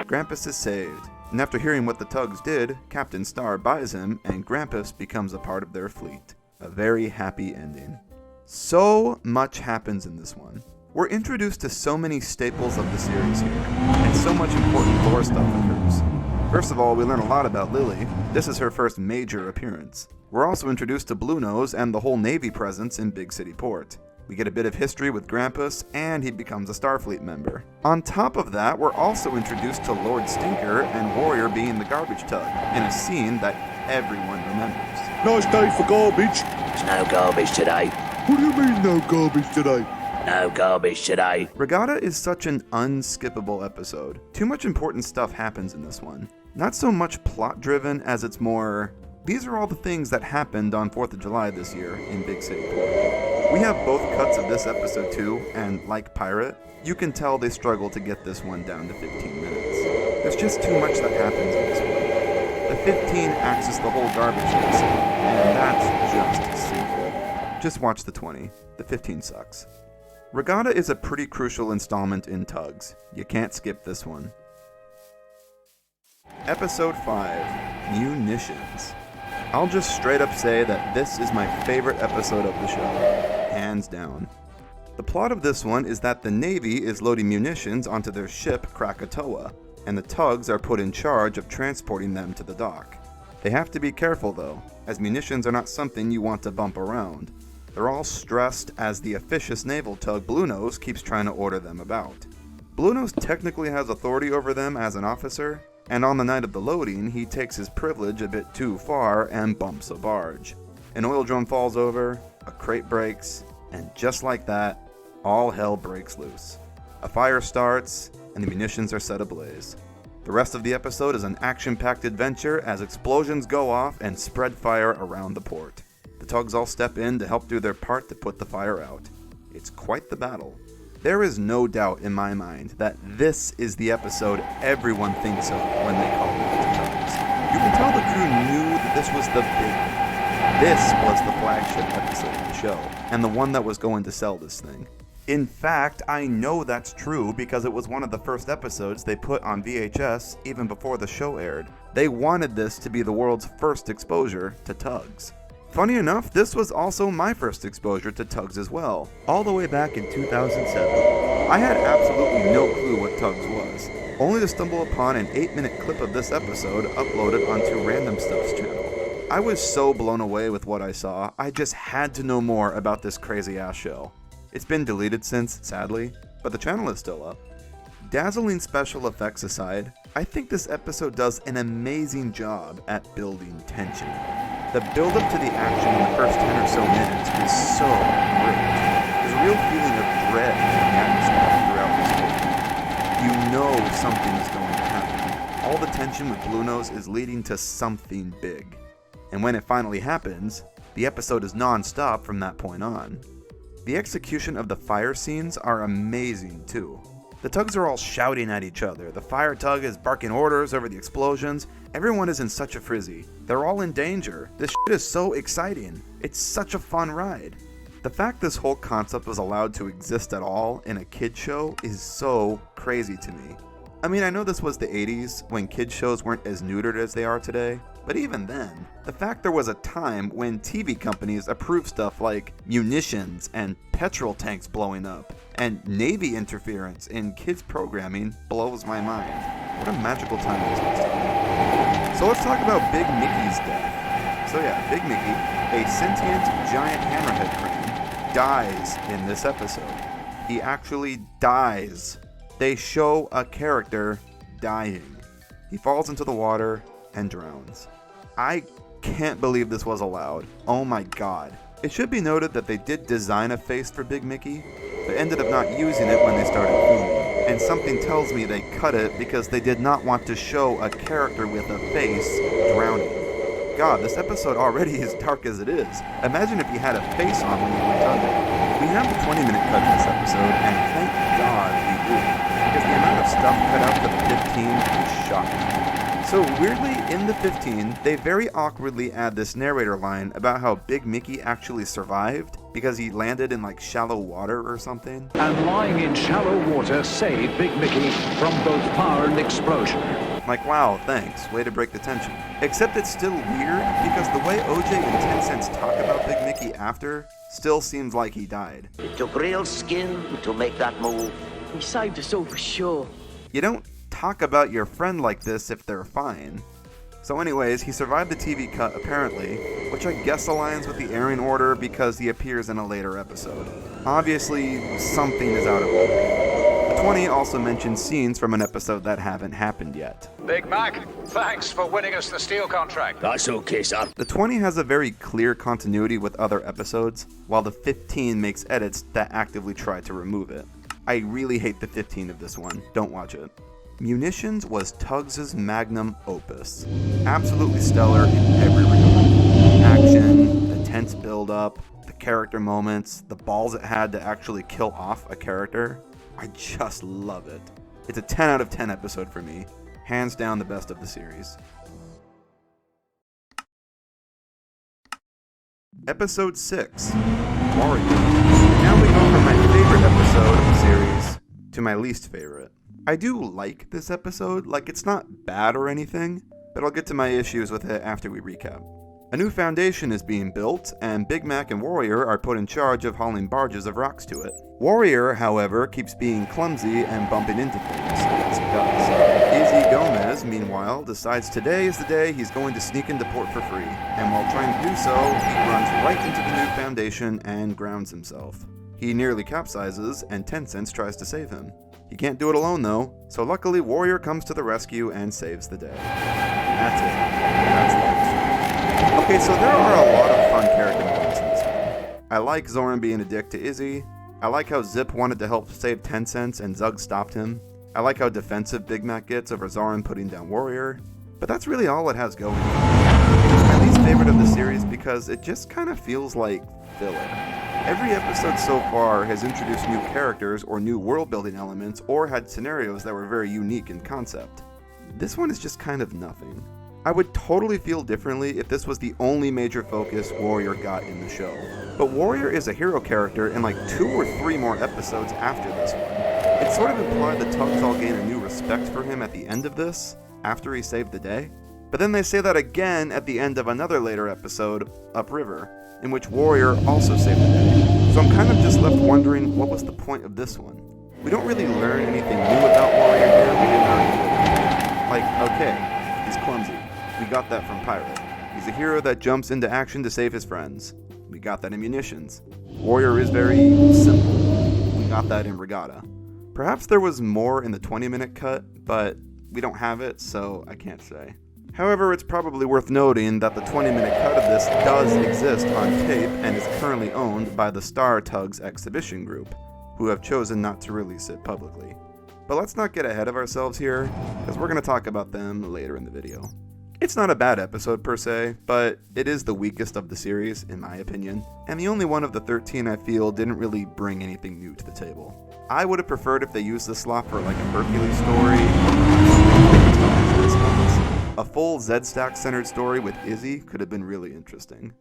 Grampus is saved, and after hearing what the Tugs did, Captain Star buys him, and Grampus becomes a part of their fleet. A very happy ending. So much happens in this one. We're introduced to so many staples of the series here, and so much important lore stuff occurs. First of all, we learn a lot about Lily. This is her first major appearance. We're also introduced to Blue Nose and the whole Navy presence in Big City Port. We get a bit of history with Grampus, and he becomes a Starfleet member. On top of that, we're also introduced to Lord Stinker and Warrior being the garbage tug, in a scene that everyone remembers. Nice day for garbage. There's no garbage today. What do you mean no garbage today? No garbage today. Regatta is such an unskippable episode. Too much important stuff happens in this one. Not so much plot-driven as it's more, these are all the things that happened on 4th of July this year in Big City Port. We have both cuts of this episode too, and like Pirate, you can tell they struggle to get this one down to 15 minutes. There's just too much that happens in this one. The 15 acts as the whole garbage is, and that's just stupid. Just watch the 20. The 15 sucks. Regatta is a pretty crucial installment in Tugs. You can't skip this one. Episode 5, Munitions. I'll just straight up say that this is my favorite episode of the show, hands down. The plot of this one is that the Navy is loading munitions onto their ship Krakatoa, and the Tugs are put in charge of transporting them to the dock. They have to be careful though, as munitions are not something you want to bump around. They're all stressed as the officious naval tug Bluenose keeps trying to order them about. Bluenose technically has authority over them as an officer, and on the night of the loading, he takes his privilege a bit too far and bumps a barge. An oil drum falls over, a crate breaks, and just like that, all hell breaks loose. A fire starts, and the munitions are set ablaze. The rest of the episode is an action-packed adventure as explosions go off and spread fire around the port. The tugs all step in to help do their part to put the fire out. It's quite the battle. There is no doubt in my mind that this is the episode everyone thinks of when they call it the Tugs. You can tell the crew knew that this was the big one. This was the flagship episode of the show, and the one that was going to sell this thing. In fact, I know that's true because it was one of the first episodes they put on VHS even before the show aired. They wanted this to be the world's first exposure to tugs. Funny enough, this was also my first exposure to tugs as well, all the way back in 2007. I had absolutely no clue what tugs was, only to stumble upon an 8-minute clip of this episode uploaded onto Random Stuff's channel. I was so blown away with what I saw, I just had to know more about this crazy-ass show. It's been deleted since, sadly, but the channel is still up. Dazzling special effects aside, I think this episode does an amazing job at building tension. The build-up to the action in the first 10 or so minutes is so great. There's a real feeling of dread in the atmosphere throughout this movie. You know something is going to happen. All the tension with Bluenose is leading to something big. And when it finally happens, the episode is non-stop from that point on. The execution of the fire scenes are amazing too. The tugs are all shouting at each other, the fire tug is barking orders over the explosions, everyone is in such a frizzy. They're all in danger. This shit is so exciting. It's such a fun ride. The fact this whole concept was allowed to exist at all in a kid show is so crazy to me. I mean, I know this was the 80s, when kid shows weren't as neutered as they are today, but even then, the fact there was a time when TV companies approved stuff like munitions and petrol tanks blowing up, and Navy interference in kids' programming blows my mind. What a magical time this must have been. So let's talk about Big Mickey's death. So yeah, Big Mickey, a sentient giant hammerhead crane, dies in this episode. He actually dies. They show a character dying. He falls into the water and drowns. I can't believe this was allowed. Oh my god. It should be noted that they did design a face for Big Mickey, but ended up not using it when they started filming. And something tells me they cut it because they did not want to show a character with a face drowning. God, this episode already is dark as it is. Imagine if you had a face on when you went under. We have the 20-minute cut in this episode, and thank God we do, because the amount of stuff cut out for the 15 is shocking. So weirdly, in the 15, they very awkwardly add this narrator line about how Big Mickey actually survived because he landed in like shallow water or something. And lying in shallow water saved Big Mickey from both fire and explosion. Like, wow, thanks, way to break the tension. Except it's still weird because the way OJ and 10 Cents talk about Big Mickey after still seems like he died. It took real skill to make that move. He saved us all for sure. You don't talk about your friend like this if they're fine. So anyways, he survived the TV cut apparently, which I guess aligns with the airing order because he appears in a later episode. Obviously, something is out of order. The 20 also mentions scenes from an episode that haven't happened yet. Big Mac, thanks for winning us the steel contract. That's okay, sir. The 20 has a very clear continuity with other episodes, while the 15 makes edits that actively try to remove it. I really hate the 15 of this one. Don't watch it. Munitions was Tugs' magnum opus. Absolutely stellar in every regard. Action, the tense build-up, the character moments, the balls it had to actually kill off a character. I just love it. It's a 10 out of 10 episode for me. Hands down the best of the series. Episode 6, Warrior. Now we go from my favorite episode of the series to my least favorite. I do like this episode, like it's not bad or anything, but I'll get to my issues with it after we recap. A new foundation is being built, and Big Mac and Warrior are put in charge of hauling barges of rocks to it. Warrior, however, keeps being clumsy and bumping into things, as he does. Izzy Gomez Gomez, meanwhile, decides today is the day he's going to sneak into port for free, and while trying to do so, he runs right into the new Foundation and grounds himself. He nearly capsizes, and Tencent tries to save him. He can't do it alone though, so luckily Warrior comes to the rescue and saves the day. That's it. That's the episode. Okay, so there are a lot of fun character moments in this one. I like Zoran being a dick to Izzy. I like how Zip wanted to help save Tencent and Zug stopped him. I like how defensive Big Mac gets over Zoran putting down Warrior. But that's really all it has going. It's my least favorite of the series because it just kind of feels like filler. Every episode so far has introduced new characters or new world-building elements or had scenarios that were very unique in concept. This one is just kind of nothing. I would totally feel differently if this was the only major focus Warrior got in the show. But Warrior is a hero character in like 2 or 3 more episodes after this one. It's sort of implied the Tugs all gain a new respect for him at the end of this, after he saved the day. But then they say that again at the end of another later episode, Upriver, in which Warrior also saved the day. So I'm kind of just left wondering what was the point of this one. We don't really learn anything new about Warrior here we didn't already know. Like, okay, he's clumsy. We got that from Pirate. He's a hero that jumps into action to save his friends. We got that in Munitions. Warrior is very simple. We got that in Regatta. Perhaps there was more in the 20-minute cut, but we don't have it, so I can't say. However, it's probably worth noting that the 20-minute cut of this does exist on tape and is currently owned by the Star Tugs Exhibition Group, who have chosen not to release it publicly. But let's not get ahead of ourselves here, because we're going to talk about them later in the video. It's not a bad episode per se, but it is the weakest of the series, in my opinion, and the only one of the 13 I feel didn't really bring anything new to the table. I would have preferred if they used this slot for like a Hercules story, a full Z-Stack centered story with Izzy could have been really interesting.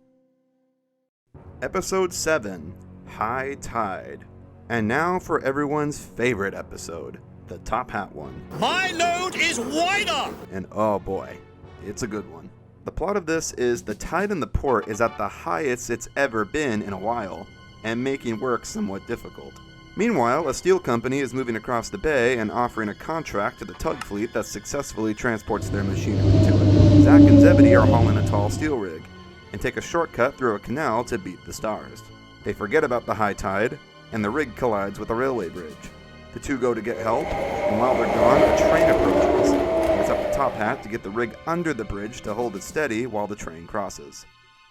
Episode 7, High Tide. And now for everyone's favorite episode, the Top Hat one. My load is wider! And oh boy, it's a good one. The plot of this is the tide in the port is at the highest it's ever been in a while, and making work somewhat difficult. Meanwhile, a steel company is moving across the bay and offering a contract to the tug fleet that successfully transports their machinery to it. Zack and Zebedee are hauling a tall steel rig, and take a shortcut through a canal to beat the stars. They forget about the high tide, and the rig collides with a railway bridge. The two go to get help, and while they're gone, a train approaches. It's up to Top Hat to get the rig under the bridge to hold it steady while the train crosses.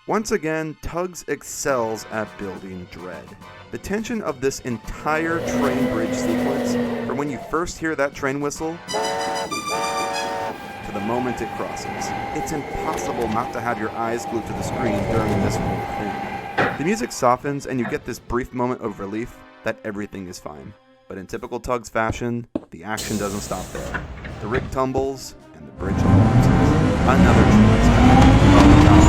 Once again, Tugs excels at building dread. The tension of this entire train bridge sequence, from when you first hear that train whistle, to the moment it crosses. It's impossible not to have your eyes glued to the screen during this whole thing. The music softens and you get this brief moment of relief that everything is fine. But in typical Tugs fashion, the action doesn't stop there. The rig tumbles, and the bridge collapses. Another train is coming. Oh god.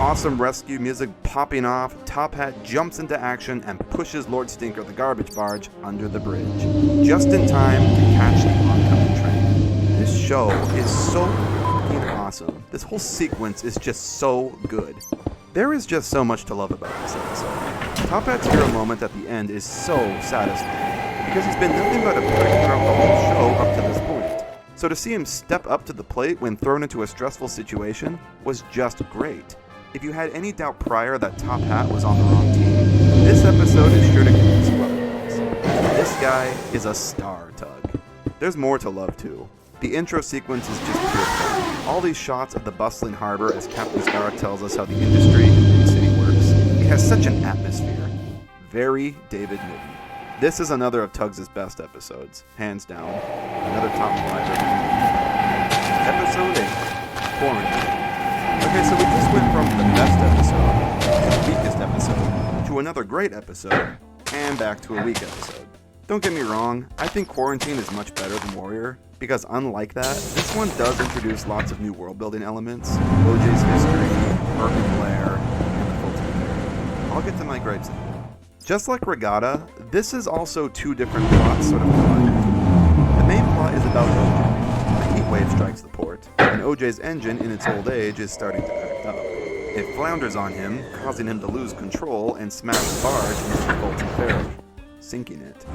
Awesome rescue music popping off, Top Hat jumps into action and pushes Lord Stinker the garbage barge under the bridge, just in time to catch the oncoming train. This show is so fucking awesome. This whole sequence is just so good. There is just so much to love about this episode. Top Hat's hero moment at the end is so satisfying, because he's been nothing but a prick throughout the whole show up to this point. So to see him step up to the plate when thrown into a stressful situation was just great. If you had any doubt prior that Top Hat was on the wrong team, this episode is sure to convince you otherwise. This guy is a star Tug. There's more to love too. The intro sequence is just pure fun. All these shots of the bustling harbor as Captain Star tells us how the industry in New City works. It has such an atmosphere. Very David Niven. This is another of Tugs' best episodes, hands down. Another top 5 recommendation. Episode 8, Quarantine. Okay, so we just went from the best episode, to the weakest episode, to another great episode, and back to a weak episode. Don't get me wrong, I think Quarantine is much better than Warrior, because unlike that, this one does introduce lots of new world-building elements, OJ's history, Urban Blair, and the full team. I'll get to my gripes in a bit. Just like Regatta, this is also 2 different plots sort of combined. The main plot is about OJ. A heat wave strikes the port, and OJ's engine in its old age is starting to act up. It flounders on him, causing him to lose control and smash the barge into the Fulton Ferry. sinking it.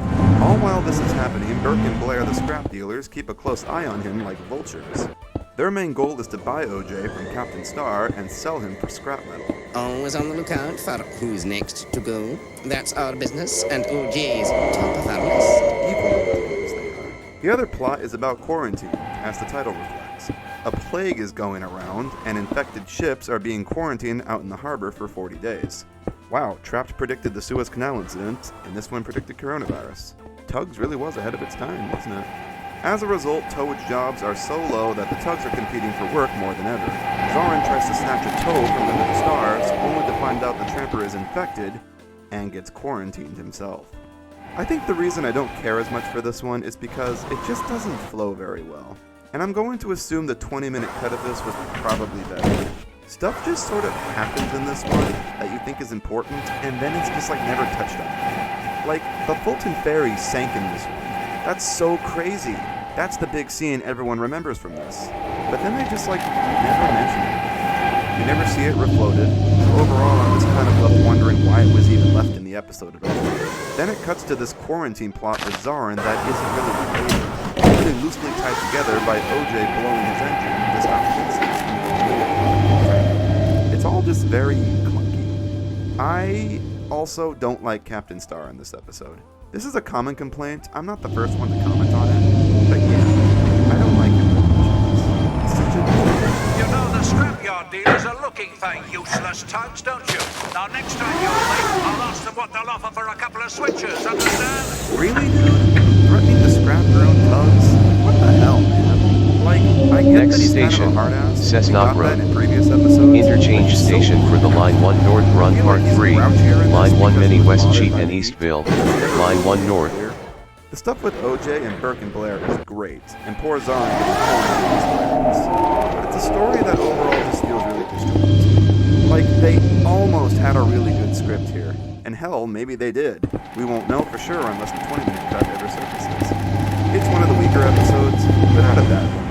All while this is happening, Burke and Blair, the scrap dealers, keep a close eye on him like vultures. Their main goal is to buy OJ from Captain Star and sell him for scrap metal. Always on the lookout for who's next to go. That's our business and OJ's top of our list. Evil as they are. The other plot is about quarantine, as the title reflects. A plague is going around, and infected ships are being quarantined out in the harbor for 40 days. Wow, Trapped predicted the Suez Canal incident, and this one predicted coronavirus. Tugs really was ahead of its time, wasn't it? As a result, towage jobs are so low that the tugs are competing for work more than ever. Zoran tries to snatch a tow from the Middle Stars, only to find out the tramper is infected and gets quarantined himself. I think the reason I don't care as much for this one is because it just doesn't flow very well. And I'm going to assume the 20-minute cut of this was probably better. Stuff just sort of happens in this one that you think is important, and then it's just like never touched on. Like, the Fulton Ferry sank in this one. That's so crazy. That's the big scene everyone remembers from this. But then they just, like, never mention it. You never see it refloated. Overall, I was kind of left wondering why it was even left in the episode at all. Then it cuts to this quarantine plot with Zoran that isn't really related. Only loosely tied together by OJ blowing his engine this outfit. It's all just very clunky. I also don't like Captain Star in this episode. This is a common complaint. I'm not the first one to comment on it, but yeah, I don't like him very much. It's such a... You know the scrapyard dealers are looking for useless tugs, don't you? Now next time you're late, I'll ask them what they'll offer for a couple of switchers, understand? Really, dude? Threatening to scrap your own tugs? What the hell, man? Like, I get Next that he's station, kind of a hard ass. Cessnock Road. In previous episodes, Interchange station for the Line 1 North Run Part 3, Line 1 Mini West Cheat and Eastville, Line 1 North. The stuff with OJ and Burke and Blair is great, and poor Zoran getting torn is hilarious. But it's a story that overall just feels really disjointed. Like, they almost had a really good script here. And hell, maybe they did. We won't know for sure unless the 20-minute cut ever surfaces. It's one of the weaker episodes, but not a bad one.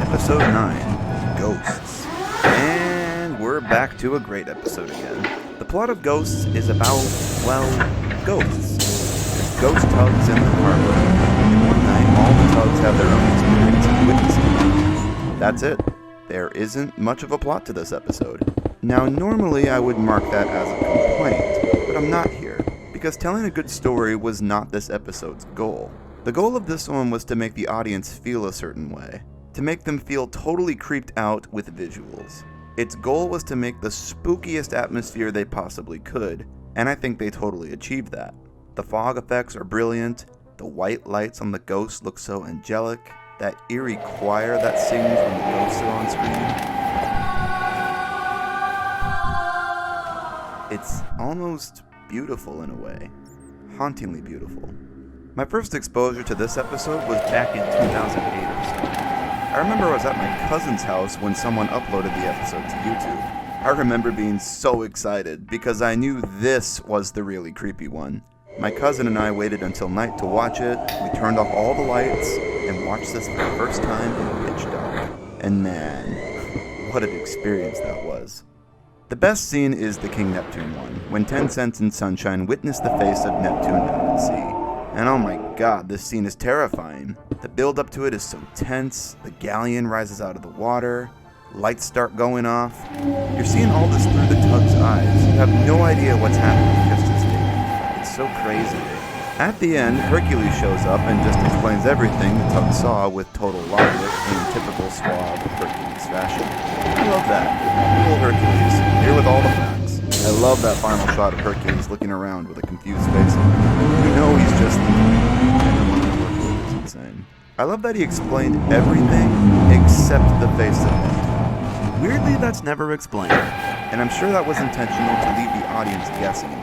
Episode 9, Ghosts. And we're back to a great episode again. The plot of Ghosts is about, well, ghosts. There's ghost tugs in the harbor, and one night all the tugs have their own experience of witnessing them. That's it. There isn't much of a plot to this episode. Now, normally I would mark that as a complaint, but I'm not here, because telling a good story was not this episode's goal. The goal of this one was to make the audience feel a certain way, to make them feel totally creeped out with visuals. Its goal was to make the spookiest atmosphere they possibly could, and I think they totally achieved that. The fog effects are brilliant, the white lights on the ghosts look so angelic, that eerie choir that sings when the ghosts are on screen. It's almost beautiful in a way, hauntingly beautiful. My first exposure to this episode was back in 2008 or so. I remember I was at my cousin's house when someone uploaded the episode to YouTube. I remember being so excited because I knew this was the really creepy one. My cousin and I waited until night to watch it, we turned off all the lights, and watched this for the first time in pitch dark. And man, what an experience that was. The best scene is the King Neptune one, when 10 Cents and Sunshine witness the face of Neptune down at sea. And oh my god, this scene is terrifying. The build up to it is so tense, the galleon rises out of the water, lights start going off. You're seeing all this through the tug's eyes. You have no idea what's happening just as they. It's so crazy. At the end, Hercules shows up and just explains everything the tug saw with total logic in typical suave Hercules fashion. I love that. Little Hercules, here with all the facts. I love that final shot of Hercules looking around with a confused face. You know he's just everyone who's working with is insane. I love that he explained everything except the face of Neptune. Weirdly, that's never explained, and I'm sure that was intentional to leave the audience guessing.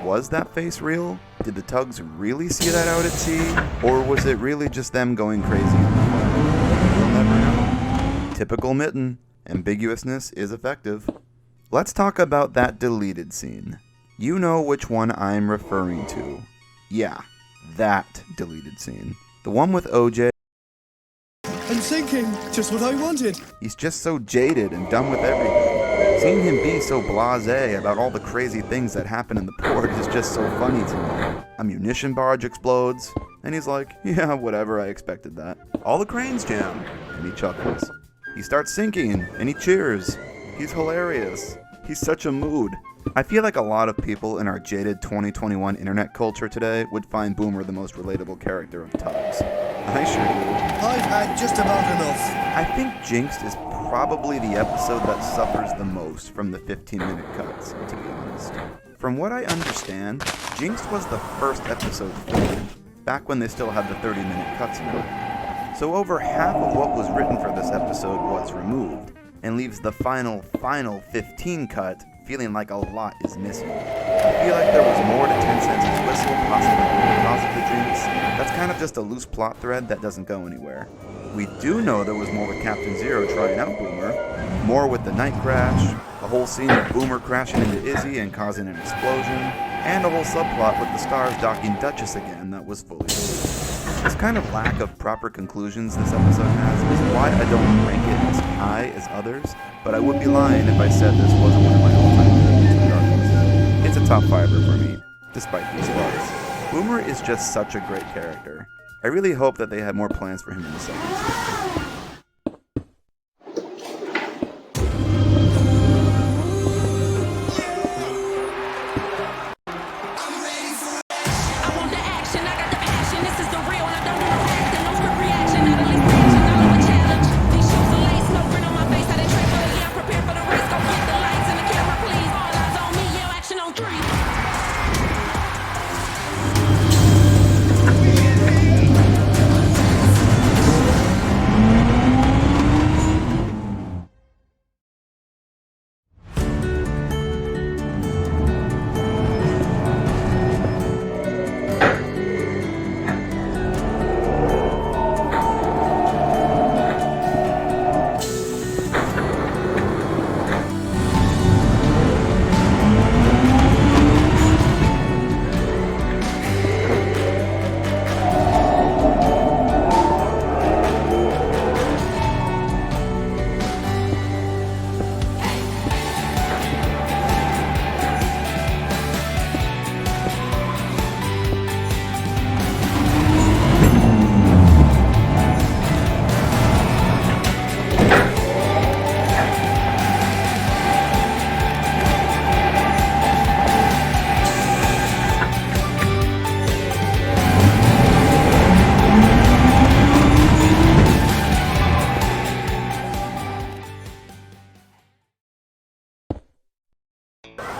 Was that face real? Did the tugs really see that out at sea? Or was it really just them going crazy? We'll never know. Typical Mitten. Ambiguousness is effective. Let's talk about that deleted scene. You know which one I'm referring to. Yeah, that deleted scene. The one with OJ. I'm thinking, just what I wanted. He's just so jaded and done with everything. Seeing him be so blasé about all the crazy things that happen in the port is just so funny to me. A munition barge explodes, and he's like, yeah, whatever, I expected that. All the cranes jam, and he chuckles. He starts sinking, and he cheers. He's hilarious. He's such a mood. I feel like a lot of people in our jaded 2021 internet culture today would find Boomer the most relatable character of Tubbs. I sure do. I've had just about enough. I think Jinxed is probably the episode that suffers the most from the 15-minute cuts, to be honest. From what I understand, Jinxed was the first episode filmed, back when they still had the 30-minute cuts in it. So over half of what was written for this episode was removed, and leaves the final 15 cut feeling like a lot is missing. I feel like there was more to 10 Cents' whistle, possibly because of the drinks. That's kind of just a loose plot thread that doesn't go anywhere. We do know there was more with Captain Zero trying out Boomer, more with the night crash, a whole scene of Boomer crashing into Izzy and causing an explosion, and a whole subplot with the stars docking Duchess again that was fully released. This kind of lack of proper conclusions this episode has is why I don't rank it as high as others, but I would be lying if I said this wasn't one of my all-time favorites regardless. It's a top fiver for me, despite these flaws. Boomer is just such a great character. I really hope that they have more plans for him in the second season.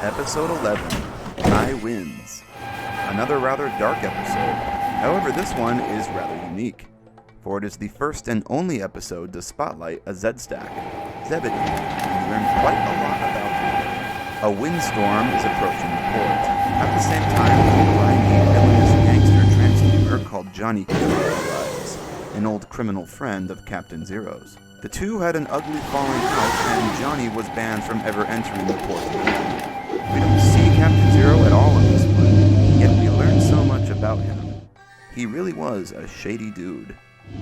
Episode 11, I Wins. Another rather dark episode. However, this one is rather unique, for it is the first and only episode to spotlight a Z-Stack, Zebedee, and you learn quite a lot about him. A windstorm is approaching the port. At the same time, a grimy, villainous gangster translator called Johnny Cuba arrives, an old criminal friend of Captain Zero's. The two had an ugly falling out, and Johnny was banned from ever entering the port again. We don't see Captain Zero at all in this one, yet we learn so much about him. He really was a shady dude.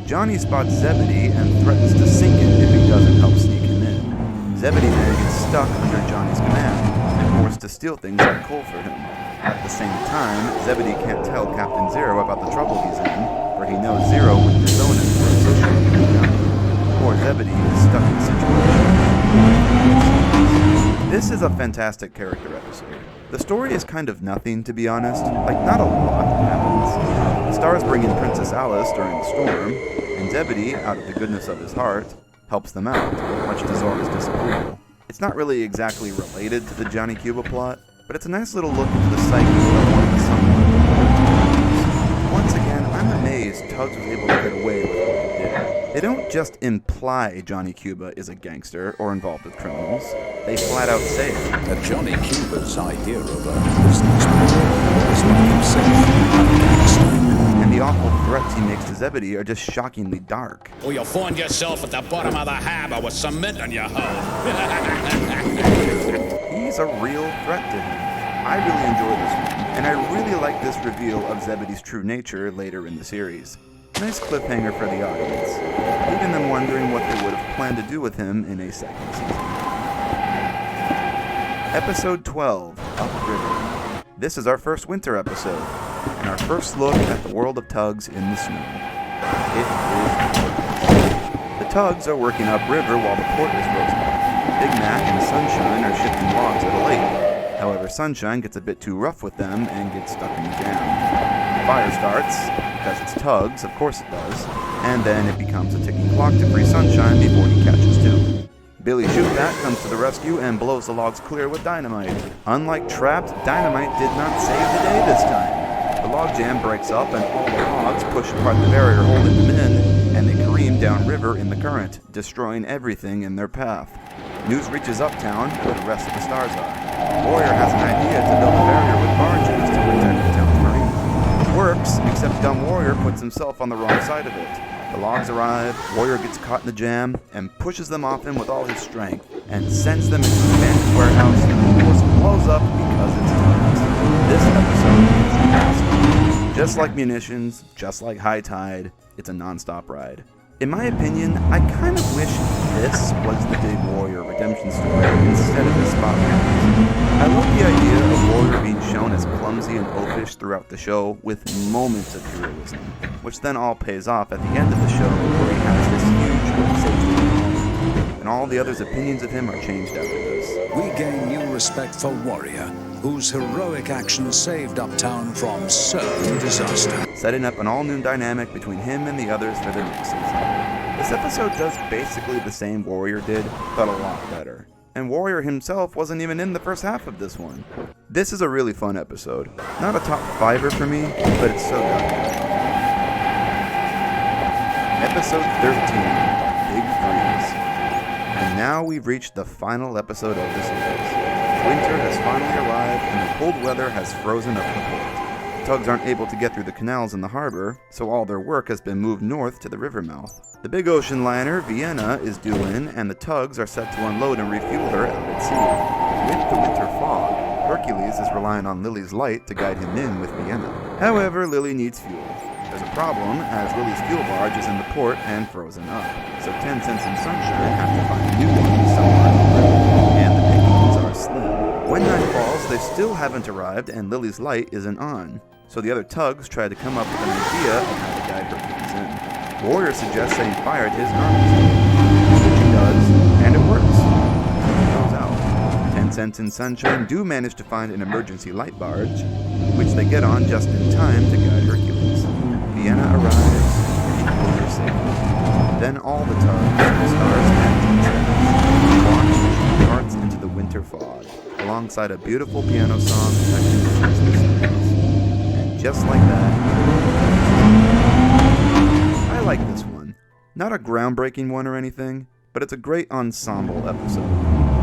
Johnny spots Zebedee and threatens to sink it if he doesn't help sneak him in. Zebedee then gets stuck under Johnny's command and forced to steal things like coal for him. At the same time, Zebedee can't tell Captain Zero about the trouble he's in, for he knows Zero would disown him for associating with Johnny. Poor Zebedee is stuck in a situation. This is a fantastic character episode. The story is kind of nothing, to be honest. Like, not a lot happens. The stars bring in Princess Alice during the storm, and Zebedee, out of the goodness of his heart, helps them out, much to Zora's disapproval. It's not really exactly related to the Johnny Cuba plot, but it's a nice little look into the psyche of one of the Sunlight. Once again, I'm amazed Tubbs was able to get away with what he did. They don't just imply Johnny Cuba is a gangster or involved with criminals. They flat out say it. That Johnny Cuba's idea of a business was not himself a gangster. And the awful threats he makes to Zebedee are just shockingly dark. Or you'll find yourself at the bottom of the harbour with cement on your hull. He's a real threat to him. I really enjoy this one, and I really like this reveal of Zebedee's true nature later in the series. Nice cliffhanger for the audience, leaving them wondering what they would have planned to do with him in a second season. Episode 12, Upriver. This is our first winter episode, and our first look at the world of tugs in the snow. It is gorgeous. The tugs are working upriver while the port is frozen. Big Mac and Sunshine are shifting logs at a lake. However, Sunshine gets a bit too rough with them and gets stuck in the jam. The fire starts, because it's tugs, of course it does, and then it becomes a ticking clock to free Sunshine before he catches to. Billy Shootbat comes to the rescue and blows the logs clear with dynamite. Unlike Trapped, dynamite did not save the day this time. The log jam breaks up and all the logs push apart the barrier holding them in, and they careen downriver in the current, destroying everything in their path. News reaches Uptown, where the rest of the stars are. Warrior has an idea to build a barrier with barges to protect the town's marina. It works, except Dumb Warrior puts himself on the wrong side of it. The logs arrive, Warrior gets caught in the jam, and pushes them off him with all his strength, and sends them into the abandoned warehouse, which blows up because it's tugs. This episode is awesome. Just like Munitions, just like High Tide, it's a non-stop ride. In my opinion, I kind of wish this was the big Warrior redemption story instead of the spotlight. I love the idea of Warrior being shown as clumsy and oafish throughout the show, with moments of heroism, which then all pays off at the end of the show where he has this huge safety moment, and all the others' opinions of him are changed after this. We gain new respect for Warrior, whose heroic action saved Uptown from certain disaster. Setting up an all-new dynamic between him and the others for the next season. This episode does basically the same Warrior did, but a lot better. And Warrior himself wasn't even in the first half of this one. This is a really fun episode. Not a top fiver for me, but it's so good. Episode 13, Big Freeze. And now we've reached the final episode of the series. Winter has finally arrived and the cold weather has frozen up the port. Tugs aren't able to get through the canals in the harbor, so all their work has been moved north to the river mouth. The big ocean liner, Vienna, is due in, and the tugs are set to unload and refuel her out at sea. With the winter fog, Hercules is relying on Lily's light to guide him in with Vienna. However, Lily needs fuel. There's a problem, as Lily's fuel barge is in the port and frozen up, so 10 Cents and Sunshine have to find a new one somewhere, and the pickings are slim. When night falls, they still haven't arrived, and Lily's light isn't on, so the other tugs try to come up with an idea of how to guide Hercules in. Warrior suggests setting fire to his garment, which he does, and it works. He goes out. 10 Cents and Sunshine do manage to find an emergency light barge, which they get on just in time to guide Hercules. Vienna arrives, and equals are safe. Then all the tugs, stars, and 10 Cents launch and shoot carts into the winter fog, alongside a beautiful piano song that concludes the series. And just like that, I like this one. Not a groundbreaking one or anything, but it's a great ensemble episode.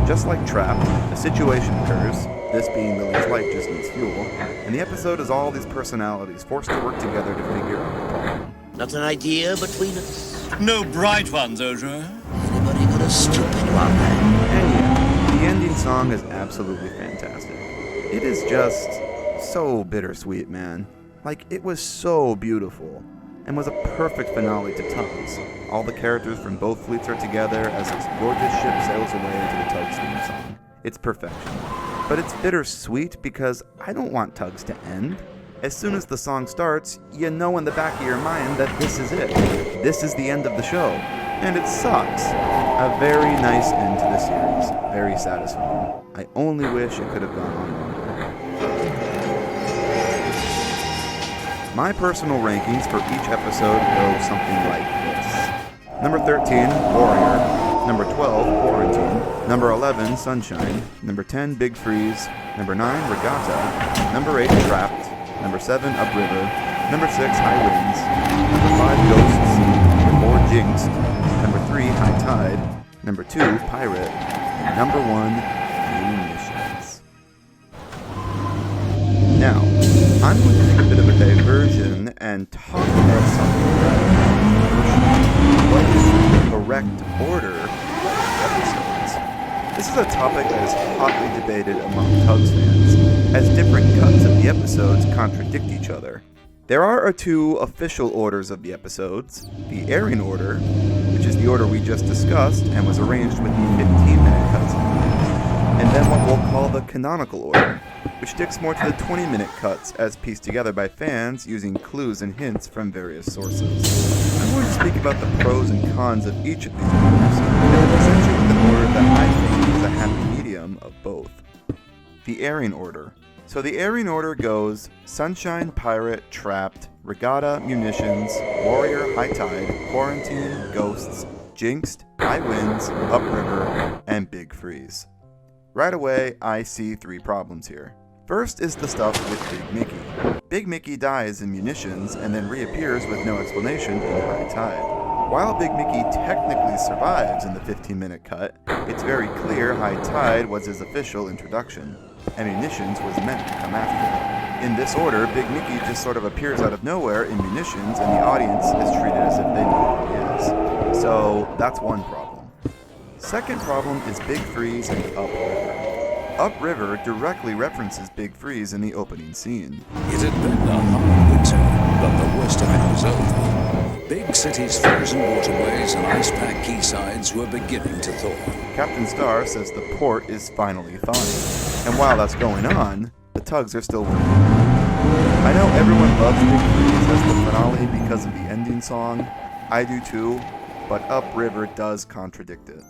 Just like Trapped, a situation occurs, this being Lily's light just needs fuel, and the episode is all these personalities forced to work together to figure out the problem. Not an idea between us? No bright ones, Ozra. Anybody got a stupid one there? And yeah, the ending song is absolutely fantastic. It is just so bittersweet, man. Like, it was so beautiful, and was a perfect finale to Tugs. All the characters from both fleets are together as this gorgeous ship sails away to the Tugs theme song. It's perfection. But it's bittersweet because I don't want Tugs to end. As soon as the song starts, you know in the back of your mind that this is it. This is the end of the show. And it sucks. A very nice end to the series. Very satisfying. I only wish it could have gone on longer. My personal rankings for each episode go something like this. Number 13, Warrior. Number 12, Quarantine. Number 11, Sunshine. Number 10, Big Freeze. Number 9, Regatta. Number 8, Trapped. Number 7, Upriver. Number 6, High Winds. Number 5, Ghosts. Number 4, Jinxed. Number 3, High Tide. Number 2, Pirate. And number 1, Munitions. Now, I'm going to take a bit of a diversion and talk about something what is the correct order of episodes? This is a topic that is hotly debated among Tugs fans, as different cuts of the episodes contradict each other. There are two official orders of the episodes: the airing order, which is the order we just discussed and was arranged with the 15-minute cuts, and then what we'll call the canonical order, which sticks more to the 20-minute cuts as pieced together by fans using clues and hints from various sources. I'm going to speak about the pros and cons of each of these orders, and then present you with an order that I think is a happy medium of both. The airing order. So the airing order goes Sunshine, Pirate, Trapped, Regatta, Munitions, Warrior, High Tide, Quarantine, Ghosts, Jinxed, High Winds, Upriver, and Big Freeze. Right away, I see 3 problems here. First is the stuff with Big Mickey. Big Mickey dies in Munitions and then reappears with no explanation in High Tide. While Big Mickey technically survives in the 15-minute cut, it's very clear High Tide was his official introduction, and Munitions was meant to come after. In this order, Big Mickey just sort of appears out of nowhere in Munitions, and the audience is treated as if they know who he is. So that's one problem. Second problem is Big Freeze and Upriver. Upriver directly references Big Freeze in the opening scene. It had been a hard winter, but the worst of it was over. Big cities' frozen waterways and ice-packed quaysides were beginning to thaw. Captain Star says the port is finally thawing, and while that's going on, the tugs are still working. I know everyone loves Big Freeze as the finale because of the ending song. I do too, but Upriver does contradict it.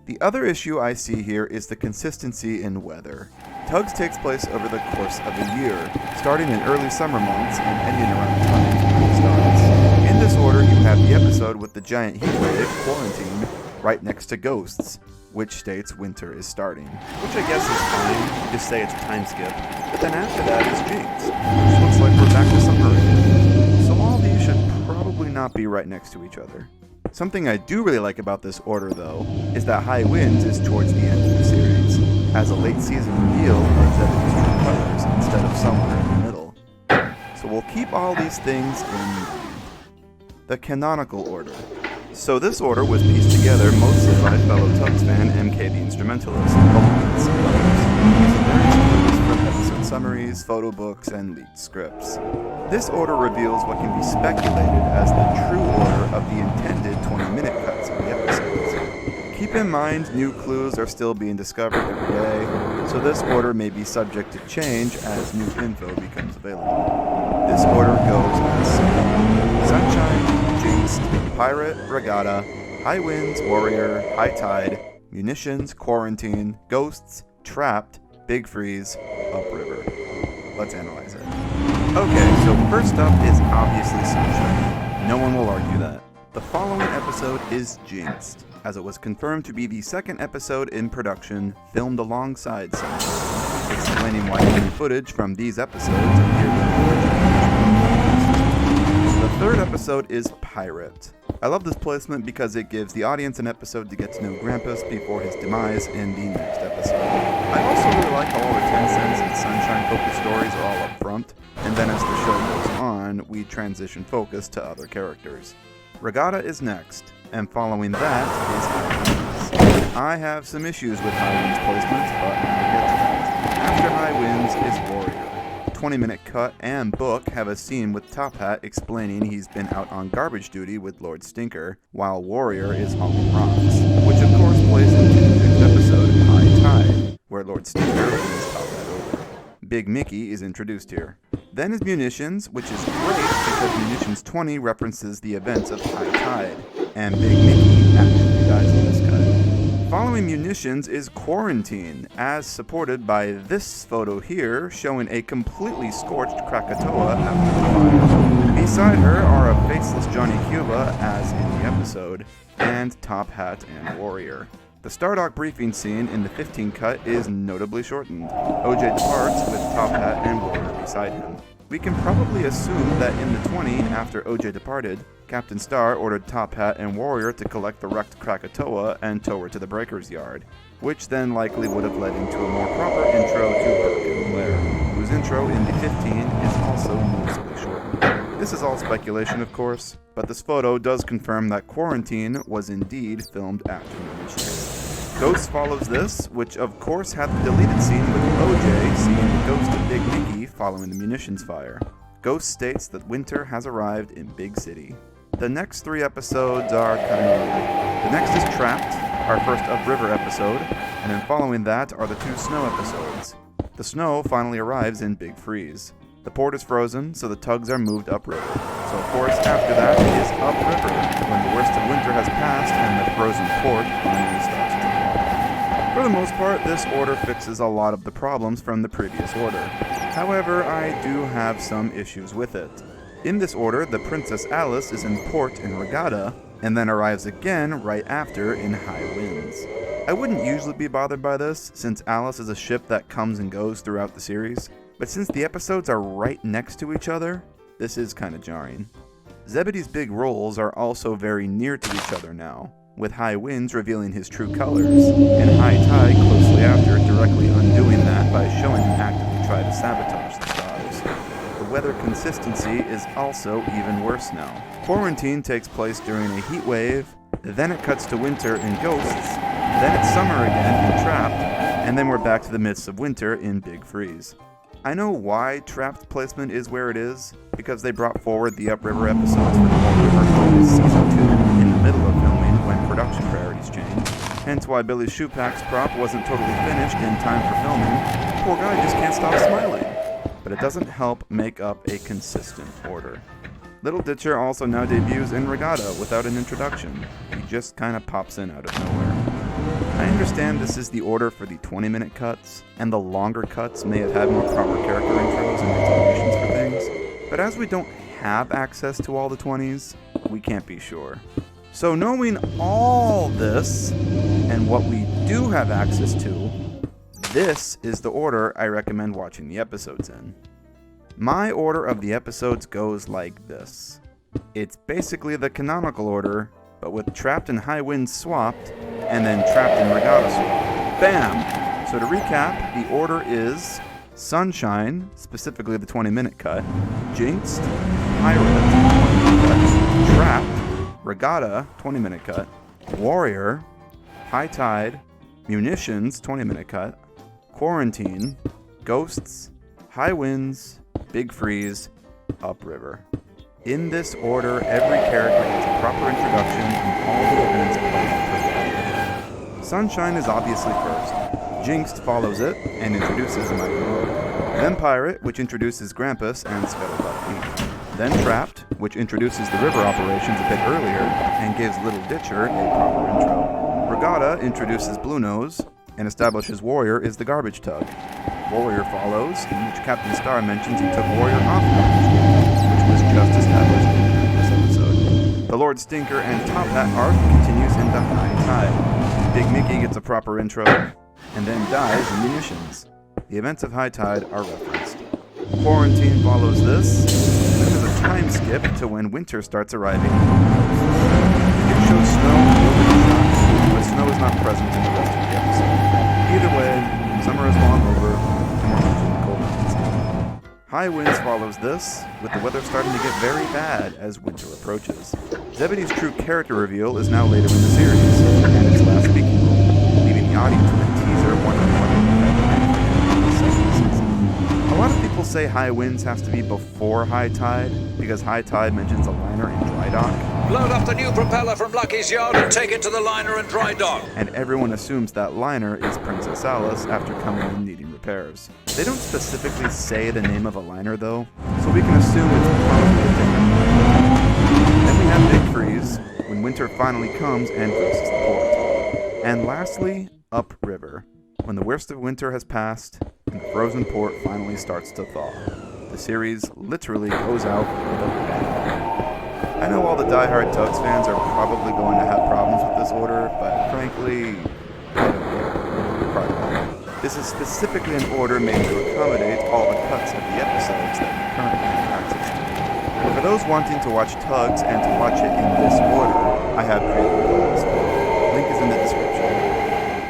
The other issue I see here is the consistency in weather. Tugs takes place over the course of a year, starting in early summer months and ending around the time it starts. In this order, you have the episode with the giant heatwave, Quarantine, right next to Ghosts, which states winter is starting. Which I guess is fine, you just say it's a time skip. But then after that is Jinx, which looks like we're back to summer again. So all these should probably not be right next to each other. Something I do really like about this order, though, is that High Winds is towards the end of the series, as a late season reveal of the colors instead of somewhere in the middle. So we'll keep all these things in the canonical order. So this order was pieced together mostly by fellow Tugs fan MK the Instrumentalist, amongst others, using various clues from episode summaries, photo books, and leaked scripts. This order reveals what can be speculated as the true order of the intended 20-minute cuts of the episodes. Keep in mind, new clues are still being discovered every day, so this order may be subject to change as new info becomes available. This order goes as Sunshine, Jinxed, Pirate, Regatta, High Winds, Warrior, High Tide, Munitions, Quarantine, Ghosts, Trapped, Big Freeze, Upriver. Let's analyze it. Okay, so first up is obviously Sunshine. No one will argue that. The following episode is Jinxed, as it was confirmed to be the second episode in production filmed alongside Sunshine, explaining why only footage from these episodes appeared in the original. The third episode is Pirate. I love this placement because it gives the audience an episode to get to know Grampus before his demise in the next episode. I also really like how all the 10 cents and Sunshine-focused stories are all up front, and then as the show goes on, we transition focus to other characters. Regatta is next, and following that is High Winds. I have some issues with High Winds placements, but I'll get to that. After High Winds is Warrior. 20-minute cut and book have a scene with Top Hat explaining he's been out on garbage duty with Lord Stinker, while Warrior is hauling rocks, which of course plays into the next episode, High Tide, where Lord Stinker wins Top Hat over. Big Mickey is introduced here. Then is Munitions, which is great because Munitions 20 references the events of High Tide, and Big Mickey actually dies in this cut. Following Munitions is Quarantine, as supported by this photo here showing a completely scorched Krakatoa after the fire. Beside her are a faceless Johnny Cuba, as in the episode, and Top Hat and Warrior. The Stardock briefing scene in the 15 cut is notably shortened. OJ departs with Top Hat and Warrior beside him. We can probably assume that in the 20, after OJ departed, Captain Star ordered Top Hat and Warrior to collect the wrecked Krakatoa and tow her to the Breaker's Yard, which then likely would have led into a more proper intro to Burke and Blair, whose intro in the 15 is also noticeably shortened. This is all speculation, of course, but this photo does confirm that Quarantine was indeed filmed after Munitions. Ghost follows this, which of course had the deleted scene with OJ seeing the ghost of Big Mickey following the Munitions fire. Ghost states that winter has arrived in Big City. The next 3 episodes are kind of weird. The next is Trapped, our first Upriver episode, And then following that are the 2 snow episodes. The snow finally arrives in Big Freeze. The port is frozen, so the tugs are moved upriver. So of course, after that is upriver, when the worst of winter has passed and the frozen port finally starts to thaw. For the most part, this order fixes a lot of the problems from the previous order. However, I do have some issues with it. In this order, the Princess Alice is in port in Regatta, and then arrives again right after in High Winds. I wouldn't usually be bothered by this, since Alice is a ship that comes and goes throughout the series, but since the episodes are right next to each other, this is kinda jarring. Zebedee's big roles are also very near to each other now, with High Winds revealing his true colors, and High Tide closely after directly undoing that by showing him actively try to sabotage the stars. The weather consistency is also even worse now. Quarantine takes place during a heat wave, then it cuts to winter in Ghosts, then it's summer again in Trapped, and then we're back to the midst of winter in Big Freeze. I know why Trapped placement is where it is, because they brought forward the Upriver episodes for the more river-focused Season 2 in the middle of filming when production priorities changed. Hence why Billy Shoepack's prop wasn't totally finished in time for filming. Poor guy just can't stop smiling. But it doesn't help make up a consistent order. Little Ditcher also now debuts in Regatta without an introduction. He just kinda pops in out of nowhere. I understand this is the order for the 20-minute cuts, and the longer cuts may have had more proper character intros and explanations for things, but as we don't have access to all the 20s, we can't be sure. So knowing all this, and what we do have access to, this is the order I recommend watching the episodes in. My order of the episodes goes like this. It's basically the canonical order, but with Trapped and High Winds swapped, and then Trapped and Regatta swapped. Bam! So to recap, the order is Sunshine, specifically the 20-minute cut, Jinxed, Pirate, 20-minute cut, Trapped, Regatta, 20-minute cut, Warrior, High Tide, Munitions, 20-minute cut, Quarantine, Ghosts, High Winds, Big Freeze, Upriver. In this order, every character gets a proper introduction and all the events play out perfectly. Sunshine is obviously first. Jinxed follows it and introduces Mighty Mo. Then Pirate, which introduces Grampus and Scuttlebutt. Then Trapped, which introduces the river operations a bit earlier and gives Little Ditcher a proper intro. Regatta introduces Bluenose and establishes Warrior is the garbage tug. Warrior follows, in which Captain Star mentions he took Warrior off garbage tug, which was just established in this episode. The Lord Stinker and Top Hat arc continues into High Tide. Big Mickey gets a proper intro, and then dies in Munitions. The events of High Tide are referenced. Quarantine follows this, and then there's a time skip to when winter starts arriving. It shows snow in the opening shots, but snow is not present in the rest of the episode. Either way, summer is long over, and we're entering the cold months. High Winds follows this, with the weather starting to get very bad as winter approaches. Zebedee's true character reveal is now later in the series, and its last speaking role, leaving the audience with a teaser wondering what will happen in the second season. A lot of people say High Winds has to be before High Tide, because High Tide mentions a liner in dry dock. Load up the new propeller from Lucky's yard and take it to the liner and dry dock. And everyone assumes that liner is Princess Alice after coming in needing repairs. They don't specifically say the name of a liner though, so we can assume it's probably a different one. Then we have Big Freeze, when winter finally comes and freezes the port. And lastly, Upriver, when the worst of winter has passed and the frozen port finally starts to thaw. The series literally goes out with a bang. I know all the die-hard Tugs fans are probably going to have problems with this order, but frankly, I don't care. Probably. This is specifically an order made to accommodate all the cuts of the episodes that we currently have access to. But for those wanting to watch Tugs and to watch it in this order, I have created a playlist. Link is in the description.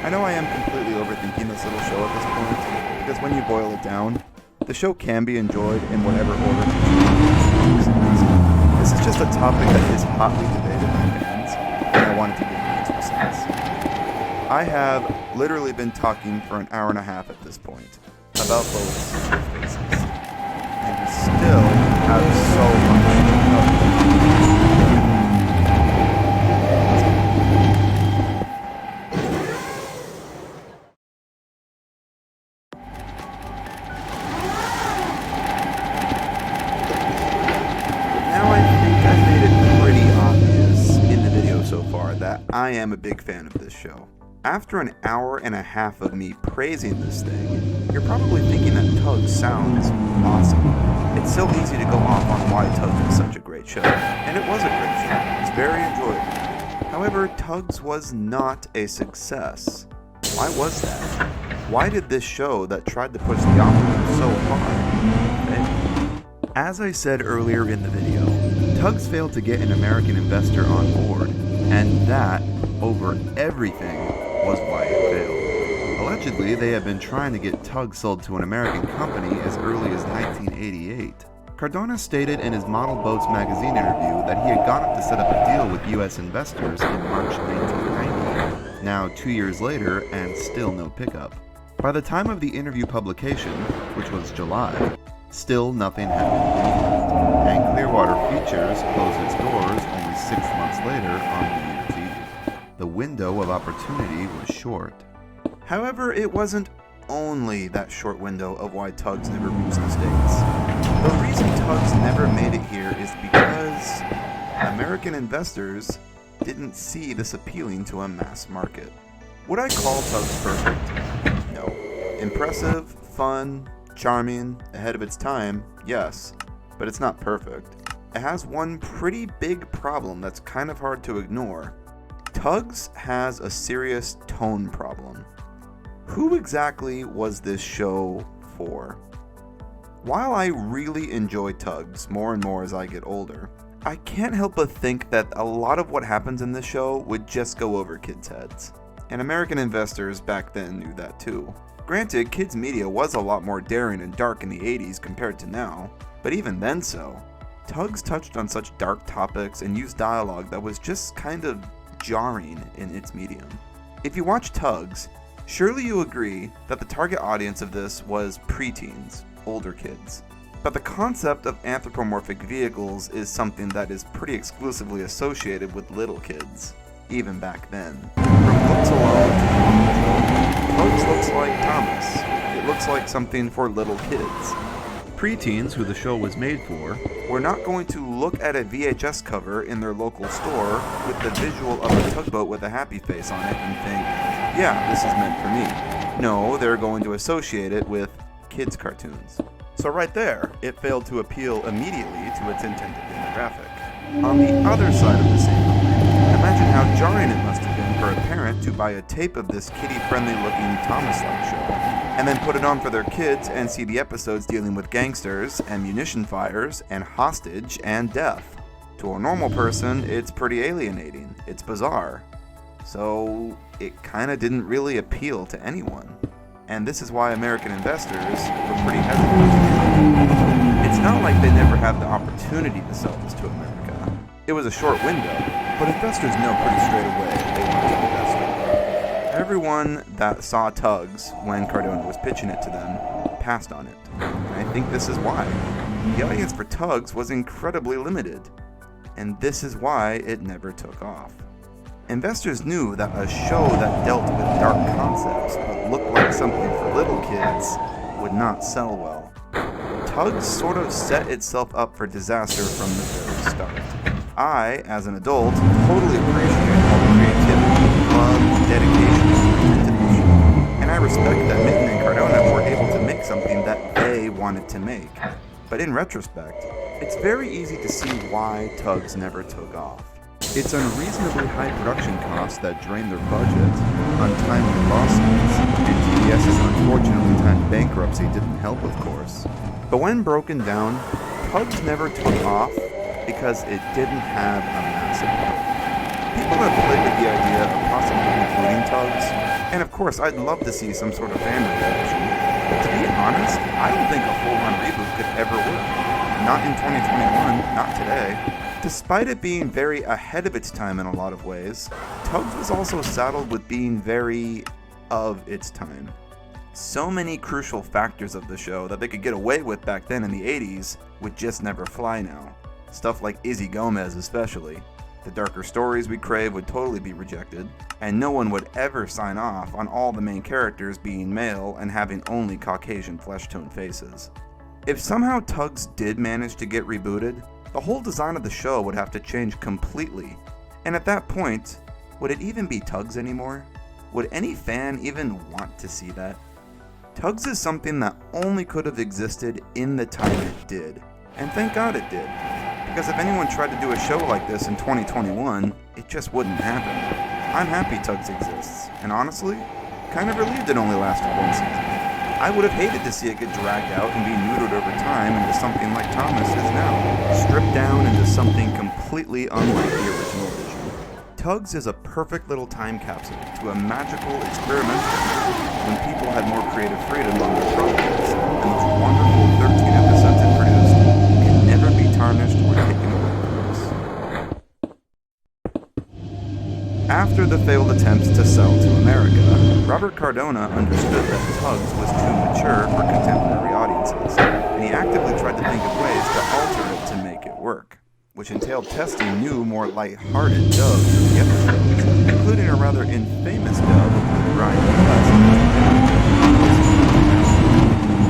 I know I am completely overthinking this little show at this point, because when you boil it down, the show can be enjoyed in whatever order you choose. This is just a topic that is hotly debated by fans, and I wanted to give you 2 cents. I have literally been talking for an hour and a half at this point about both ship faces, and we still have so much to cover. am a big fan of this show. After an hour and a half of me praising this thing, you're probably thinking that Tugs sounds awesome. It's so easy to go off on why Tugs was such a great show, and it was a great show. It's very enjoyable. However, Tugs was not a success. Why was that? Why did this show that tried to push the envelope so hard fail? As I said earlier in the video, Tugs failed to get an American investor on board, and that, over everything, was why it failed. Allegedly, they had been trying to get Tugs sold to an American company as early as 1988. Cardona stated in his Model Boats magazine interview that he had gone up to set up a deal with US investors in March 1990. Now 2 years later, and still no pickup. By the time of the interview publication, which was July, still nothing had been moved, and Clearwater Features closed its doors only 6 months later on New Year's Eve. The window of opportunity was short. However, it wasn't only that short window of why Tugs never reached the States. The reason Tugs never made it here is because American investors didn't see this appealing to a mass market. Would I call Tugs perfect? No. Impressive, fun, charming, ahead of its time, yes, but it's not perfect. It has one pretty big problem that's kind of hard to ignore. Tugs has a serious tone problem. Who exactly was this show for? While I really enjoy Tugs more and more as I get older, I can't help but think that a lot of what happens in this show would just go over kids' heads. And American investors back then knew that too. Granted, kids' media was a lot more daring and dark in the 80s compared to now, but even then so. Tugs touched on such dark topics and used dialogue that was just kind of jarring in its medium. If you watch Tugs, surely you agree that the target audience of this was preteens, older kids. But the concept of anthropomorphic vehicles is something that is pretty exclusively associated with little kids, even back then. From looks alone, Tugs looks like Thomas. It looks like something for little kids. Preteens, who the show was made for, were not going to look at a VHS cover in their local store with the visual of a tugboat with a happy face on it and think, yeah, this is meant for me. No, they're going to associate it with kids' cartoons. So right there, it failed to appeal immediately to its intended demographic. On the other side of the same coin, imagine how jarring it must have been for a parent to buy a tape of this kiddie-friendly looking Thomas-like show, and then put it on for their kids and see the episodes dealing with gangsters, ammunition fires, and hostage and death. To a normal person, it's pretty alienating. It's bizarre. So it kinda didn't really appeal to anyone. And this is why American investors were pretty hesitant. It's not like they never had the opportunity to sell this to America. It was a short window, but investors know pretty straight away they want to invest in it. Everyone that saw Tugs when Cardona was pitching it to them passed on it. And I think this is why. The audience for Tugs was incredibly limited. And this is why it never took off. Investors knew that a show that dealt with dark concepts but looked like something for little kids would not sell well. Tugs sort of set itself up for disaster from the very start. I, as an adult, totally appreciate all the creativity, love, and dedication into the show. And I respect that Mitten and Cardona were able to make something that they wanted to make. But in retrospect, it's very easy to see why Tugs never took off. It's unreasonably high production costs that drain their budget, untimely lawsuits, and TBS's unfortunately timed bankruptcy didn't help, of course. But when broken down, Tugs never took off because it didn't have a massive appeal. People have played with the idea of possibly including Tugs, and of course I'd love to see some sort of fan reaction. But to be honest, I don't think a full-on reboot could ever work. Not in 2021, not today. Despite it being very ahead of its time in a lot of ways, Tugs was also saddled with being very of its time. So many crucial factors of the show that they could get away with back then in the 80s would just never fly now. Stuff like Izzy Gomez especially. The darker stories we crave would totally be rejected, and no one would ever sign off on all the main characters being male and having only Caucasian flesh-tone faces. If somehow Tugs did manage to get rebooted, the whole design of the show would have to change completely, and at that point, Would it even be Tugs anymore? Would any fan even want to see that? Tugs is something that only could have existed in the time it did. And thank God it did. Because if anyone tried to do a show like this in 2021, it just wouldn't happen. I'm happy Tugs exists, and honestly, kind of relieved it only lasted one season. I would have hated to see it get dragged out and be neutered over time into something like Thomas is now, stripped down into something completely unlike the original vision. Tugs is a perfect little time capsule to a magical experimental period when people had more creative freedom on their projects, and those wonderful 13 episodes it produced can never be tarnished or taken away from us. After the failed attempts to sell to America, Robert Cardona understood that Tugs was too mature for contemporary audiences, and he actively tried to think of ways to alter it to make it work, which entailed testing new, more light-hearted dubs of the episodes, including a rather infamous dub with Brian West.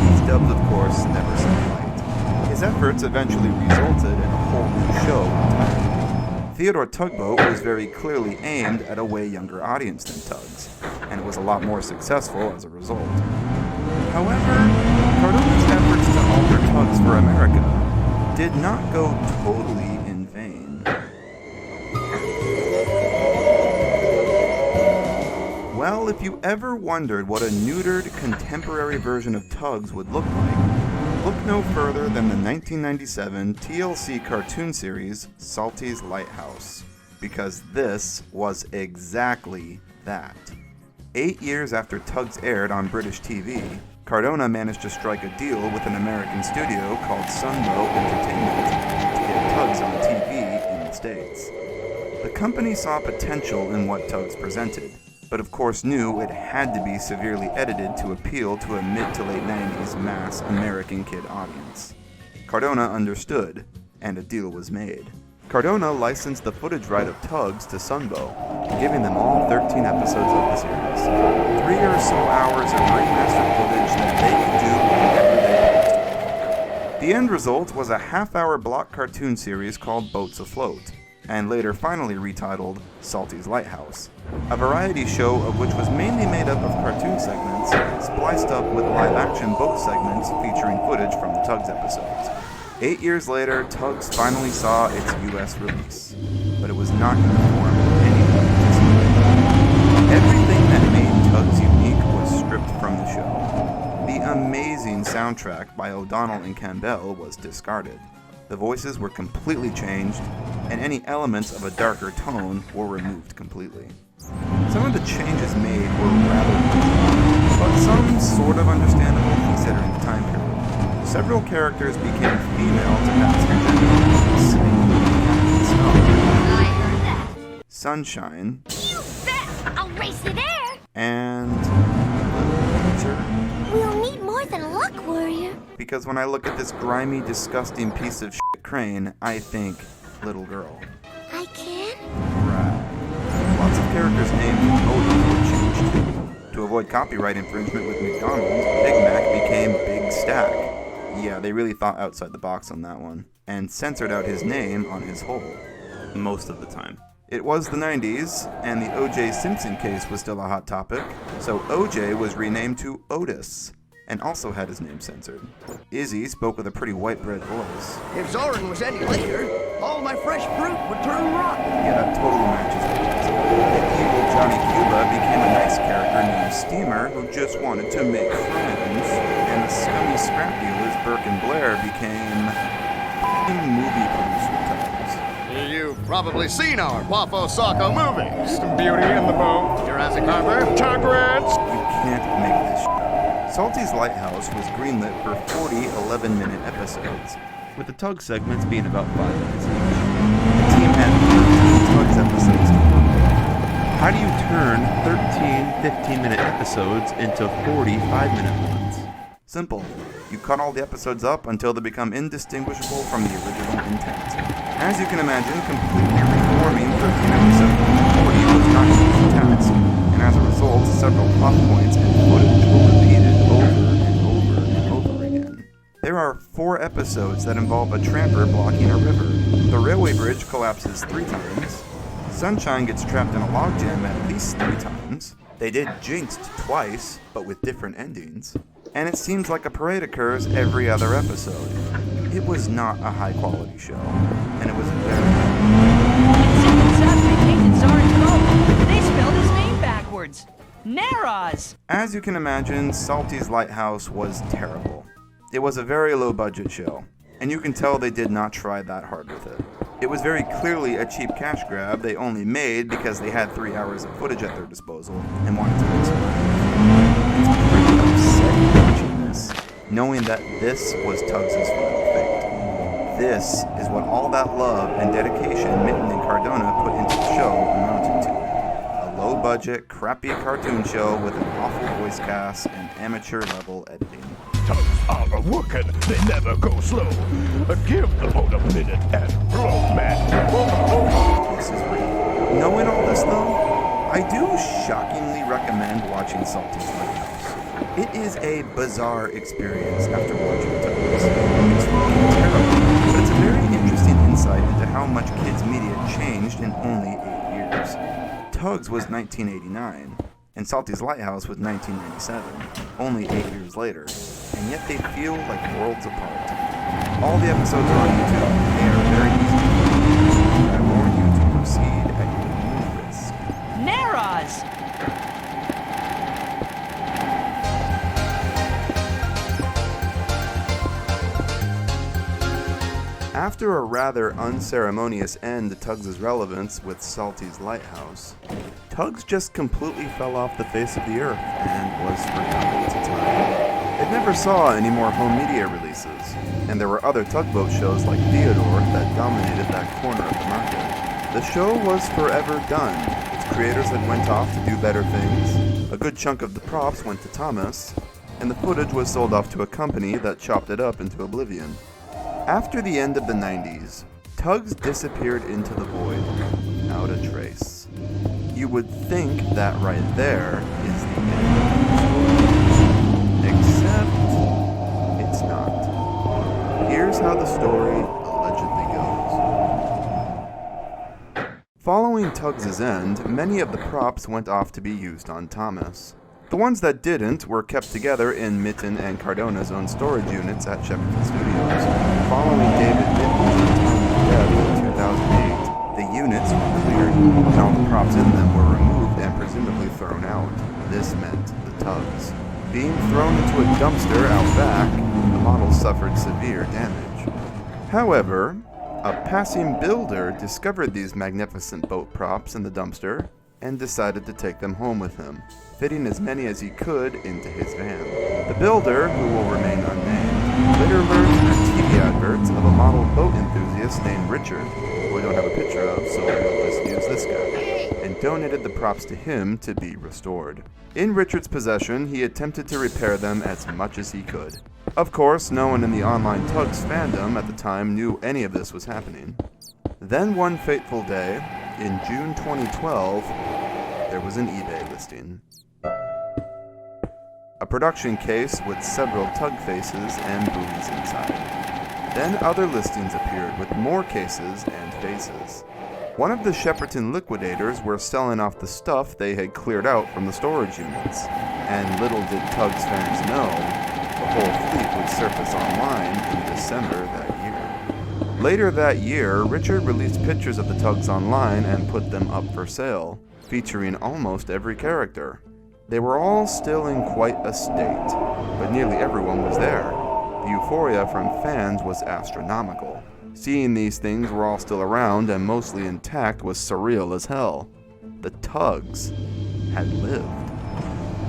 These dubs, of course, never saw light. His efforts eventually resulted in a whole new show entirely. Theodore Tugboat was very clearly aimed at a way younger audience than Tugs, and it was a lot more successful as a result. However, Cardona's efforts to alter Tugs for America did not go totally in vain. Well, if you ever wondered what a neutered contemporary version of Tugs would look like, look no further than the 1997 TLC cartoon series Salty's Lighthouse, because this was exactly that. 8 years after Tugs aired on British TV, Cardona managed to strike a deal with an American studio called Sunbow Entertainment to get Tugs on TV in the States. The company saw potential in what Tugs presented, but of course knew it had to be severely edited to appeal to a mid to late 90s mass American kid audience. Cardona understood, and a deal was made. Cardona licensed the footage right of Tugs to Sunbow, giving them all 13 episodes of the series. 3 or so hours of remastered footage that they could do whenever they wanted to. The end result was a half-hour block cartoon series called Boats Afloat, and later finally retitled Salty's Lighthouse, a variety show of which was mainly made up of cartoon segments, spliced up with live-action boat segments featuring footage from the Tugs episodes. 8 years later, Tugs finally saw its US release, but it was not in the form anyone anticipated. Everything that made Tugs unique was stripped from the show. The amazing soundtrack by O'Donnell and Campbell was discarded. The voices were completely changed, and any elements of a darker tone were removed completely. Some of the changes made were rather bizarre, but some sort of understandable considering the time period. Several characters became female to match their gender. Sunshine. You bet! I'll race you there! And Little Creature. We'll need more than luck, warrior. Because when I look at this grimy, disgusting piece of shit crane, I think little girl. I can? Right. Lots of characters' names and motives were changed too. To avoid copyright infringement with McDonald's, Big Mac became Big Stack. Yeah, they really thought outside the box on that one, and censored out his name on his whole. Most of the time. It was the 90s, and the O.J. Simpson case was still a hot topic, so O.J. was renamed to Otis, and also had his name censored. Izzy spoke with a pretty white bread voice. If Zoran was any later, all my fresh fruit would turn rotten. Yeah, that totally matches Otis. The evil Johnny Cuba became a nice character named Steamer who just wanted to make friends, and the scummy scrap dealers Burke and Blair became movie producer types. You've probably seen our Waffo Socko movies. Beauty and the Boat, Jurassic Harbor, Tugrats. You can't make this shit up. Salty's Lighthouse was greenlit for 40 11-minute episodes, with the Tug segments being about 5 minutes each. The team had 13 Tugs episodes to work with. How do you turn 13 15-minute episodes into 40 5-minute ones? Simple. You cut all the episodes up until they become indistinguishable from the original intent. As you can imagine, completely reforming 13 episodes into 40 was not an easy task, and as a result, several plot points and footage were repeated over and over and over again. There are 4 episodes that involve a tramper blocking a river. The railway bridge collapses 3 times. Sunshine gets trapped in a logjam at least 3 times. They did Jinxed twice, but with different endings. And it seems like a parade occurs every other episode. It was not a high-quality show, and it was very... They spelled his name backwards. Naraz! As you can imagine, Salty's Lighthouse was terrible. It was a very low-budget show, and you can tell they did not try that hard with it. It was very clearly a cheap cash grab they only made because they had 3 hours of footage at their disposal and wanted to make some money. It's pretty upsetting watching this, knowing that this was Tugs' final fate. This is what all that love and dedication Mitten and Cardona put into the show amounted to. A low-budget, crappy cartoon show with an awful voice cast and amateur-level editing. Tugs are working, they never go slow. Give the boat a minute and blow, man. This is real. Knowing all this, though, I do shockingly recommend watching Salty's Lighthouse. It is a bizarre experience after watching Tugs. It's fucking terrible, but it's a very interesting insight into how much kids' media changed in only 8 years. Tugs was 1989, and Salty's Lighthouse was 1997, only 8 years later. And yet they feel like worlds apart. All the episodes are on YouTube, and they are very easy to find. I warn you to proceed at your own risk. Naraz! After a rather unceremonious end to Tugs' relevance with Salty's Lighthouse, Tugs just completely fell off the face of the earth and was forgotten at the time. It never saw any more home media releases, and there were other tugboat shows like Theodore that dominated that corner of the market. The show was forever done. Its creators had went off to do better things, a good chunk of the props went to Thomas, and the footage was sold off to a company that chopped it up into oblivion. After the end of the 90s, Tugs disappeared into the void, without a trace. You would think that right there is the end. Except, it's not. Here's how the story allegedly goes. Following Tugs' end, many of the props went off to be used on Thomas. The ones that didn't were kept together in Mitten and Cardona's own storage units at Shepperton Studios. Following David Mitten's untimely death in 2008, the units were cleared, and all the props in them were removed and presumably thrown out. This meant the Tugs. Being thrown into a dumpster out back, the model suffered severe damage. However, a passing builder discovered these magnificent boat props in the dumpster and decided to take them home with him, fitting as many as he could into his van. The builder, who will remain unnamed, later learned through TV adverts of a model boat enthusiast named Richard, who we don't have a picture of, so we'll just use this guy, and donated the props to him to be restored. In Richard's possession, he attempted to repair them as much as he could. Of course, no one in the online Tugs fandom at the time knew any of this was happening. Then one fateful day, in June 2012, there was an eBay listing. A production case with several Tug faces and buoys inside. Then other listings appeared with more cases and faces. One of the Shepperton liquidators were selling off the stuff they had cleared out from the storage units. And little did Tugs fans know, the whole fleet would surface online in December that year. Later that year, Richard released pictures of the Tugs online and put them up for sale, featuring almost every character. They were all still in quite a state, but nearly everyone was there. The euphoria from fans was astronomical. Seeing these things were all still around and mostly intact was surreal as hell. The Tugs had lived.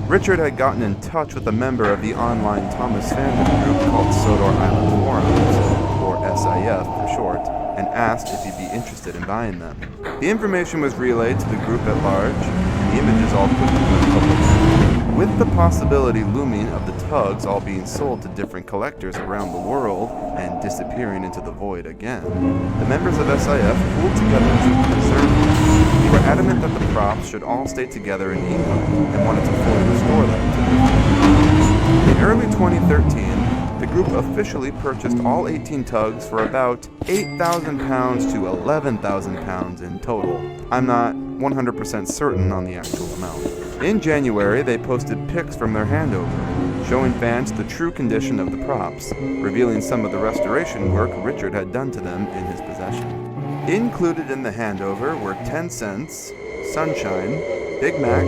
Richard had gotten in touch with a member of the online Thomas fandom group called Sodor Island Forums, or SIF for short, and asked if he'd be interested in buying them. The information was relayed to the group at large, and the images all quickly went public. With the possibility looming of the Tugs all being sold to different collectors around the world and disappearing into the void again, the members of SIF pulled together to preserve them. They were adamant that the props should all stay together in England and wanted to fully restore them to their form. In early 2013, the group officially purchased all 18 Tugs for about £8,000 to £11,000 in total. I'm not 100% certain on the actual amount. In January, they posted pics from their handover, showing fans the true condition of the props, revealing some of the restoration work Richard had done to them in his possession. Included in the handover were 10 Cents, Sunshine, Big Mac,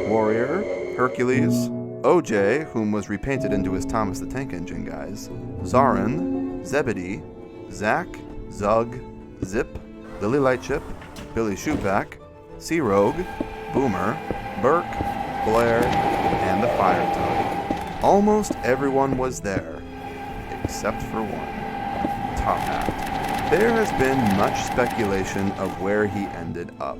Warrior, Hercules, OJ, whom was repainted into his Thomas the Tank Engine guise, Zarin, Zebedee, Zack, Zug, Zip, Lily Lightship, Billy Shoepack, Sea Rogue, Boomer, Burke, Blair, and the Fire Tug. Almost everyone was there, except for one. Top Hat. There has been much speculation of where he ended up.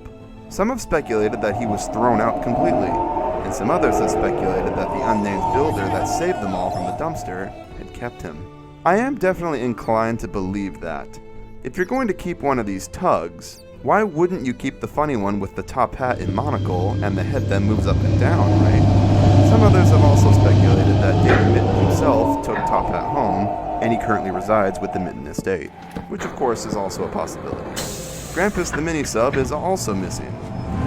Some have speculated that he was thrown out completely, and some others have speculated that the unnamed builder that saved them all from the dumpster had kept him. I am definitely inclined to believe that. If you're going to keep one of these tugs, why wouldn't you keep the funny one with the top hat and monocle and the head that moves up and down, right? Some others have also speculated that David Mitten himself took Top Hat home, and he currently resides with the Mitten estate, which of course is also a possibility. Grampus the mini-sub is also missing,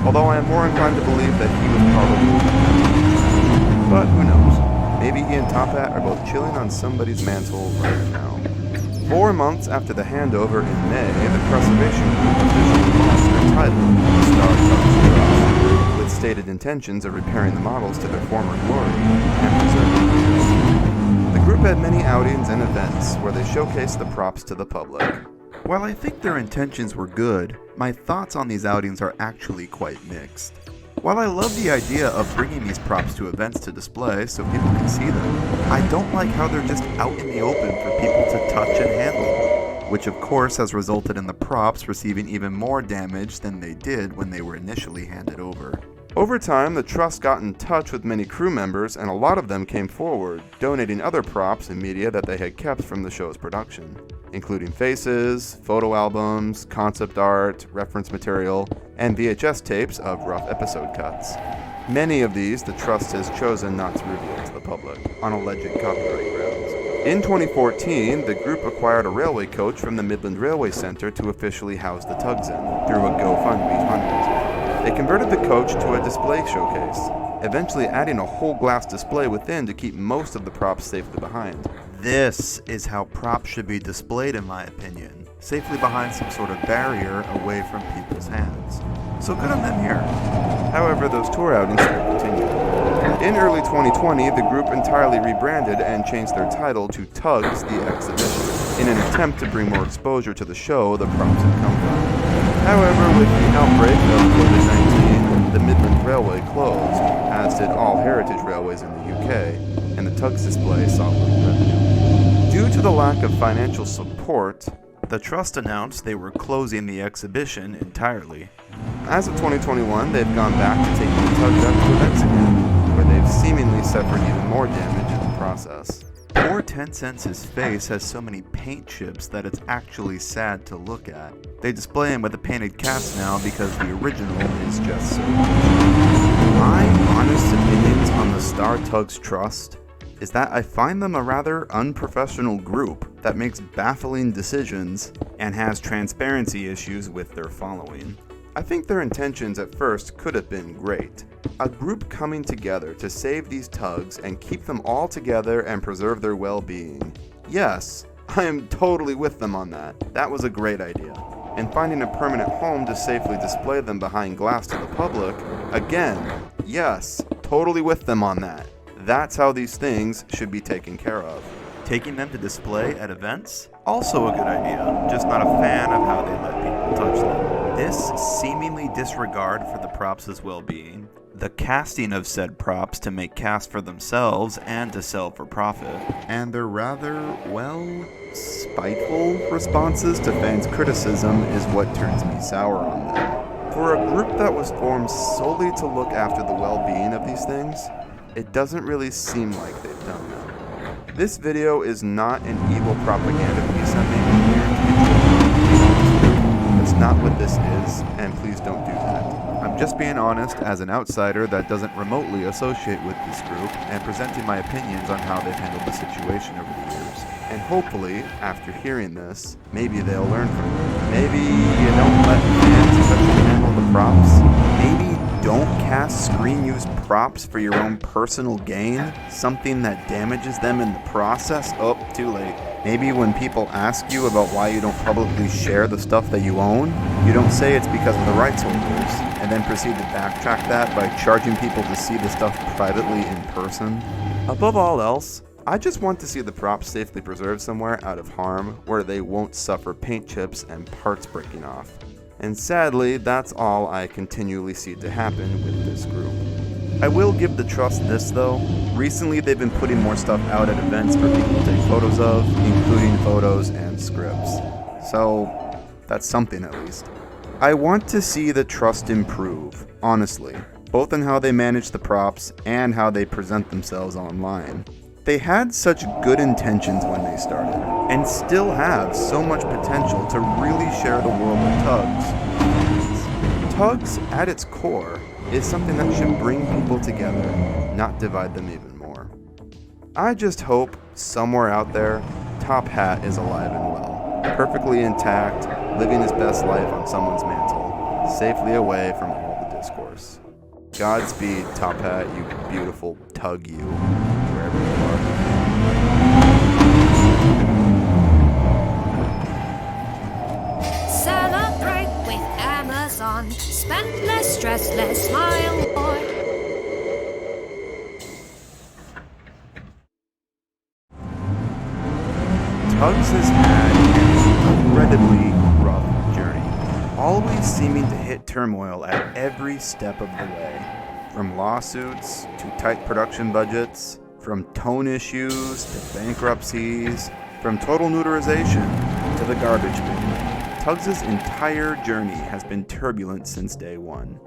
although I am more inclined to believe that he was probably... But who knows? Maybe he and Top Hat are both chilling on somebody's mantle right now. 4 months after the handover in May, the Preservation Group officially launched their title, the Star Tugs Trust, with stated intentions of repairing the models to their former glory and preserving them. The group had many outings and events where they showcased the props to the public. While I think their intentions were good, my thoughts on these outings are actually quite mixed. While I love the idea of bringing these props to events to display so people can see them, I don't like how they're just out in the open for people to touch and handle, which of course has resulted in the props receiving even more damage than they did when they were initially handed over. Over time, the Trust got in touch with many crew members, and a lot of them came forward, donating other props and media that they had kept from the show's production, including faces, photo albums, concept art, reference material, and VHS tapes of rough episode cuts. Many of these the Trust has chosen not to reveal to the public, on alleged copyright grounds. In 2014, the group acquired a railway coach from the Midland Railway Centre to officially house the tugs in, through a GoFundMe fundraiser. They converted the coach to a display showcase, eventually adding a whole glass display within to keep most of the props safely behind. This is how props should be displayed in my opinion, safely behind some sort of barrier away from people's hands. So good on them here. However, those tour outings still continue. In early 2020, the group entirely rebranded and changed their title to Tugs the Exhibition, in an attempt to bring more exposure to the show the props had come from. However, with the outbreak of COVID-19, the Midland Railway closed, as did all heritage railways in the UK, and the Tugs display saw little revenue. Due to the lack of financial support, the Trust announced they were closing the exhibition entirely. As of 2021, they've gone back to taking the Tugs out to events again, where they've seemingly suffered even more damage in the process. Poor 10 Cents' face has so many paint chips that it's actually sad to look at. They display him with a painted cast now because the original is just so good. My honest opinions on the Star Tugs Trust is that I find them a rather unprofessional group that makes baffling decisions and has transparency issues with their following. I think their intentions at first could have been great. A group coming together to save these tugs and keep them all together and preserve their well-being. Yes, I am totally with them on that. That was a great idea. And finding a permanent home to safely display them behind glass to the public, again, yes, totally with them on that. That's how these things should be taken care of. Taking them to display at events? Also a good idea, just not a fan of how they let people touch them. This seemingly disregard for the props' well-being, the casting of said props to make casts for themselves and to sell for profit, and their rather, well, spiteful responses to fans' criticism is what turns me sour on them. For a group that was formed solely to look after the well-being of these things, it doesn't really seem like they've done that. This video is not an evil propaganda piece I'm making here to get you. That's not what this is, and please don't do that. I'm just being honest as an outsider that doesn't remotely associate with this group and presenting my opinions on how they've handled the situation over the years. And hopefully, after hearing this, maybe they'll learn from it. Maybe you don't let fans touch and handle the props, maybe don't cast screen use props for your own personal gain, something that damages them in the process. Oh, too late. Maybe when people ask you about why you don't publicly share the stuff that you own, you don't say it's because of the rights holders, and then proceed to backtrack that by charging people to see the stuff privately in person. Above all else, I just want to see the props safely preserved somewhere out of harm where they won't suffer paint chips and parts breaking off. And sadly, that's all I continually see to happen with this group. I will give the trust this though. Recently they've been putting more stuff out at events for people to take photos of, including photos and scripts. So, that's something at least. I want to see the trust improve, honestly, both in how they manage the props and how they present themselves online. They had such good intentions when they started, and still have so much potential to really share the world of Tugs. Tugs, at its core, is something that should bring people together, not divide them even more. I just hope, somewhere out there, Top Hat is alive and well, perfectly intact, living his best life on someone's mantle, safely away from all the discourse. Godspeed, Top Hat, you beautiful Tug you, wherever you are. Celebrate with Amazon. Spend less, stress less, smile more. Tugs has had an incredibly rough journey, always seeming to hit turmoil at every step of the way. From lawsuits to tight production budgets, from tone issues to bankruptcies, from total neuterization to the garbage bin. Tugs' entire journey has been turbulent since day one.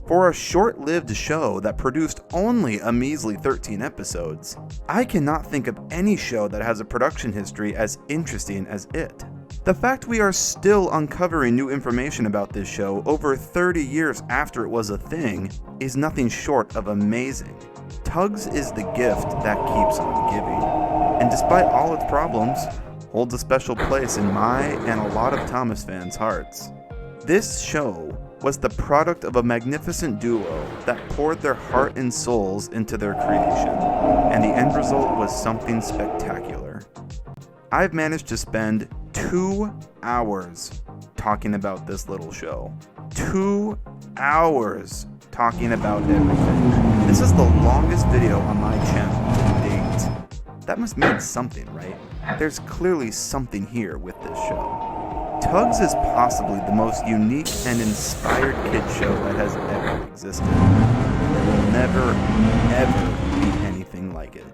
For a short-lived show that produced only a measly 13 episodes, I cannot think of any show that has a production history as interesting as it. The fact we are still uncovering new information about this show over 30 years after it was a thing is nothing short of amazing. Tugs is the gift that keeps on giving, and despite all its problems, holds a special place in my and a lot of Thomas fans' hearts. This show was the product of a magnificent duo that poured their heart and souls into their creation, and the end result was something spectacular. I've managed to spend 2 hours talking about this little show. 2 hours talking about everything. This is the longest video on my channel to date. That must mean something, right? There's clearly something here with this show. Tugs is possibly the most unique and inspired kids show that has ever existed. There will never, ever be anything like it.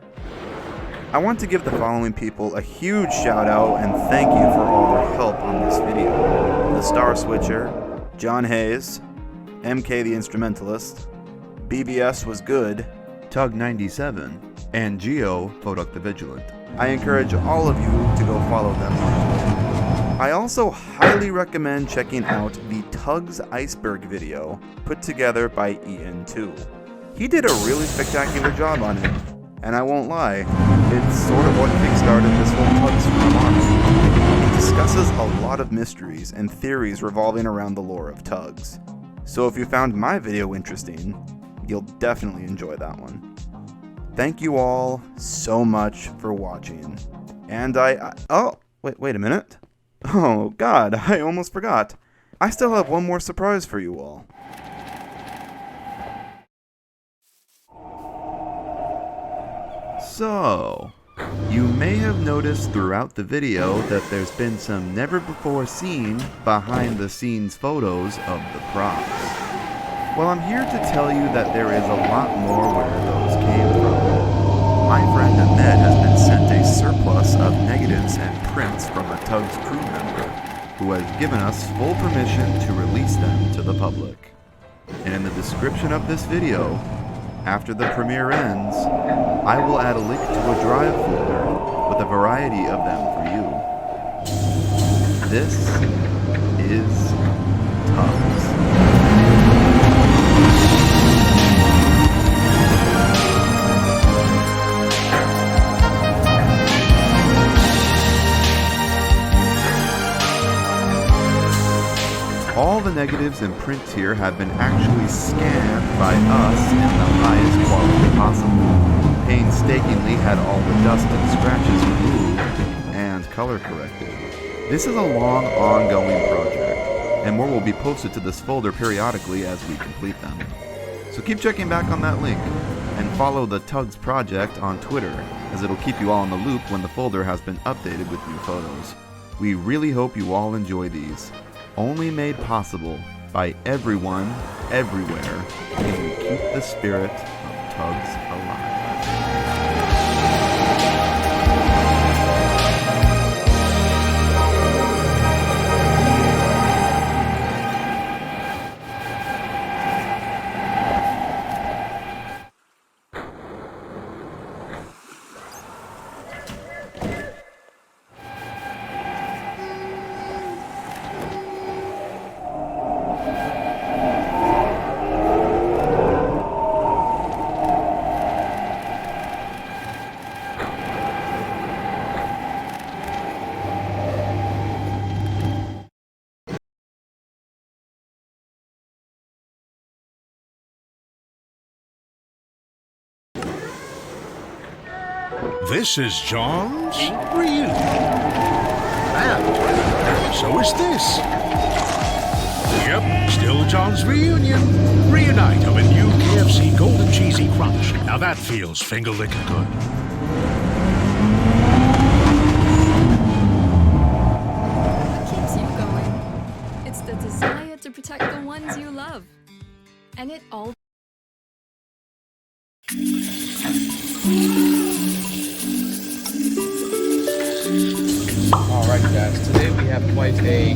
I want to give the following people a huge shout out and thank you for all their help on this video. The Star Switcher, John Hayes, MK the Instrumentalist, BBS Was Good, Tug97, and Geo Phoduck the Vigilant. I encourage all of you to go follow them on Twitter. I also highly recommend checking out the Tugs Iceberg video put together by Ian2. He did a really spectacular job on it, and I won't lie, it's sort of what kickstarted this whole Tugs phenomenon. It discusses a lot of mysteries and theories revolving around the lore of Tugs. So if you found my video interesting, you'll definitely enjoy that one. Thank you all so much for watching. And wait a minute. Oh god, I almost forgot. I still have one more surprise for you all. So, you may have noticed throughout the video that there's been some never-before-seen behind-the-scenes photos of the props. Well, I'm here to tell you that there is a lot more where those came from. My friend Ahmed has been sent a surplus of negatives and prints from a Tugs crew member, who has given us full permission to release them to the public. And in the description of this video, after the premiere ends, I will add a link to a drive folder with a variety of them for you. This is Tugs. All the negatives and prints here have been actually scanned by us in the highest quality possible. Painstakingly had all the dust and scratches removed and color corrected. This is a long, ongoing project, and more will be posted to this folder periodically as we complete them. So keep checking back on that link, and follow the Tugs Project on Twitter, as it'll keep you all in the loop when the folder has been updated with new photos. We really hope you all enjoy these. Only made possible by everyone, everywhere, can we keep the spirit of Tugs alive. This is John's reunion. And so is this. Yep, still John's reunion. Reunite over new KFC Golden Cheesy Crunch. Now that feels finger-licking good. What keeps you going? It's the desire to protect the ones you love. And it all... Alright guys, today we have quite a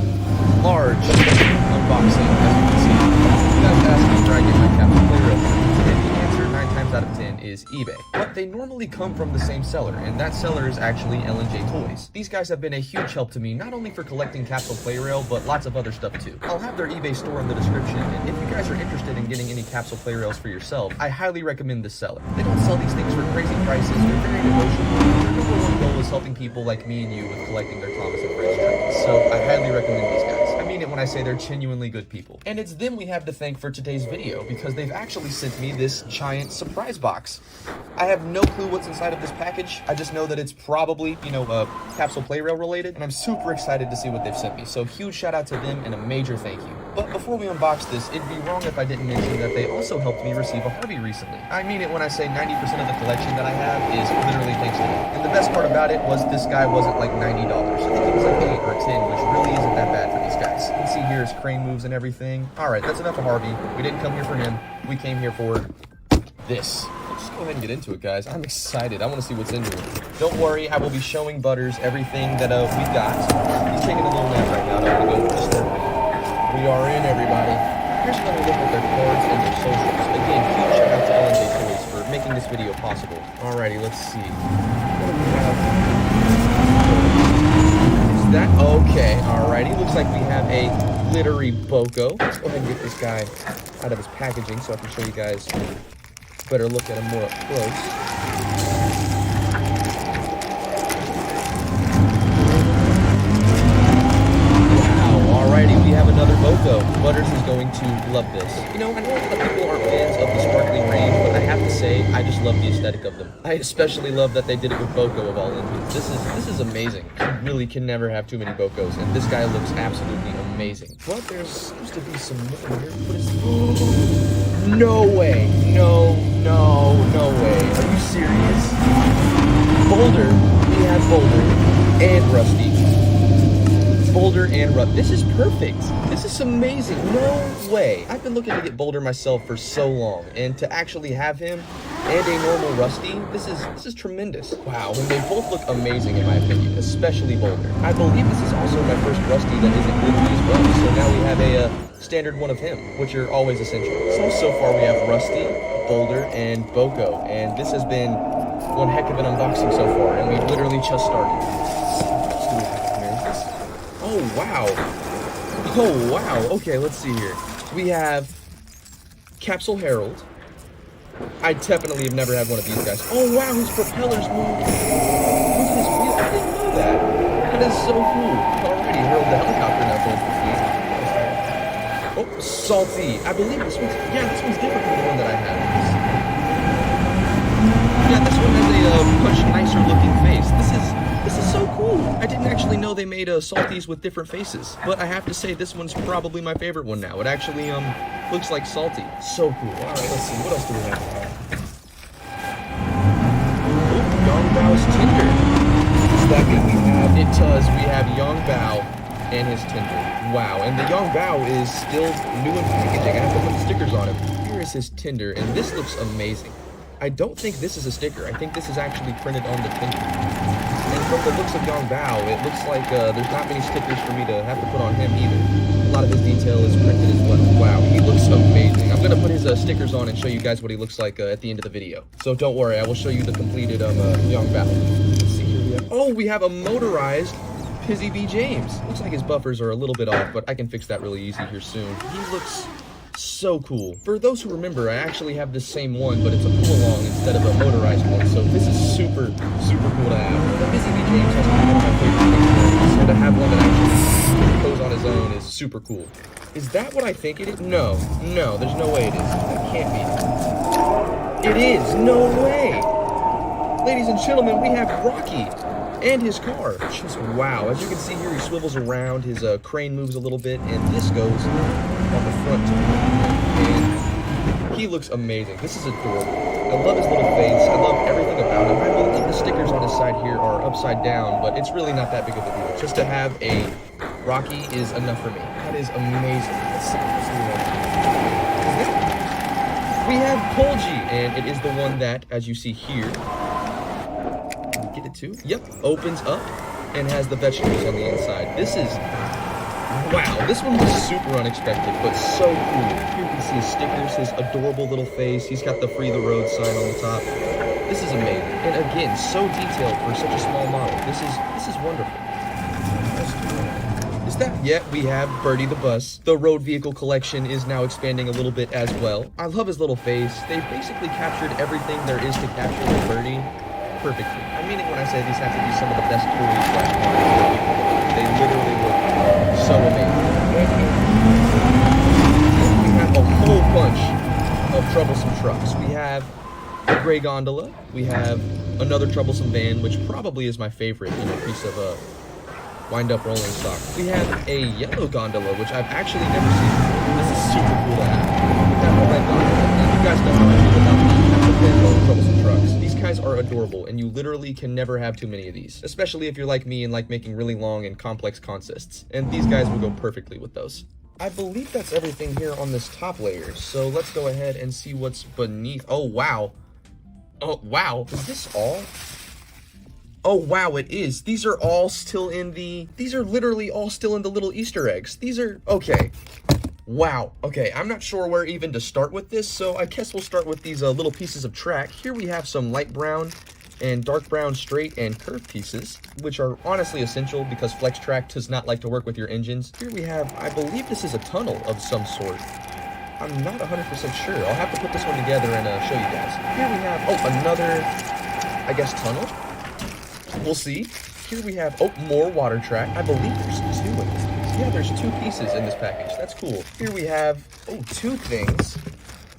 large unboxing, as you can see. You guys asked me where I get my Captain Playroom from, and the answer 9 times out of 10 is eBay. But they normally come from the same seller, and that seller is actually L&J Toys. These guys have been a huge help to me, not only for collecting Capsule Playrail, but lots of other stuff too. I'll have their eBay store in the description, and if you guys are interested in getting any Capsule Playrails for yourself, I highly recommend this seller. They don't sell these things for crazy prices, they're very negotiable. Their number one goal is helping people like me and you with collecting their Thomas and Friends trinkets, so I highly recommend these guys. I mean it when I say they're genuinely good people. And it's them we have to thank for today's video, because they've actually sent me this giant surprise box. I have no clue what's inside of this package. I just know that it's probably, Capsule Playrail related, and I'm super excited to see what they've sent me. So huge shout out to them and a major thank you. But before we unbox this, it'd be wrong if I didn't mention that they also helped me receive a Harvey recently. I mean it when I say 90% of the collection that I have is literally thanks to them. And the best part about it was this guy wasn't like $90. I think it was like 8 or 10, which really isn't that bad for these guys. You can see here his crane moves and everything. Alright, that's enough of Harvey. We didn't come here for him. We came here for this. Let's just go ahead and get into it, guys. I'm excited. I want to see what's in here. Don't worry, I will be showing Butters everything that we got. He's taking a little nap right now. I'm going to go disturb him. We are in, everybody. Here's another look at their cards and their socials. Again, huge shout out to L&J Toys for making this video possible. Alrighty, let's see. What do we have? Is that okay? Alrighty, looks like we have a glittery Boko. Let's go ahead and get this guy out of his packaging so I can show you guys better look at him more up close. Alrighty, we have another Boko. Butters is going to love this. You know, I know a lot of people aren't fans of the sparkling range, but I have to say, I just love the aesthetic of them. I especially love that they did it with Boko of all engines. This is amazing. You really can never have too many Bokos, and this guy looks absolutely amazing. But there's supposed to be some more here. What is this? No way. No way. Are you serious? Boulder. We have Boulder and Rusty. Boulder and Rusty. This is perfect. This is amazing. No way. I've been looking to get Boulder myself for so long, and to actually have him and a normal Rusty, this is tremendous. Wow, and they both look amazing in my opinion, especially Boulder. I believe this is also my first Rusty that isn't glittery as well, so now we have a standard one of him, which are always essential. So far we have Rusty, Boulder, and Boko, and this has been one heck of an unboxing so far, and we've literally just started. Oh, wow. Oh, wow. Okay, let's see here. We have Capsule Herald. I definitely have never had one of these guys. Oh, wow, his propellers move. Look at his wheel. I didn't know that. That is so cool. Alrighty, Herald the helicopter now going for Oh, salty. I believe this one's, yeah, this one's different from the one that I had. Yeah, this one has a much nicer looking face. This is so cool. I didn't actually know they made salties with different faces, but I have to say this one's probably my favorite one now. It actually looks like salty. So cool. All right, let's see. What else do we have? Oh, Yong Bao's Tinder. Does that mean we have? It does. We have Yong Bao and his Tinder. Wow, and the Yong Bao is still new in packaging. I have to put the stickers on him. Here is his Tinder, and this looks amazing. I don't think this is a sticker. I think this is actually printed on the Tinder. And from the looks of Yong Bao, it looks like there's not many stickers for me to have to put on him either. A lot of his detail is printed as well. Wow, he looks amazing. I'm going to put his stickers on and show you guys what he looks like at the end of the video. So don't worry, I will show you the completed Yong Bao. Let's see here we have. Oh, we have a motorized Pizzy B. James. Looks like his buffers are a little bit off, but I can fix that really easy here soon. He looks so cool. For those who remember, I actually have this same one, but it's a pull-along instead of a motorized one, so this is super, super cool to have. The Pizzy B. James has to be one of my favorite things, so to have one that actually goes on his own is super cool. Is that what I think it is? No, there's no way it is. That can't be. It is! No way! Ladies and gentlemen, we have Rocky and his car. Just wow. As you can see here, he swivels around, his crane moves a little bit, and this goes on the front. And he looks amazing. This is adorable. I love his little face. I love everything about him. I believe the stickers on his side here are upside down, but it's really not that big of a deal. Just to have a Rocky is enough for me. That is amazing. Let's see we have Polji, and it is the one that, as you see here, get it too? Yep, opens up and has the vegetables on the inside. This is, wow, this one was super unexpected, but so cool. Here you can see his stickers, his adorable little face. He's got the Free the Road sign on the top. This is amazing. And again, so detailed for such a small model. This is wonderful. Is that? Yeah, we have Birdie the Bus. The road vehicle collection is now expanding a little bit as well. I love his little face. They basically captured everything there is to capture with Birdie perfectly. I mean it when I say these have to be some of the best toys / models. They literally look so amazing. We have a whole bunch of troublesome trucks. We have a gray gondola. We have another troublesome van, which probably is my favorite, piece of wind-up rolling stock. We have a yellow gondola, which I've actually never seen. This is super cool to have. We have a red gondola, and you guys know how I feel about the troublesome trucks. These guys are adorable, and you literally can never have too many of these, especially if you're like me and like making really long and complex consists, and these guys will go perfectly with those. I believe that's everything here on this top layer, so let's go ahead and see what's beneath. Oh, wow. Oh, wow. Is this all? Oh, wow, it is. These are all still in the... These are literally all still in the little Easter eggs. These are... Okay. Wow. Okay, I'm not sure where even to start with this, so I guess we'll start with these little pieces of track. Here we have some light brown and dark brown straight and curved pieces, which are honestly essential because Flex Track does not like to work with your engines. Here we have, I believe this is a tunnel of some sort. I'm not 100% sure. I'll have to put this one together and show you guys. Here we have, oh, another, I guess, tunnel? We'll see. Here we have, oh, more water track. I believe there's two in this piece. Yeah, there's two pieces in this package. That's cool. Here we have, oh, two things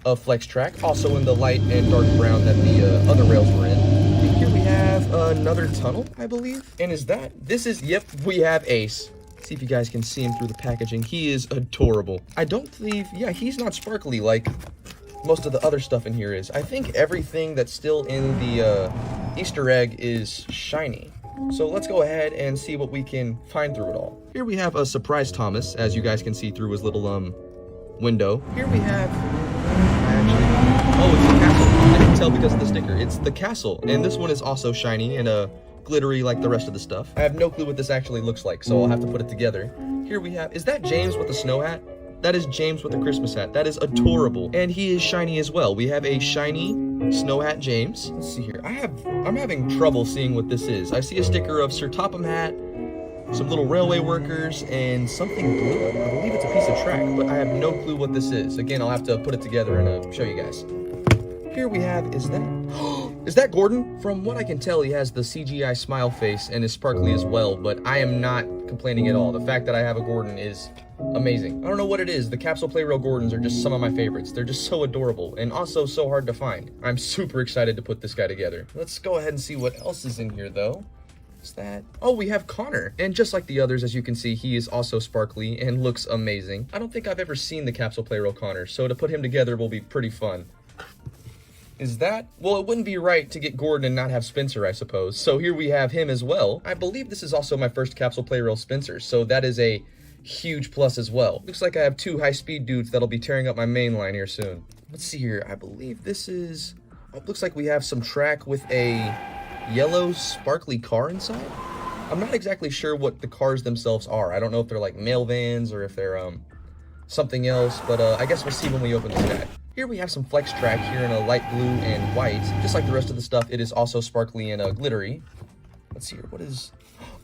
of Flex Track, also in the light and dark brown that the other rails were in. And here we have another tunnel, I believe. And is that, this is, yep, we have Ace. See if you guys can see him through the packaging. He is adorable. I don't believe, yeah, he's not sparkly like most of the other stuff in here is. I think everything that's still in the Easter egg is shiny. So let's go ahead and see what we can find through it all. Here we have a surprise Thomas, as you guys can see through his little window. Here we have, oh, it's the castle. I can tell because of the sticker. It's the castle, and this one is also shiny and glittery like the rest of the stuff. I have no clue what this actually looks like, so I'll have to put it together. Here we have, is that James with the snow hat? That is James with the Christmas hat. That is adorable. And he is shiny as well. We have a shiny snow hat James. Let's see here. I'm having trouble seeing what this is. I see a sticker of Sir Topham hat, some little railway workers, and something blue. I believe it's a piece of track, but I have no clue what this is. Again, I'll have to put it together and show you guys. Here we have, is that Gordon? From what I can tell, he has the CGI smile face and is sparkly as well, but I am not complaining at all. The fact that I have a Gordon is amazing. I don't know what it is. The Capsule Play Rail Gordons are just some of my favorites. They're just so adorable and also so hard to find. I'm super excited to put this guy together. Let's go ahead and see what else is in here though. What's that? Oh, we have Connor. And just like the others, as you can see, he is also sparkly and looks amazing. I don't think I've ever seen the Capsule Play Rail Connor, so to put him together will be pretty fun. Is that? Well, it wouldn't be right to get Gordon and not have Spencer, I suppose. So here we have him as well. I believe this is also my first Capsule Play Rail Spencer, so that is a huge plus as well. Looks like I have two high-speed dudes that'll be tearing up my main line here soon. Let's see here. I believe this is... Oh, it looks like we have some track with a yellow sparkly car inside. I'm not exactly sure what the cars themselves are. I don't know if they're like mail vans or if they're something else, but I guess we'll see when we open this guy. Here we have some flex track here in a light blue and white. Just like the rest of the stuff, it is also sparkly and glittery. Let's see here, what is...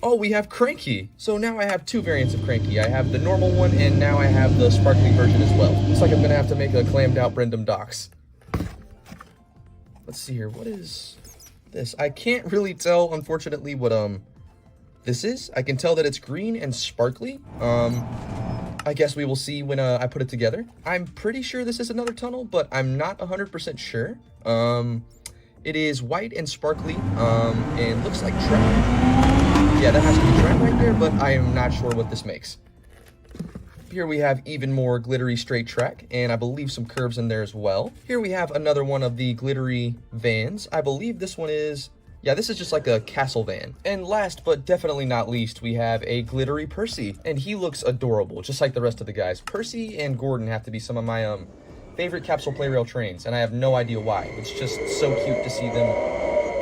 Oh, we have Cranky. So now I have two variants of Cranky. I have the normal one, and now I have the sparkly version as well. Looks like I'm gonna have to make a clammed out Brendam Docks. Let's see here, what is this? I can't really tell, unfortunately, what this is. I can tell that it's green and sparkly. I guess we will see when I put it together. I'm pretty sure this is another tunnel, but I'm not 100% sure. It is white and sparkly, and looks like track. Yeah, that has to be track right there, but I am not sure what this makes. Here we have even more glittery straight track, and I believe some curves in there as well. Here we have another one of the glittery vans. I believe this one is... Yeah, this is just like a castle van. And last, but definitely not least, we have a glittery Percy. And he looks adorable, just like the rest of the guys. Percy and Gordon have to be some of my favorite Capsule Play Rail trains, and I have no idea why. It's just so cute to see them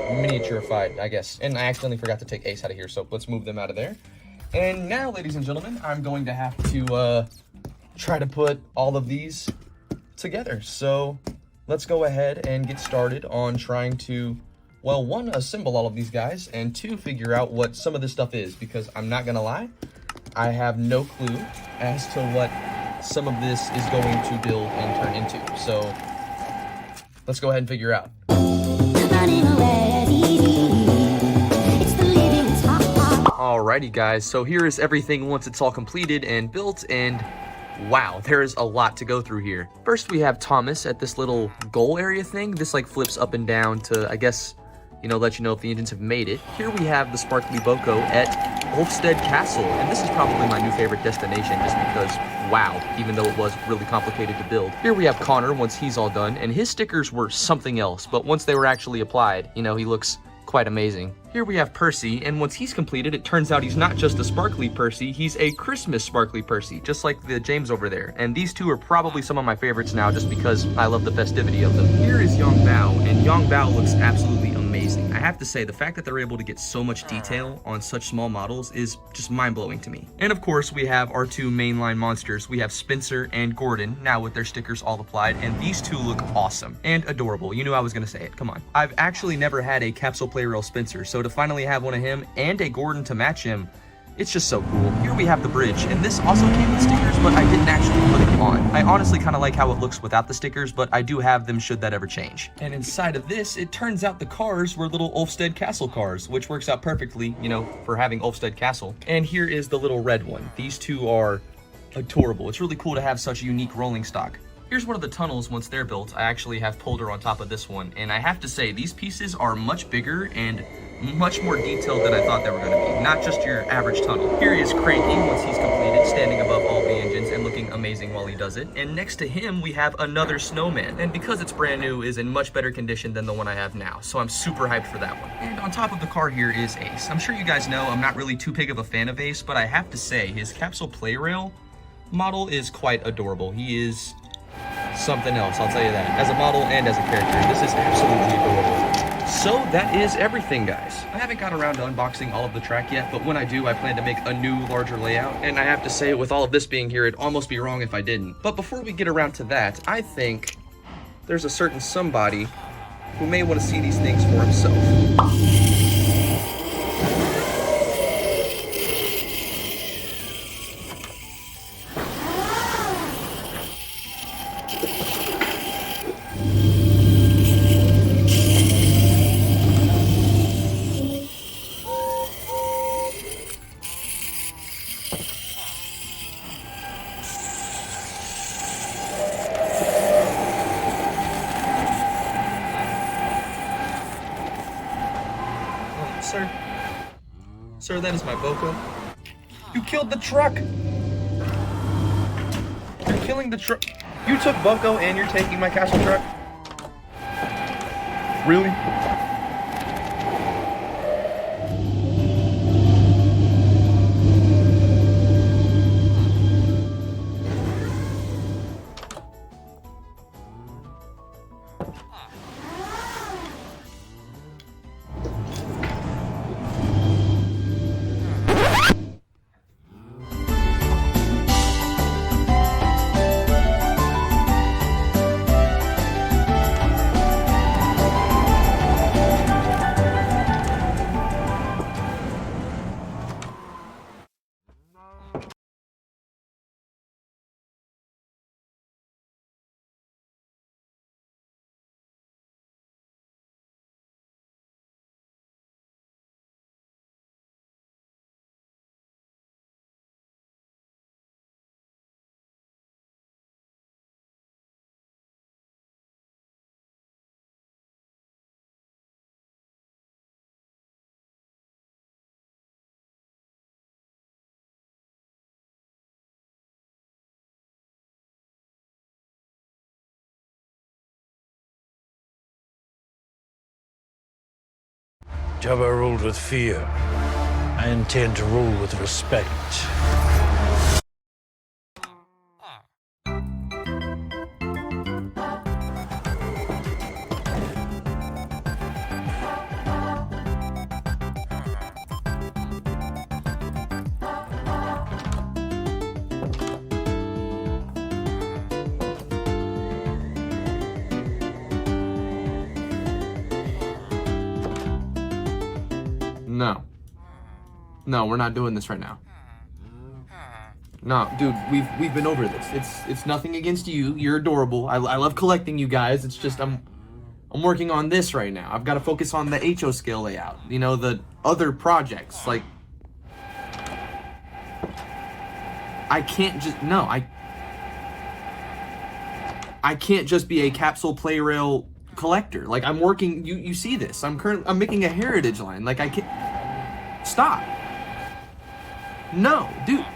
miniaturified, I guess. And I accidentally forgot to take Ace out of here, so let's move them out of there. And now, ladies and gentlemen, I'm going to have to try to put all of these together. So let's go ahead and get started on trying to, well, one, assemble all of these guys, and two, figure out what some of this stuff is, because I'm not gonna lie, I have no clue as to what some of this is going to build and turn into. So let's go ahead and figure out. Alrighty guys, so here is everything once it's all completed and built, and wow, there is a lot to go through here. First we have Thomas at this little goal area thing. This like flips up and down to, I guess, you know, let you know if the engines have made it. Here we have the Sparkly Boko at Ulfstead Castle, and this is probably my new favorite destination just because, wow, even though it was really complicated to build. Here we have Connor once he's all done, and his stickers were something else, but once they were actually applied, you know, he looks quite amazing. Here we have Percy, and once he's completed, it turns out he's not just a sparkly Percy, he's a Christmas sparkly Percy, just like the James over there. And these two are probably some of my favorites now, just because I love the festivity of them. Here is Yong Bao, and Yong Bao looks absolutely amazing. I have to say, the fact that they're able to get so much detail on such small models is just mind-blowing to me. And of course, we have our two mainline monsters. We have Spencer and Gordon, now with their stickers all applied, and these two look awesome and adorable. You knew I was gonna say it, come on. I've actually never had a Capsule Play Rail Spencer, so to finally have one of him and a Gordon to match him, it's just so cool. Here we have the bridge, and this also came with stickers, but I didn't actually put them on. I honestly kind of like how it looks without the stickers, but I do have them should that ever change. And inside of this, it turns out the cars were little Ulfstead Castle cars, which works out perfectly, you know, for having Ulfstead Castle. And here is the little red one. These two are adorable. It's really cool to have such unique rolling stock. Here's one of the tunnels once they're built. I actually have Polder on top of this one, and I have to say, these pieces are much bigger and much more detailed than I thought they were going to be, not just your average tunnel. Here is Cranky once he's completed, standing above all the engines and looking amazing while he does it. And next to him, we have another snowman, and because it's brand new, is in much better condition than the one I have now, so I'm super hyped for that one. And on top of the car here is Ace. I'm sure you guys know I'm not really too big of a fan of Ace, but I have to say, his Capsule Play Rail model is quite adorable. He is something else, I'll tell you that. As a model and as a character, this is absolutely adorable. So that is everything, guys. I haven't got around to unboxing all of the track yet, but when I do, I plan to make a new, larger layout. And I have to say, with all of this being here, it'd almost be wrong if I didn't. But before we get around to that, I think there's a certain somebody who may want to see these things for himself. Sir? Sir, that is my Boko. You killed the truck! You're killing the truck. You took Boko and you're taking my castle truck? Really? Jabba ruled with fear. I intend to rule with respect. No. No, we're not doing this right now. No, dude, we've been over this. It's nothing against you. You're adorable. I love collecting you guys. It's just I'm working on this right now. I've got to focus on the HO scale layout. You know, the other projects. Like, I can't just I can't just be a capsule play rail collector. Like, I'm working. You see this? I'm making a heritage line. Like, I can't stop. No, dude.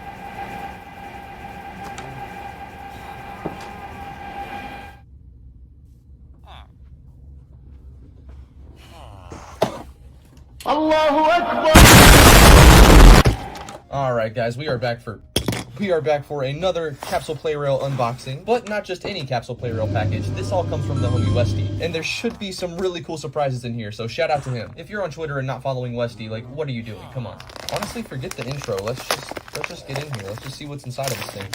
Allahu Akbar! Alright guys, we are back for another Capsule Play Rail unboxing, but not just any Capsule Play Rail package. This all comes from the homie Westy, and there should be some really cool surprises in here, so shout out to him. If you're on Twitter and not following Westy, like, what are you doing? Come on. Honestly, forget the intro. Let's just get in here. Let's just see what's inside of this thing.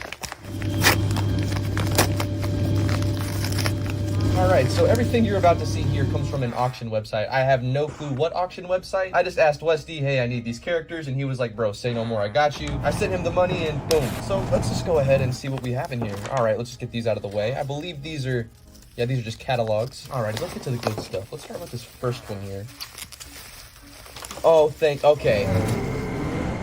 Alright, so everything you're about to see here comes from an auction website. I have no clue what auction website. I just asked Westy, hey, I need these characters, and he was like, bro, say no more, I got you. I sent him the money, and boom. So let's just go ahead and see what we have in here. Alright, let's just get these out of the way. I believe these are, yeah, these are just catalogs. Alright, let's get to the good stuff. Let's start with this first one here. Oh, okay.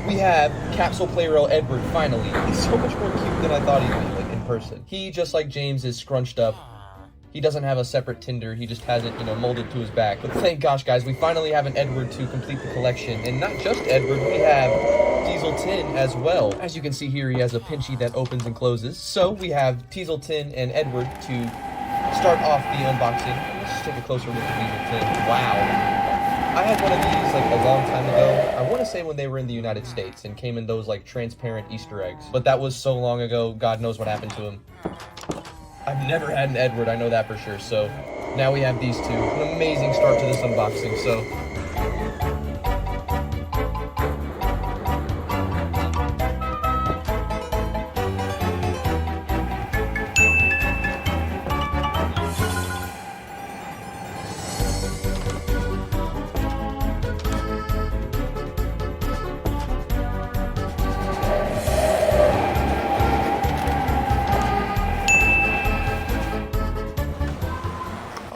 We have Capsule Play Rail Edward, finally. He's so much more cute than I thought he'd be, like, in person. He, just like James, is scrunched up. He doesn't have a separate Tinder, he just has it, you know, molded to his back. But thank gosh, guys, we finally have an Edward to complete the collection. And not just Edward, we have Teasel Tin as well. As you can see here, he has a pinchy that opens and closes. So we have Teasel Tin and Edward to start off the unboxing. Let's just take a closer look at Teasel Tin. Wow. I had one of these, like, a long time ago. I want to say when they were in the United States and came in those, like, transparent Easter eggs. But that was so long ago, God knows what happened to him. I've never had an Edward, I know that for sure, so now we have these two. An amazing start to this unboxing, so...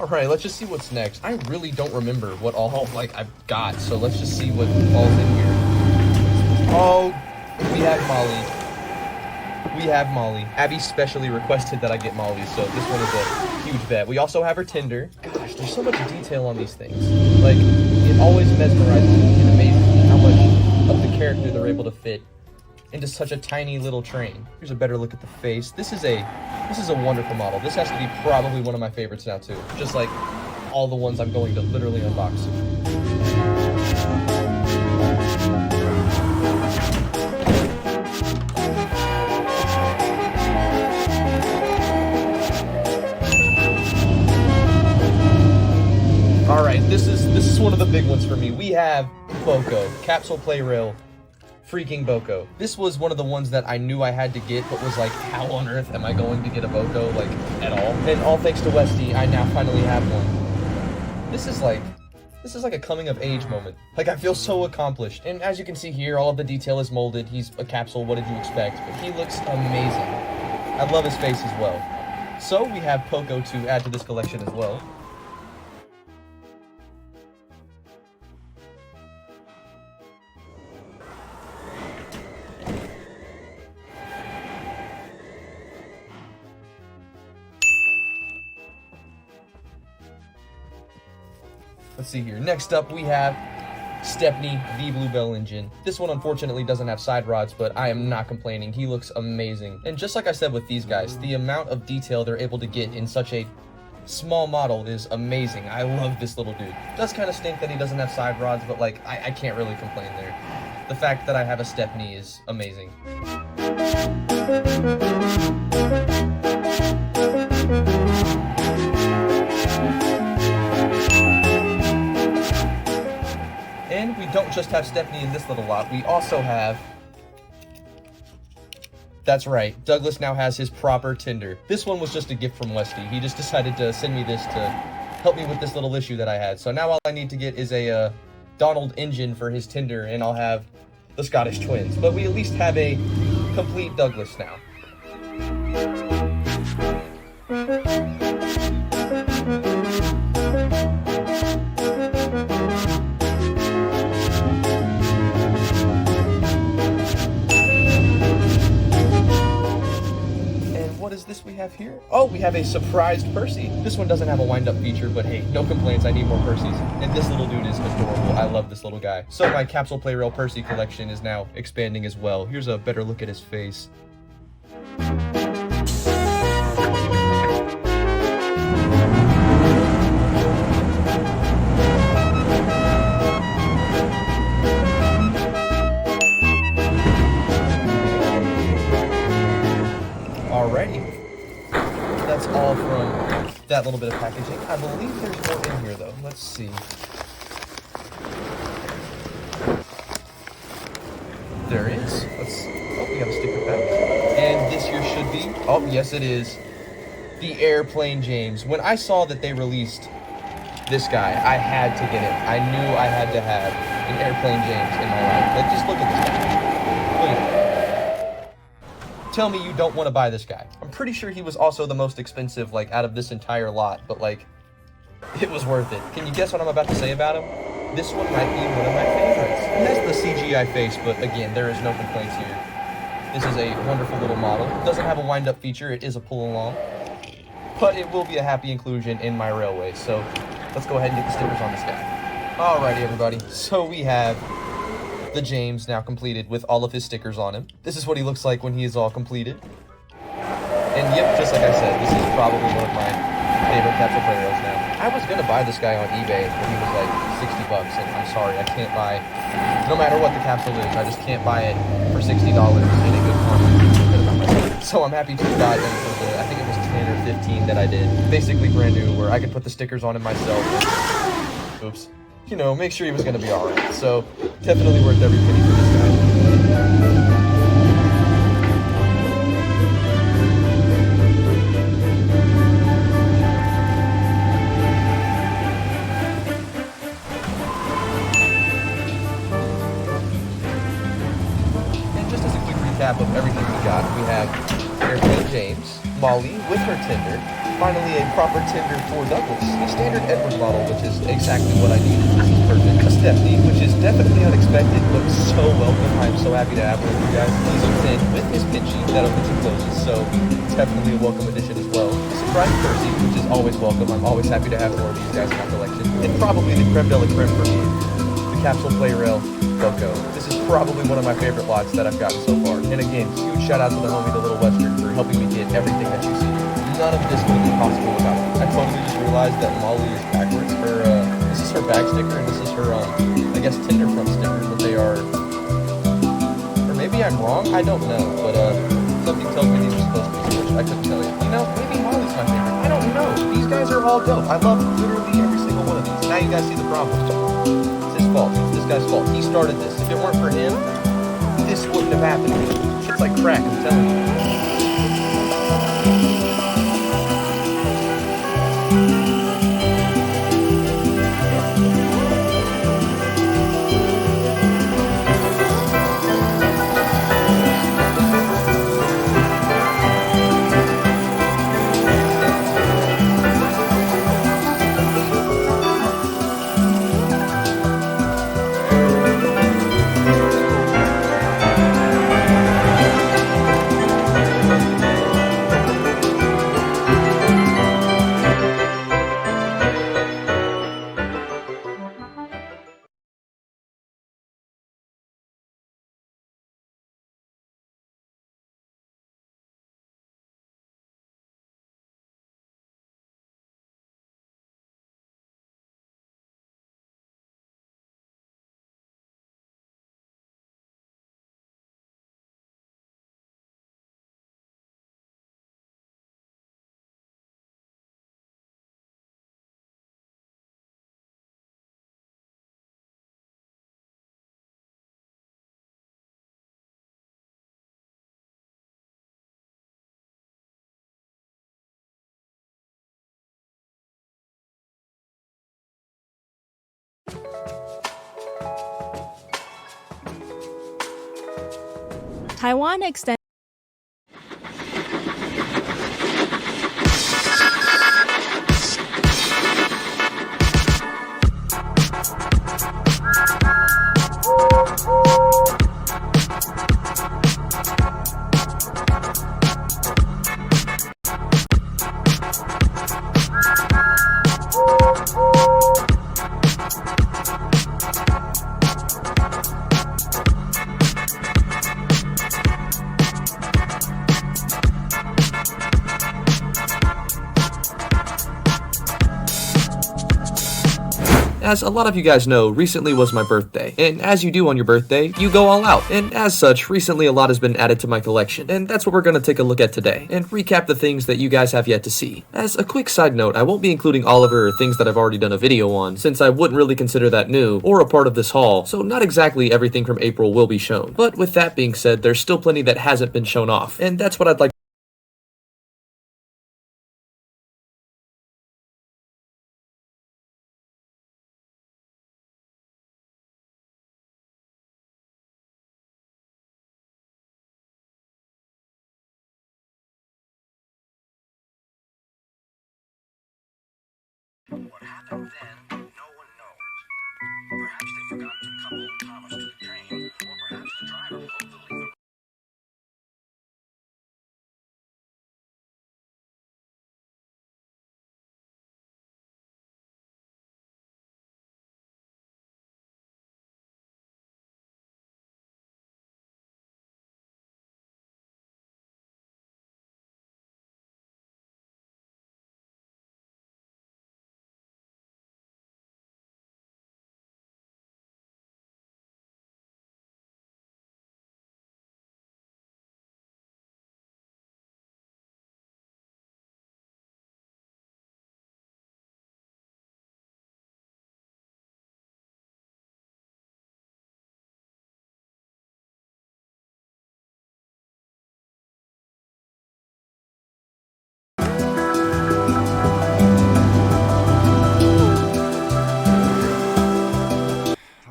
Alright, let's just see what's next. I really don't remember what all, like, I've got, so let's just see what falls in here. Oh, we have Molly. We have Molly. Abby specially requested that I get Molly, so this one is a huge bet. We also have her Tinder. Gosh, There's so much detail on these things. Like, it always mesmerizes me and amazes me how much of the character they're able to fit into such a tiny little train. Here's a better look at the face. This is a wonderful model. This has to be probably one of my favorites now too. Just like all the ones I'm going to literally unbox. All right, this is one of the big ones for me. We have Boko, Capsule Play Rail, freaking Boko. This was one of the ones that I knew I had to get, but was like, how on earth am I going to get a Boko, like, at all? And all thanks to Westy, I now finally have one. This is like a coming of age moment. Like, I feel so accomplished. And as you can see here, all of the detail is molded. He's a capsule, what did you expect? But he looks amazing. I love his face as well. So we have Poco to add to this collection as well. Let's see here. Next up, we have Stepney, the Bluebell engine. This one unfortunately doesn't have side rods, but I am not complaining. He looks amazing. And just like I said with these guys, the amount of detail they're able to get in such a small model is amazing. I love this little dude. It does kind of stink that he doesn't have side rods, but like, I can't really complain there. The fact that I have a Stepney is amazing. And we don't just have Stepney in this little lot, we also have... That's right, Douglas now has his proper Tinder. This one was just a gift from Westy. He just decided to send me this to help me with this little issue that I had. So now all I need to get is a Donald engine for his Tinder, and I'll have the Scottish twins. But we at least have a complete Douglas now. What is this we have here? Oh, we have a surprised Percy. This one doesn't have a wind-up feature, but hey, no complaints, I need more Percys. And this little dude is adorable. I love this little guy. So my Capsule Play Rail Percy collection is now expanding as well. Here's a better look at his face. Alrighty. That's all from that little bit of packaging. I believe there's more in here though. Let's see. There is. Oh, we have a sticker pack. And this here should be, oh yes it is, the Airplane James. When I saw that they released this guy, I had to get him. I knew I had to have an Airplane James in my life. Like, just look at this guy. Look at him. Tell me you don't want to buy this guy. I'm pretty sure he was also the most expensive, like, out of this entire lot, but, like, it was worth it. Can you guess what I'm about to say about him? This one might be one of my favorites. It has the CGI face, but again, there is no complaints here. This is a wonderful little model. It doesn't have a wind-up feature, it is a pull-along, but it will be a happy inclusion in my railway, so let's go ahead and get the stickers on this guy. Alrighty, everybody, so we have the James now completed with all of his stickers on him. This is what he looks like when he is all completed. And yep, just like I said, this is probably one of my favorite Capsule Play Rails now. I was gonna buy this guy on eBay when he was like 60 bucks, and I'm sorry, I can't buy, no matter what the capsule is, I just can't buy it for $60 in a good quantity. So I'm happy to buy them for the, I think it was 10 or 15 that I did. Basically brand new, where I could put the stickers on it myself. And, oops. You know, make sure he was gonna be alright. So, definitely worth every penny for this guy. And just as a quick recap of everything we got, we have Airplane James, Molly with her Tinder, finally a proper Tinder for Douglas, a standard Edward model, which is exactly what I needed. This is perfect. A Stephanie, which is definitely unexpected, but so welcome. I'm so happy to have her with you guys. He's a fin with his pinchy that opens and closes, so definitely a welcome addition as well. Surprise Percy, which is always welcome. I'm always happy to have more of these guys in my collection. And probably the creme de la creme for me, the Capsule Play Rail Boko. This is probably one of my favorite lots that I've gotten so far. And again, huge shout out to the homie, the Little Western, for helping me get everything that you see. None of this would have been possible without him. I totally just realized that Molly is backwards. This is her bag sticker, and this is her, I guess, Tinder front sticker, but they are, or maybe I'm wrong, I don't know, but something tells me these are supposed to be switched. I couldn't tell you. You know, maybe Molly's my favorite. I don't know. These guys are all dope. I love literally every single one of these. Now you guys see the problem. It's his fault. It's this guy's fault. He started this. If it weren't for him, this wouldn't have happened. Shit's like crack, I'm telling you. Taiwan extends As a lot of you guys know, recently was my birthday, and as you do on your birthday, you go all out, and as such, recently a lot has been added to my collection, and that's what we're going to take a look at today, and recap the things that you guys have yet to see. As a quick side note, I won't be including all of her things that I've already done a video on, since I wouldn't really consider that new, or a part of this haul, so not exactly everything from April will be shown. But with that being said, there's still plenty that hasn't been shown off, and that's what I'd like What happened then, no one knows. Perhaps they forgot to couple Thomas to the train, or perhaps the driver pulled the lever.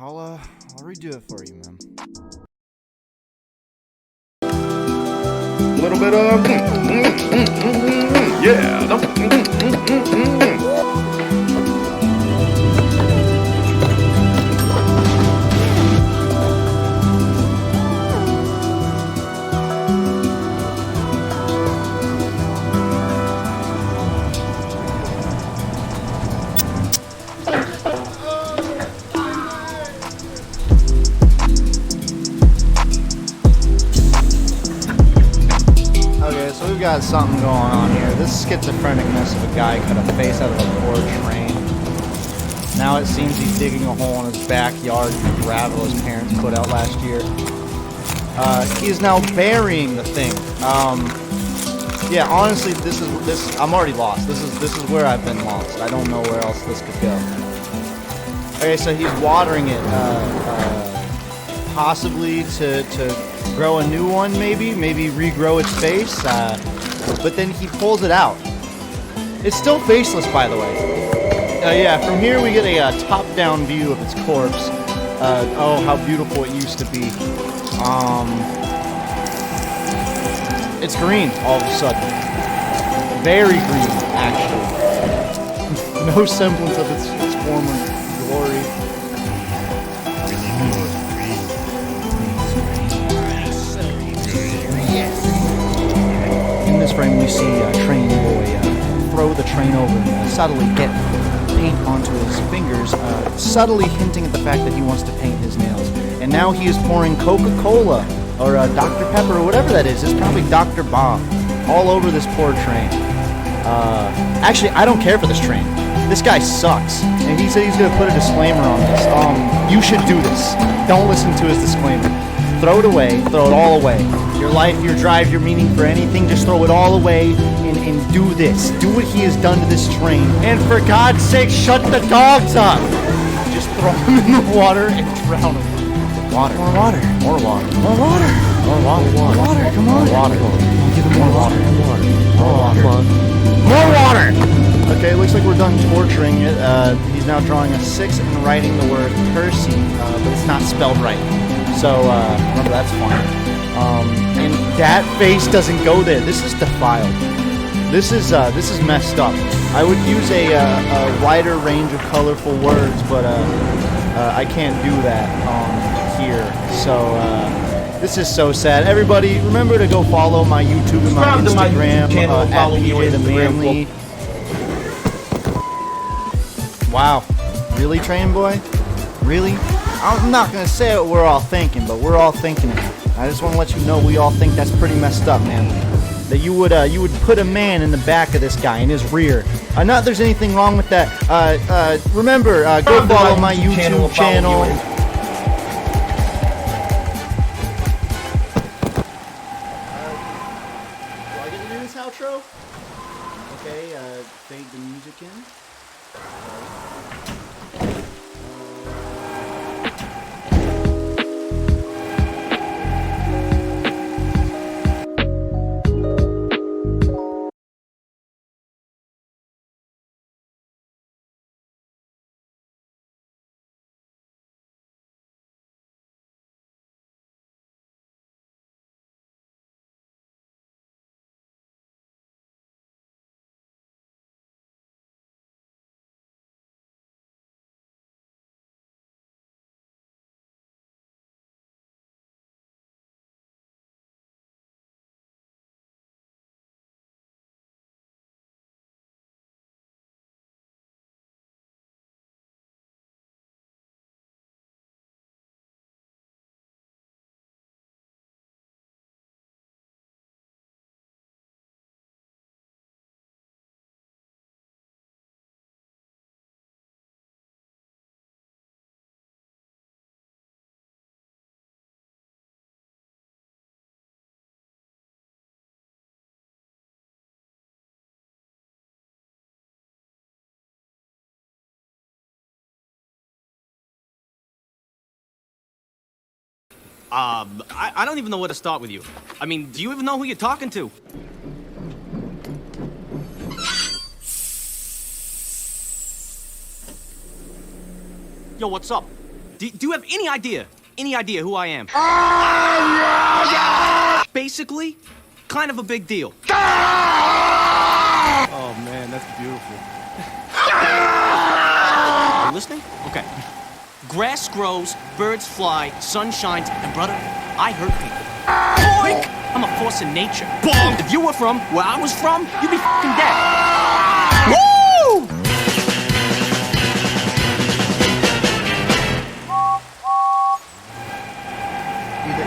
I'll redo it for you, man. A little bit of, yeah. something going on here. This schizophrenic mess of a guy cut a face out of a poor train. Now it seems he's digging a hole in his backyard in the gravel his parents put out last year. He is now burying the thing. Yeah, honestly, this. I'm already lost. This is where I've been lost. I don't know where else this could go. Okay, so he's watering it, possibly to grow a new one, maybe regrow its face. But then he pulls it out. It's still faceless, by the way. Yeah, from here we get a top-down view of its corpse. Oh, how beautiful it used to be. It's green all of a sudden. Very green, actually. No semblance of its former glory. In this frame, we see Train Boy throw the train over and subtly get paint onto his fingers, subtly hinting at the fact that he wants to paint his nails. And now he is pouring Coca-Cola or Dr. Pepper or whatever that is. It's probably Dr. Bomb all over this poor train. Actually, I don't care for this train. This guy sucks. And he said he's going to put a disclaimer on this. You should do this. Don't listen to his disclaimer. Throw it away. Throw it all away. Your life, your drive, your meaning for anything, just throw it all away and do this. Do what he has done to this train. And for God's sake, shut the dogs up. Just throw them in the water and drown them. Water. More water. More water. More water. More water. More water. Come on. More water. I'll give him more water. More water. More water. Come on. More water! Okay, looks like we're done torturing it. He's now drawing a 6 and writing the word Percy, but it's not spelled right. So, remember, that's fine. And that face doesn't go there. This is defiled. This is messed up. I would use a wider range of colorful words, but I can't do that here. So, this is so sad. Everybody, remember to go follow my YouTube and my Instagram at PJ the Manly. Wow. Really, Train Boy? Really? I'm not going to say what we're all thinking, but we're all thinking it. I just want to let you know we all think that's pretty messed up, man. That you would put a man in the back of this guy, in his rear. Not that there's anything wrong with that. Remember, go follow my YouTube channel. Outro? Okay, fade the music in. I don't even know where to start with you. I mean, do you even know who you're talking to? Yo, what's up? Do you have any idea who I am? Basically, kind of a big deal. Oh man, that's beautiful. Are you listening? Okay. Grass grows, birds fly, sun shines, and brother, I hurt people. Boink! I'm a force of nature. Boom! If you were from where I was from, you'd be fucking dead. Woo!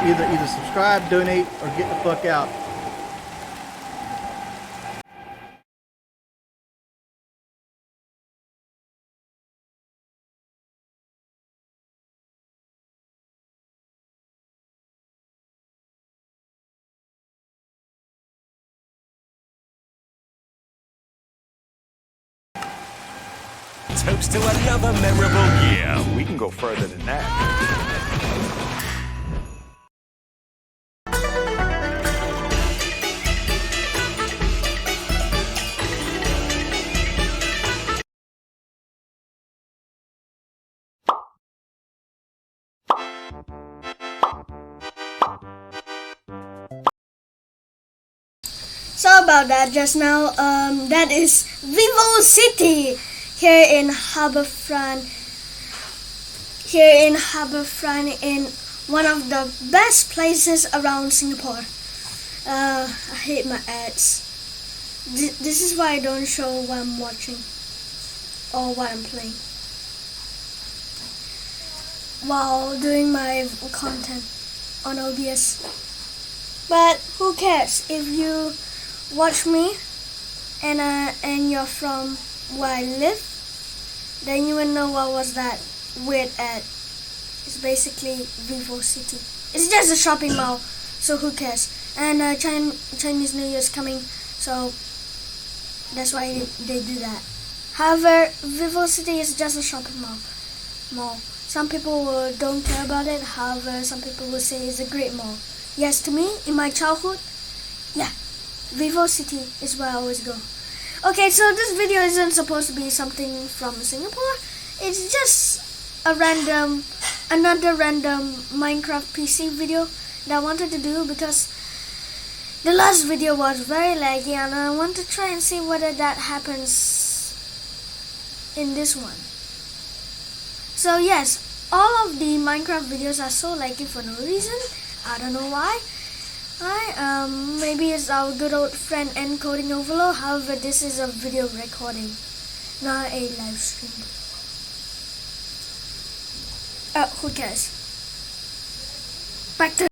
Either subscribe, donate, or get the fuck out. Toast to another memorable year. We can go further than that. So about that just now, that is Vivo City here in Harbourfront. Here in Harbourfront, in one of the best places around Singapore. I hate my ads. This is why I don't show what I'm watching or what I'm playing while doing my content on OBS. But who cares if you watch me and you're from where I live, then you will know what was that weird ad. It's basically Vivo City. It's just a shopping mall, so who cares? And Chinese New Year is coming, so that's why they do that. However, Vivo City is just a shopping mall. Some people don't care about it. However, some people will say it's a great mall. Yes, to me, in my childhood, yeah, Vivo City is where I always go. Okay, so this video isn't supposed to be something from Singapore. It's just another random Minecraft PC video that I wanted to do because the last video was very laggy and I want to try and see whether that happens in this one. So yes, all of the Minecraft videos are so laggy for no reason. I don't know why. Maybe it's our good old friend encoding overload. However, this is a video recording, not a live stream. Who cares? Back to.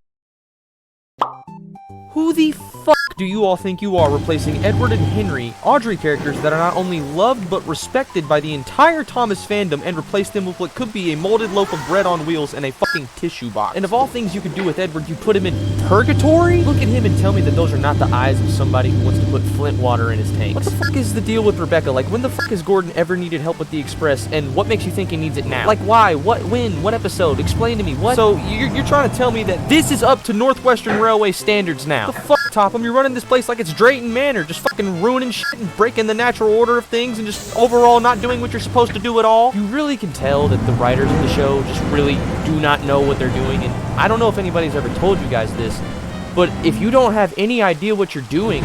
Who the fuck do you all think you are replacing Edward and Henry, Audrey characters that are not only loved but respected by the entire Thomas fandom, and replace them with what could be a molded loaf of bread on wheels and a fucking tissue box? And of all things you could do with Edward, you put him in purgatory? Look at him and tell me that those are not the eyes of somebody who wants to put Flint water in his tank. What the fuck is the deal with Rebecca? Like, when the fuck has Gordon ever needed help with the Express, and what makes you think he needs it now? Like, why? What? When? What episode? Explain to me. What? So, you're trying to tell me that this is up to Northwestern Railway standards now? The fuck, Topham? You're running this place like it's Drayton Manor, just fucking ruining shit and breaking the natural order of things and just overall not doing what you're supposed to do at all. You really can tell that the writers of the show just really do not know what they're doing, and I don't know if anybody's ever told you guys this, but if you don't have any idea what you're doing,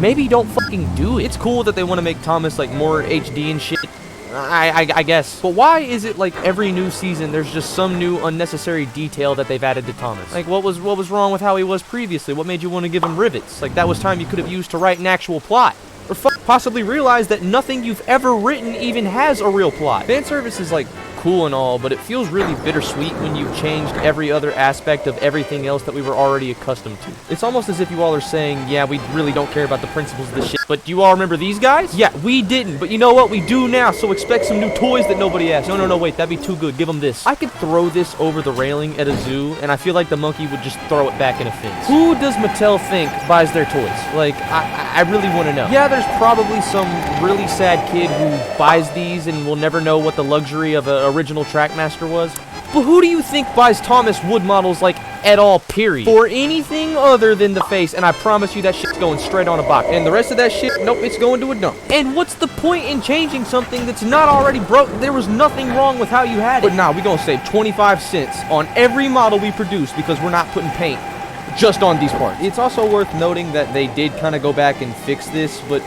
maybe don't fucking do it. It's cool that they want to make Thomas like more HD and shit, I guess. But why is it like every new season there's just some new unnecessary detail that they've added to Thomas? Like, what was wrong with how he was previously? What made you want to give him rivets? Like, that was time you could have used to write an actual plot. Or possibly realize that nothing you've ever written even has a real plot. Fan service is like cool and all, but it feels really bittersweet when you've changed every other aspect of everything else that we were already accustomed to. It's almost as if you all are saying, yeah, we really don't care about the principles of this shit, but do you all remember these guys? Yeah, we didn't, but you know what? We do now, so expect some new toys that nobody asked. No, wait, that'd be too good. Give them this. I could throw this over the railing at a zoo, and I feel like the monkey would just throw it back in a fence. Who does Mattel think buys their toys? Like, I really want to know. Yeah, there's probably some really sad kid who buys these and will never know what the luxury of an original Trackmaster was. But who do you think buys Thomas Wood models, like, at all, period? For anything other than the face, and I promise you that shit's going straight on a box. And the rest of that shit, nope, it's going to a dump. And what's the point in changing something that's not already broke? There was nothing wrong with how you had it. But nah, we gonna save 25 cents on every model we produce because we're not putting paint just on these parts. It's also worth noting that they did kind of go back and fix this, but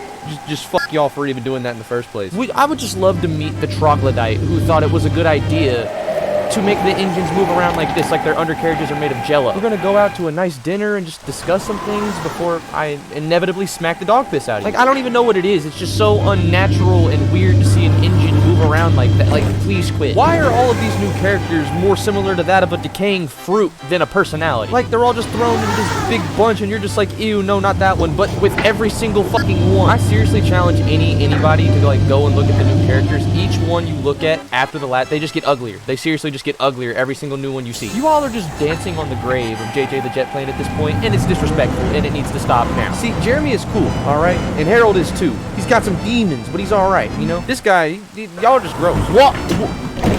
just fuck y'all for even doing that in the first place. I would just love to meet the troglodyte who thought it was a good idea to make the engines move around like this, like their undercarriages are made of jello. We're gonna go out to a nice dinner and just discuss some things before I inevitably smack the dog piss out of you. Like, I don't even know what it is. It's just so unnatural and weird to see an engine move around like that. Like, please quit. Why are all of these new characters more similar to that of a decaying fruit than a personality? Like, they're all just thrown into this big bunch and you're just like, ew, no, not that one, but with every single fucking one. I seriously challenge anybody to like go and look at the new characters. Each one you look at after the last, they just get uglier. They seriously just get uglier every single new one you see. You all are just dancing on the grave of JJ the Jet Plane at this point, and it's disrespectful, and it needs to stop now. See, Jeremy is cool, alright? And Harold is too. He's got some demons, but he's alright, you know? This guy, y'all y'all are just gross.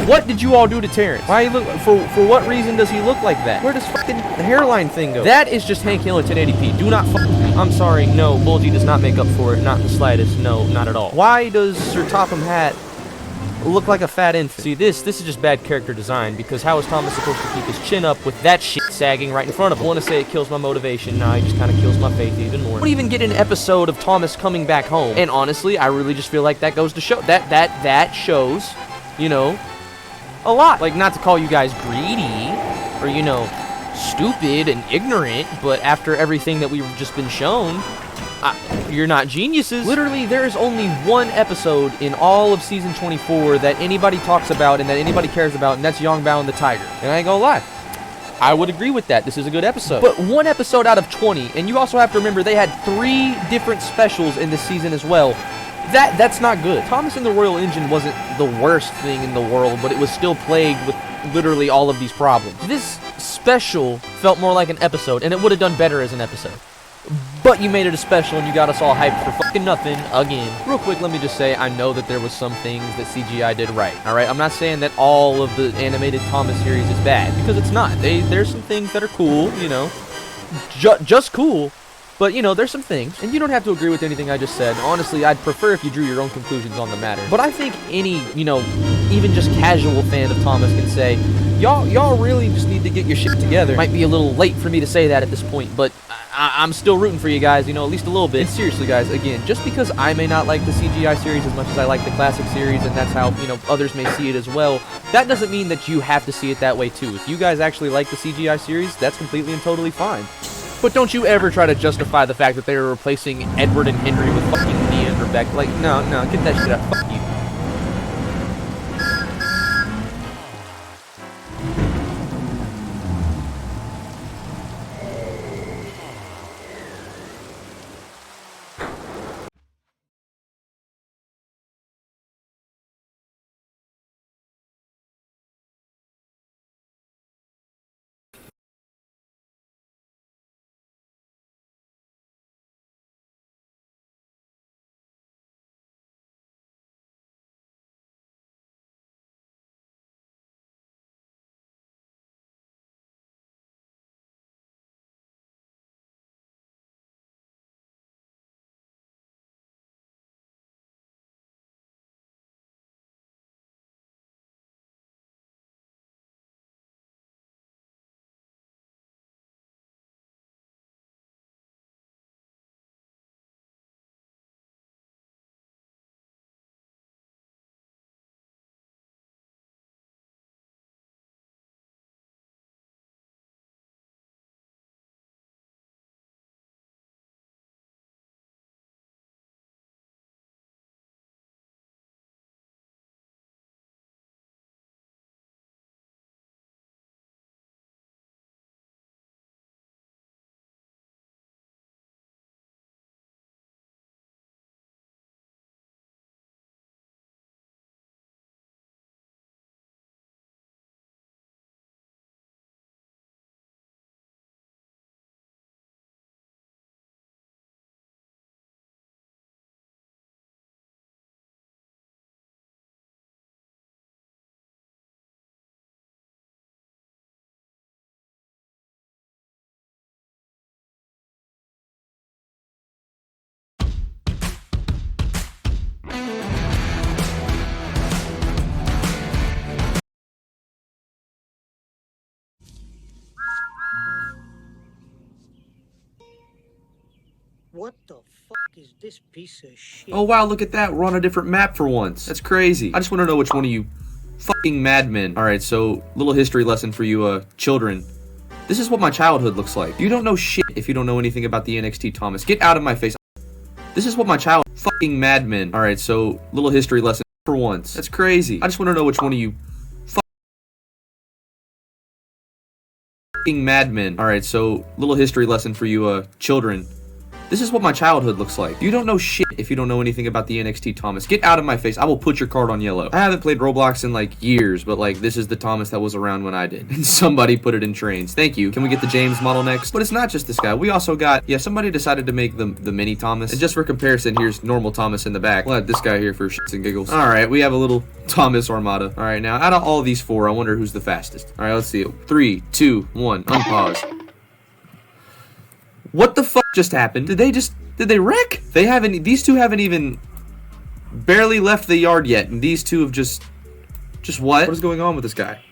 What did you all do to Terrence? Why he look for what reason does he look like that? Where does fucking the hairline thing go? That is just Hank Hill in 1080p. Do not fuck. I'm sorry, no, Bulgy does not make up for it, not in the slightest. No, not at all. Why does Sir Topham Hatt look like a fat infant? See, this is just bad character design, because how is Thomas supposed to keep his chin up with that shit sagging right in front of him? I want to say it kills my motivation. Nah, it just kind of kills my faith even more. We don't even get an episode of Thomas coming back home, and honestly, I really just feel like that goes to show that shows, you know, a lot. Like, not to call you guys greedy or, you know, stupid and ignorant, but after everything that we've just been shown, you're not geniuses. Literally, there is only one episode in all of season 24 that anybody talks about and that anybody cares about, and that's Yongbao and the Tiger. And I ain't gonna lie, I would agree with that. This is a good episode. But one episode out of 20, and you also have to remember they had 3 different specials in this season as well. That's not good. Thomas and the Royal Engine wasn't the worst thing in the world, but it was still plagued with literally all of these problems. This special felt more like an episode, and it would have done better as an episode. But you made it a special and you got us all hyped for fucking nothing again. Real quick, let me just say, I know that there was some things that CGI did right, alright? I'm not saying that all of the animated Thomas series is bad, because it's not. There's some things that are cool, you know, just cool. But, you know, there's some things, and you don't have to agree with anything I just said. Honestly, I'd prefer if you drew your own conclusions on the matter. But I think any, you know, even just casual fan of Thomas can say, y'all really just need to get your shit together. Might be a little late for me to say that at this point, but I'm still rooting for you guys, you know, at least a little bit. And seriously, guys, again, just because I may not like the CGI series as much as I like the classic series, and that's how, you know, others may see it as well, that doesn't mean that you have to see it that way too. If you guys actually like the CGI series, that's completely and totally fine. But don't you ever try to justify the fact that they were replacing Edward and Henry with fucking Nia and Rebecca. Like, no, get that shit out. Fuck you. What the fuck is this piece of shit? Oh wow, look at that. We're on a different map for once. That's crazy. I just want to know which one of you fucking madmen. Alright, so little history lesson for you children. This is what my childhood looks like. You don't know shit if you don't know anything about the NXT Thomas. Get out of my face. This is what my child fucking madmen. Alright, so little history lesson for once. That's crazy. I just want to know which one of you fucking madmen. Alright, so little history lesson for you children. This is what my childhood looks like. You don't know shit if you don't know anything about the NXT Thomas. Get out of my face. I will put your card on yellow. I haven't played Roblox in like years, but like this is the Thomas that was around when I did. And somebody put it in trains. Thank you. Can we get the James model next? But it's not just this guy. We also got, yeah, somebody decided to make the mini Thomas. And just for comparison, here's normal Thomas in the back. We'll have this guy here for shits and giggles. All right, we have a little Thomas Armada. All right, now out of all these four, I wonder who's the fastest. All right, let's see it. 3, 2, 1, unpause. What the fuck just happened? Did they wreck? These two haven't even barely left the yard yet, and these two have just what? What is going on with this guy?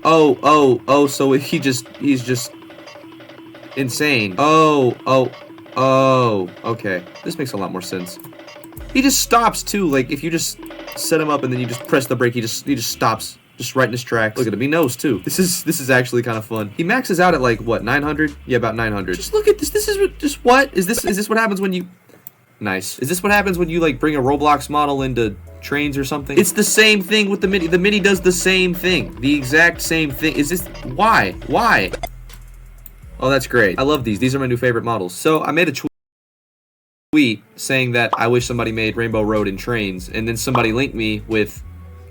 Oh, so he's just insane. Oh, okay. This makes a lot more sense. He just stops too, like if you just set him up and then you just press the brake, he just stops. Just right in his tracks. Look at him, he knows too. This is actually kind of fun. He maxes out at like what, 900? Yeah, about 900. Just look at this. This is just what? Is this what happens when you? Nice. Is this what happens when you like bring a Roblox model into trains or something? It's the same thing with the mini. The mini does the same thing. The exact same thing. Is this why? Why? Oh, that's great. I love these. These are my new favorite models. So I made a tweet saying that I wish somebody made Rainbow Road in trains, and then somebody linked me with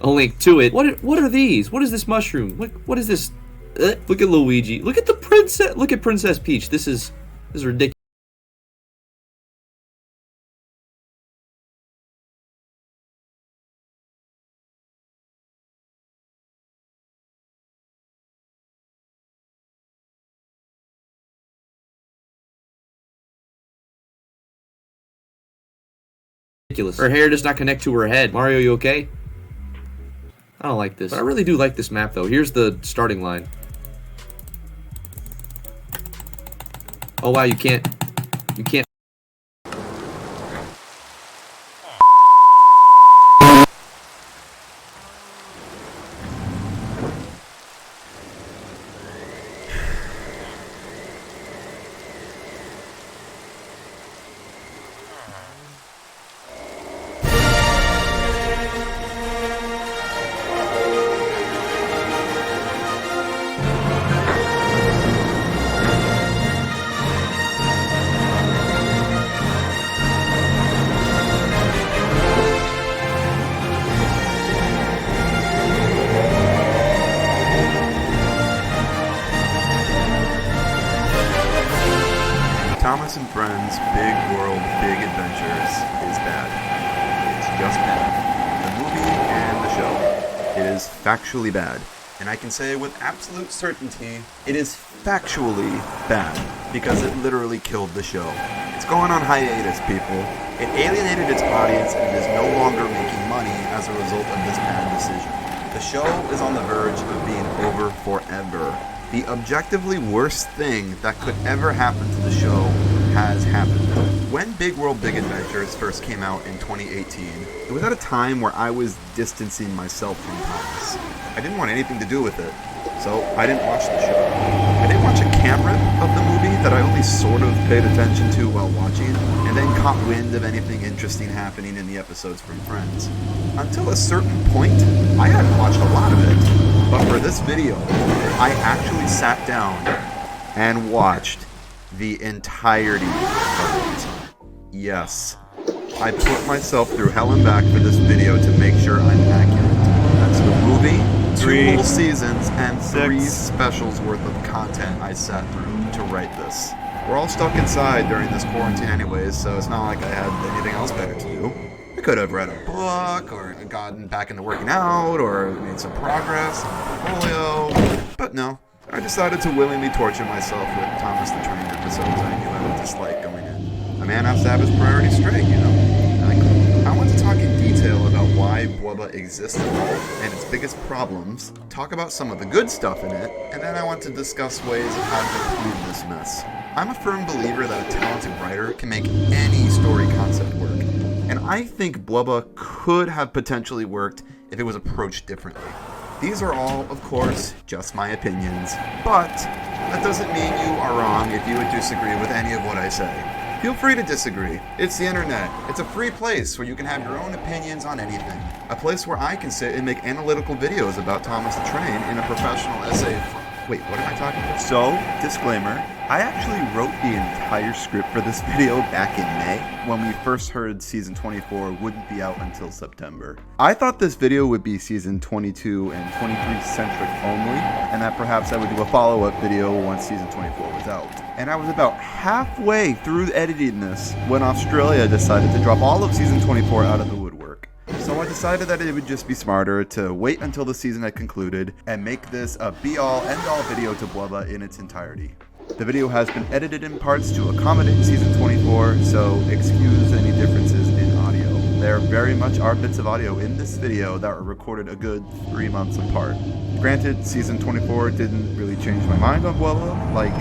a link to it. What are these? What is this mushroom? What is this? Look at Luigi. Look at the princess. Look at Princess Peach. This is ridiculous. Her hair does not connect to her head. Mario, you okay? I don't like this. But I really do like this map, though. Here's the starting line. Oh, wow, you can't... Thomas and Friends' Big World, Big Adventures is bad. It's just bad. The movie and the show. It is factually bad. And I can say with absolute certainty, it is factually bad. Because it literally killed the show. It's going on hiatus, people. It alienated its audience and it is no longer making money as a result of this bad decision. The show is on the verge of being over forever. The objectively worst thing that could ever happen to the show has happened. When Big World Big Adventures first came out in 2018, it was at a time where I was distancing myself from Thomas. I didn't want anything to do with it, so I didn't watch the show. I didn't watch a camera of the movie that I only sort of paid attention to while watching, and then caught wind of anything interesting happening in the episodes from Friends. Until a certain point, I hadn't watched a lot of it. But for this video, I actually sat down and watched the entirety of it. Yes, I put myself through hell and back for this video to make sure I'm accurate. That's the movie, 2 whole seasons, and 3 specials worth of content I sat through to write this. We're all stuck inside during this quarantine anyways, so it's not like I had anything else better to do. I could have read a book, or gotten back into working out, or made some progress on my portfolio, but no. I decided to willingly torture myself with Thomas the Train episodes I knew I would dislike going in. A man has to have his priorities straight, you know? I want to talk in detail about why Blubba exists at all, and its biggest problems, talk about some of the good stuff in it, and then I want to discuss ways of how to improve this mess. I'm a firm believer that a talented writer can make any story concept work. And I think Blubba could have potentially worked if it was approached differently. These are all, of course, just my opinions, but that doesn't mean you are wrong if you would disagree with any of what I say. Feel free to disagree. It's the internet. It's a free place where you can have your own opinions on anything. A place where I can sit and make analytical videos about Thomas the Train in a professional essay Wait, what am I talking about? So, disclaimer, I actually wrote the entire script for this video back in May, when we first heard season 24 wouldn't be out until September. I thought this video would be season 22 and 23 centric only, and that perhaps I would do a follow-up video once season 24 was out. And I was about halfway through editing this when Australia decided to drop all of season 24 out of the woodwork. So I decided that it would just be smarter to wait until the season had concluded and make this a be-all, end-all video to Blubba in its entirety. The video has been edited in parts to accommodate season 24, so excuse any differences in audio. There very much are bits of audio in this video that were recorded a good 3 months apart. Granted, season 24 didn't really change my mind on Blubba, like,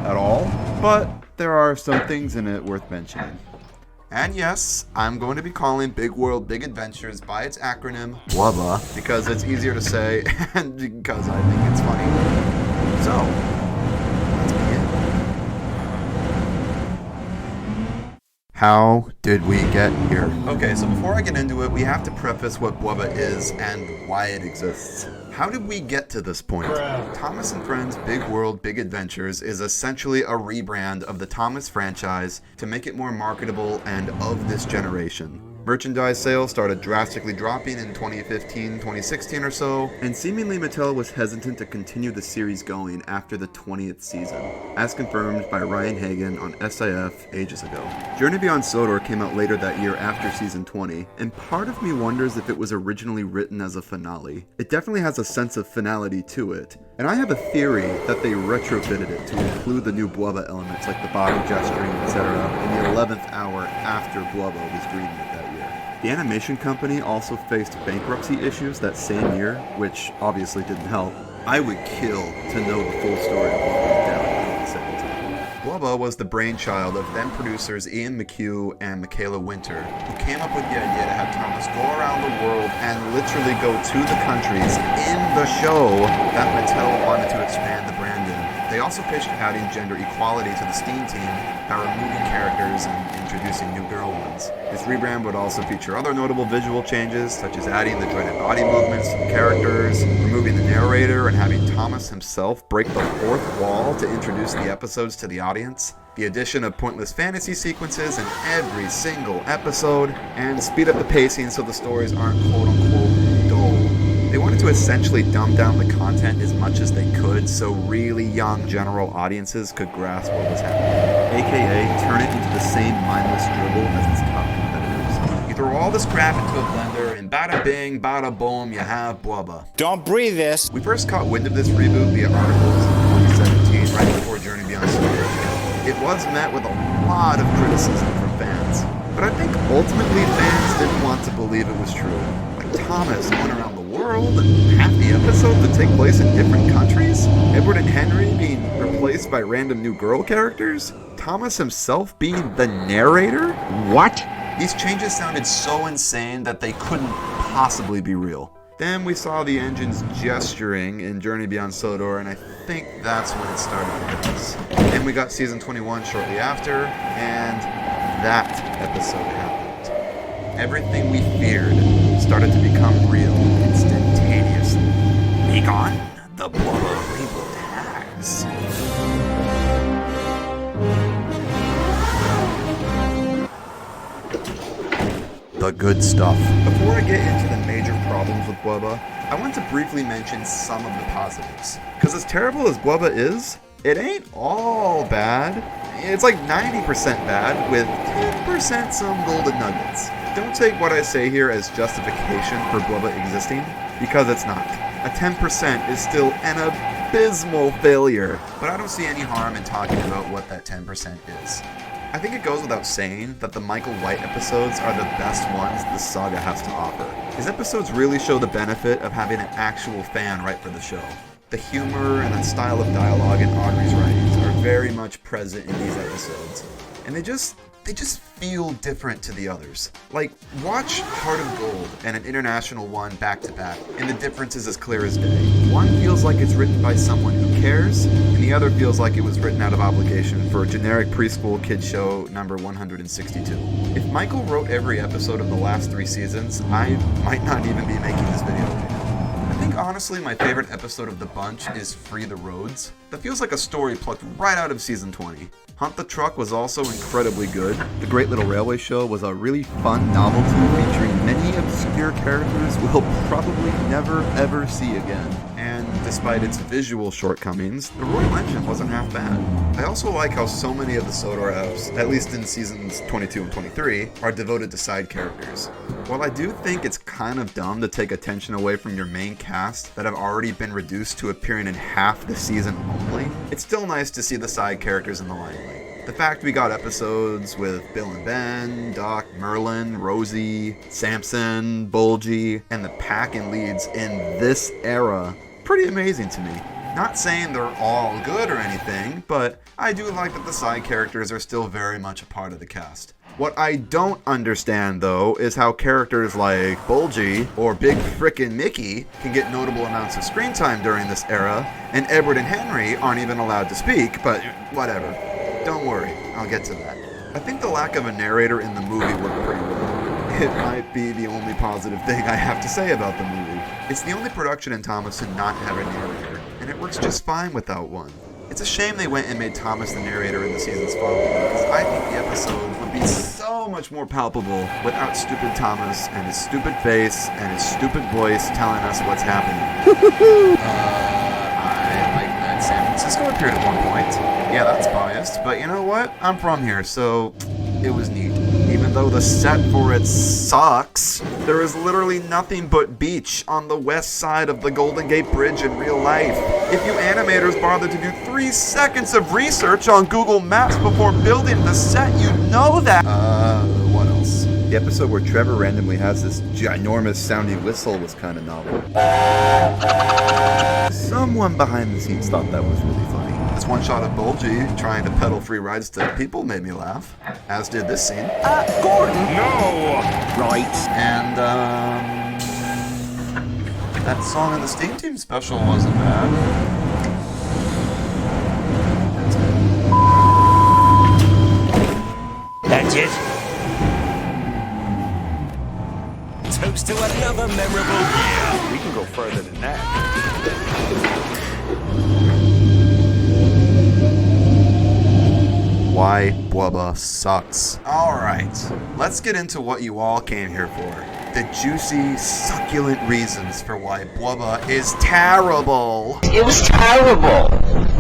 at all, but there are some things in it worth mentioning. And yes, I'm going to be calling Big World Big Adventures by its acronym, Blubba, because it's easier to say and because I think it's funny. So, let's begin. How did we get here? Okay, so before I get into it, we have to preface what Blubba is and why it exists. How did we get to this point? Thomas & Friends Big World Big Adventures is essentially a rebrand of the Thomas franchise to make it more marketable and of this generation. Merchandise sales started drastically dropping in 2015, 2016 or so, and seemingly Mattel was hesitant to continue the series going after the 20th season, as confirmed by Ryan Hagan on SIF ages ago. Journey Beyond Sodor came out later that year after season 20, and part of me wonders if it was originally written as a finale. It definitely has a sense of finality to it, and I have a theory that they retrofitted it to include the new Blubba elements like the body gesturing, etc. in the 11th hour after Blubba was greenlit that year. The animation company also faced bankruptcy issues that same year, which obviously didn't help. I would kill to know the full story of Blubba down at the second time. Blubba was the brainchild of then producers Ian McHugh and Michaela Winter, who came up with the idea to have Thomas go around the world and literally go to the countries in the show that Mattel wanted to expand the brand in. They also pitched adding gender equality to the Steam team by removing characters and introducing new girl ones. This rebrand would also feature other notable visual changes, such as adding the dreaded body movements to the characters, removing the narrator, and having Thomas himself break the fourth wall to introduce the episodes to the audience, the addition of pointless fantasy sequences in every single episode, and speed up the pacing so the stories aren't quote-unquote dull. They wanted to essentially dumb down the content as much as they could so really young general audiences could grasp what was happening, aka turn it into the same mindless dribble as its top competitors. You throw all this crap into a blender and bada bing, bada boom, you have Blubba. Don't breathe this. We first caught wind of this reboot via articles in 2017, right before Journey Beyond Sodor. It was met with a lot of criticism from fans, but I think ultimately fans didn't want to believe it was true. Like Thomas went around the world, half the episode to take place in different countries, Edward and Henry being replaced by random new girl characters, Thomas himself being the narrator? What? These changes sounded so insane that they couldn't possibly be real. Then we saw the engines gesturing in Journey Beyond Sodor, and I think that's when it started to hit us. Then we got season 21 shortly after, and that episode happened. Everything we feared started to become real instantaneously. Be gone, the Blubba reboot has. The good stuff. Before I get into the major problems with Blubba, I want to briefly mention some of the positives. Because as terrible as Blubba is, it ain't all bad. It's like 90% bad with 10% some golden nuggets. Don't take what I say here as justification for Blubba existing, because it's not. A 10% is still an abysmal failure, but I don't see any harm in talking about what that 10% is. I think it goes without saying that the Michael White episodes are the best ones the saga has to offer. His episodes really show the benefit of having an actual fan write for the show. The humor and that style of dialogue in Audrey's writings are very much present in these episodes, and they just feel different to the others. Like, watch Heart of Gold and an international one back to back, and the difference is as clear as day. One feels like it's written by someone who cares, and the other feels like it was written out of obligation for a generic preschool kid show number 162. If Michael wrote every episode of the last 3 seasons, I might not even be making this video right now. I think think honestly my favorite episode of the bunch is Free the Roads. That feels like a story plucked right out of season 20. Hunt the Truck was also incredibly good. The Great Little Railway Show was a really fun novelty featuring many obscure characters we'll probably never ever see again. And despite its visual shortcomings, the Royal Engine wasn't half bad. I also like how so many of the Sodor apps, at least in seasons 22 and 23, are devoted to side characters. While I do think it's kind of dumb to take attention away from your main cast that have already been reduced to appearing in half the season only, it's still nice to see the side characters in the limelight. The fact we got episodes with Bill and Ben, Doc, Merlin, Rosie, Samson, Bulgy, and the pack and leads in this era, pretty amazing to me. Not saying they're all good or anything, but I do like that the side characters are still very much a part of the cast. What I don't understand, though, is how characters like Bulgy or Big Frickin' Mickey can get notable amounts of screen time during this era, and Edward and Henry aren't even allowed to speak, but whatever. Don't worry, I'll get to that. I think the lack of a narrator in the movie worked pretty well. It might be the only positive thing I have to say about the movie. It's the only production in Thomas to not have a narrator, and it works just fine without one. It's a shame they went and made Thomas the narrator in the seasons following, because I think the episode would be so much more palpable without stupid Thomas and his stupid face and his stupid voice telling us what's happening. I like that San Francisco appeared at one point. Yeah, that's biased, but you know what? I'm from here, so it was neat. Even though the set for it sucks, there is literally nothing but beach on the west side of the Golden Gate Bridge in real life. If you animators bothered to do 3 seconds of research on Google Maps before building the set, you'd know that. What else? The episode where Trevor randomly has this ginormous sounding whistle was kind of novel. Someone behind the scenes thought that was really funny. This one shot of Bulgy trying to peddle free rides to people made me laugh, as did this scene. Gordon! No! Right. And, that song in the Steam Team special wasn't bad. That's it. Toast to another memorable year. We can go further than that. Why Bwubba sucks. Alright, let's get into what you all came here for. The juicy, succulent reasons for why Bwubba is terrible. It was terrible.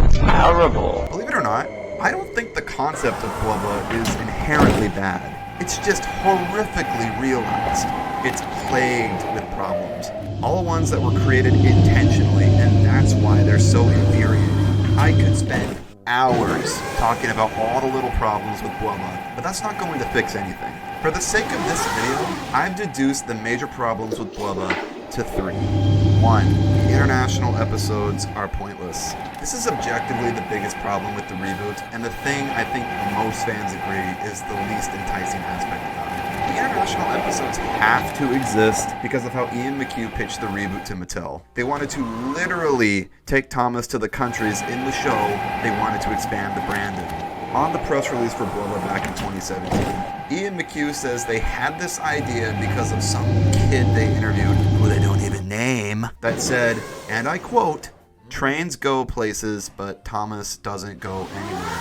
Terrible. Believe it or not, I don't think the concept of Bwubba is inherently bad. It's just horrifically realized. It's plagued with problems. All ones that were created intentionally, and that's why they're so infuriating. I could spend hours talking about all the little problems with Bwubba, but that's not going to fix anything. For the sake of this video, I've deduced the major problems with Bwubba to 3. 1. International episodes are pointless. This is objectively the biggest problem with the reboot, and the thing I think most fans agree is the least enticing aspect about it. The international episodes have to exist because of how Ian McHugh pitched the reboot to Mattel. They wanted to literally take Thomas to the countries in the show they wanted to expand the brand in. On the press release for Bwubba back in 2017, Ian McHugh says they had this idea because of some kid they interviewed, who they don't even name, that said, and I quote, "Trains go places, but Thomas doesn't go anywhere."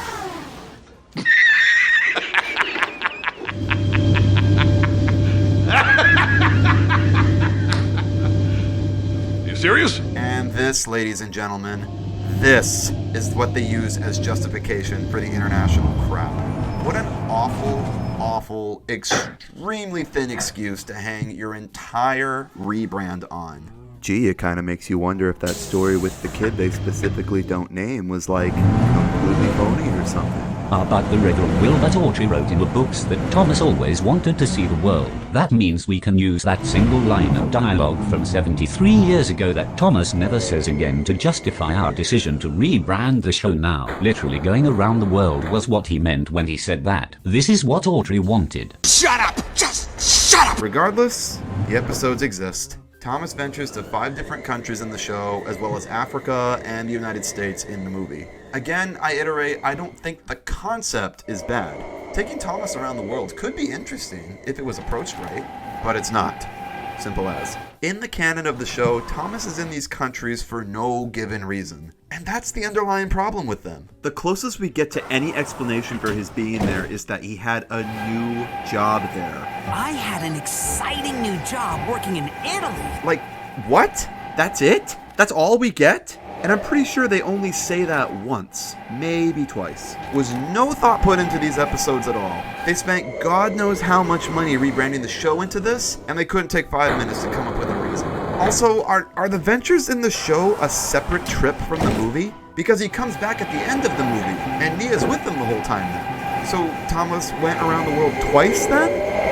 You serious? And this, ladies and gentlemen, this is what they use as justification for the international crap. What an awful, extremely thin excuse to hang your entire rebrand on. Gee, it kind of makes you wonder if that story with the kid they specifically don't name was like completely phony or something. But the regular will that Autry wrote in the books that Thomas always wanted to see the world. That means we can use that single line of dialogue from 73 years ago that Thomas never says again to justify our decision to rebrand the show now. Literally going around the world was what he meant when he said that. This is what Autry wanted. Shut up! Just shut up! Regardless, the episodes exist. Thomas ventures to 5 different countries in the show, as well as Africa and the United States in the movie. Again, I iterate, I don't think the concept is bad. Taking Thomas around the world could be interesting if it was approached right, but it's not. Simple as. In the canon of the show, Thomas is in these countries for no given reason. And that's the underlying problem with them. The closest we get to any explanation for his being there is that he had a new job there. I had an exciting new job working in Italy. Like, what? That's it? That's all we get? And I'm pretty sure they only say that once, maybe twice. Was no thought put into these episodes at all. They spent God knows how much money rebranding the show into this, and they couldn't take 5 minutes to come up with a reason. Also, are the ventures in the show a separate trip from the movie? Because he comes back at the end of the movie, and Nia's with him the whole time then. So Thomas went around the world twice then?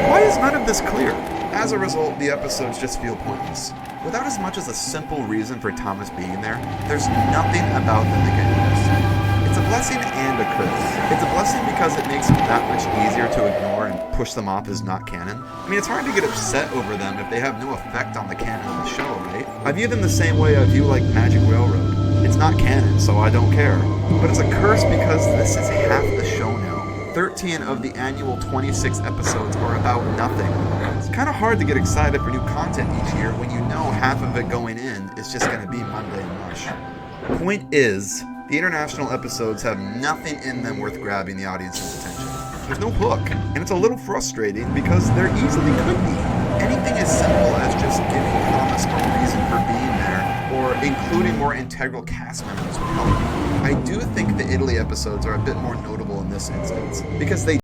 Why is none of this clear? As a result, the episodes just feel pointless. Without as much as a simple reason for Thomas being there, there's nothing about them that get noticed. It's a blessing and a curse. It's a blessing because it makes them that much easier to ignore and push them off as not canon. I mean, it's hard to get upset over them if they have no effect on the canon of the show, right? I view them the same way I view, like, Magic Railroad. It's not canon, so I don't care. But it's a curse because this is half the show now. 13 of the annual 26 episodes are about nothing. It's kind of hard to get excited for new content each year when you know half of it going in is just going to be mundane mush. Point is, the international episodes have nothing in them worth grabbing the audience's attention. There's no hook, and it's a little frustrating because there easily could be. Anything as simple as just giving Thomas a reason for being there, or including more integral cast members would help. I do think the Italy episodes are a bit more notable in this instance, because they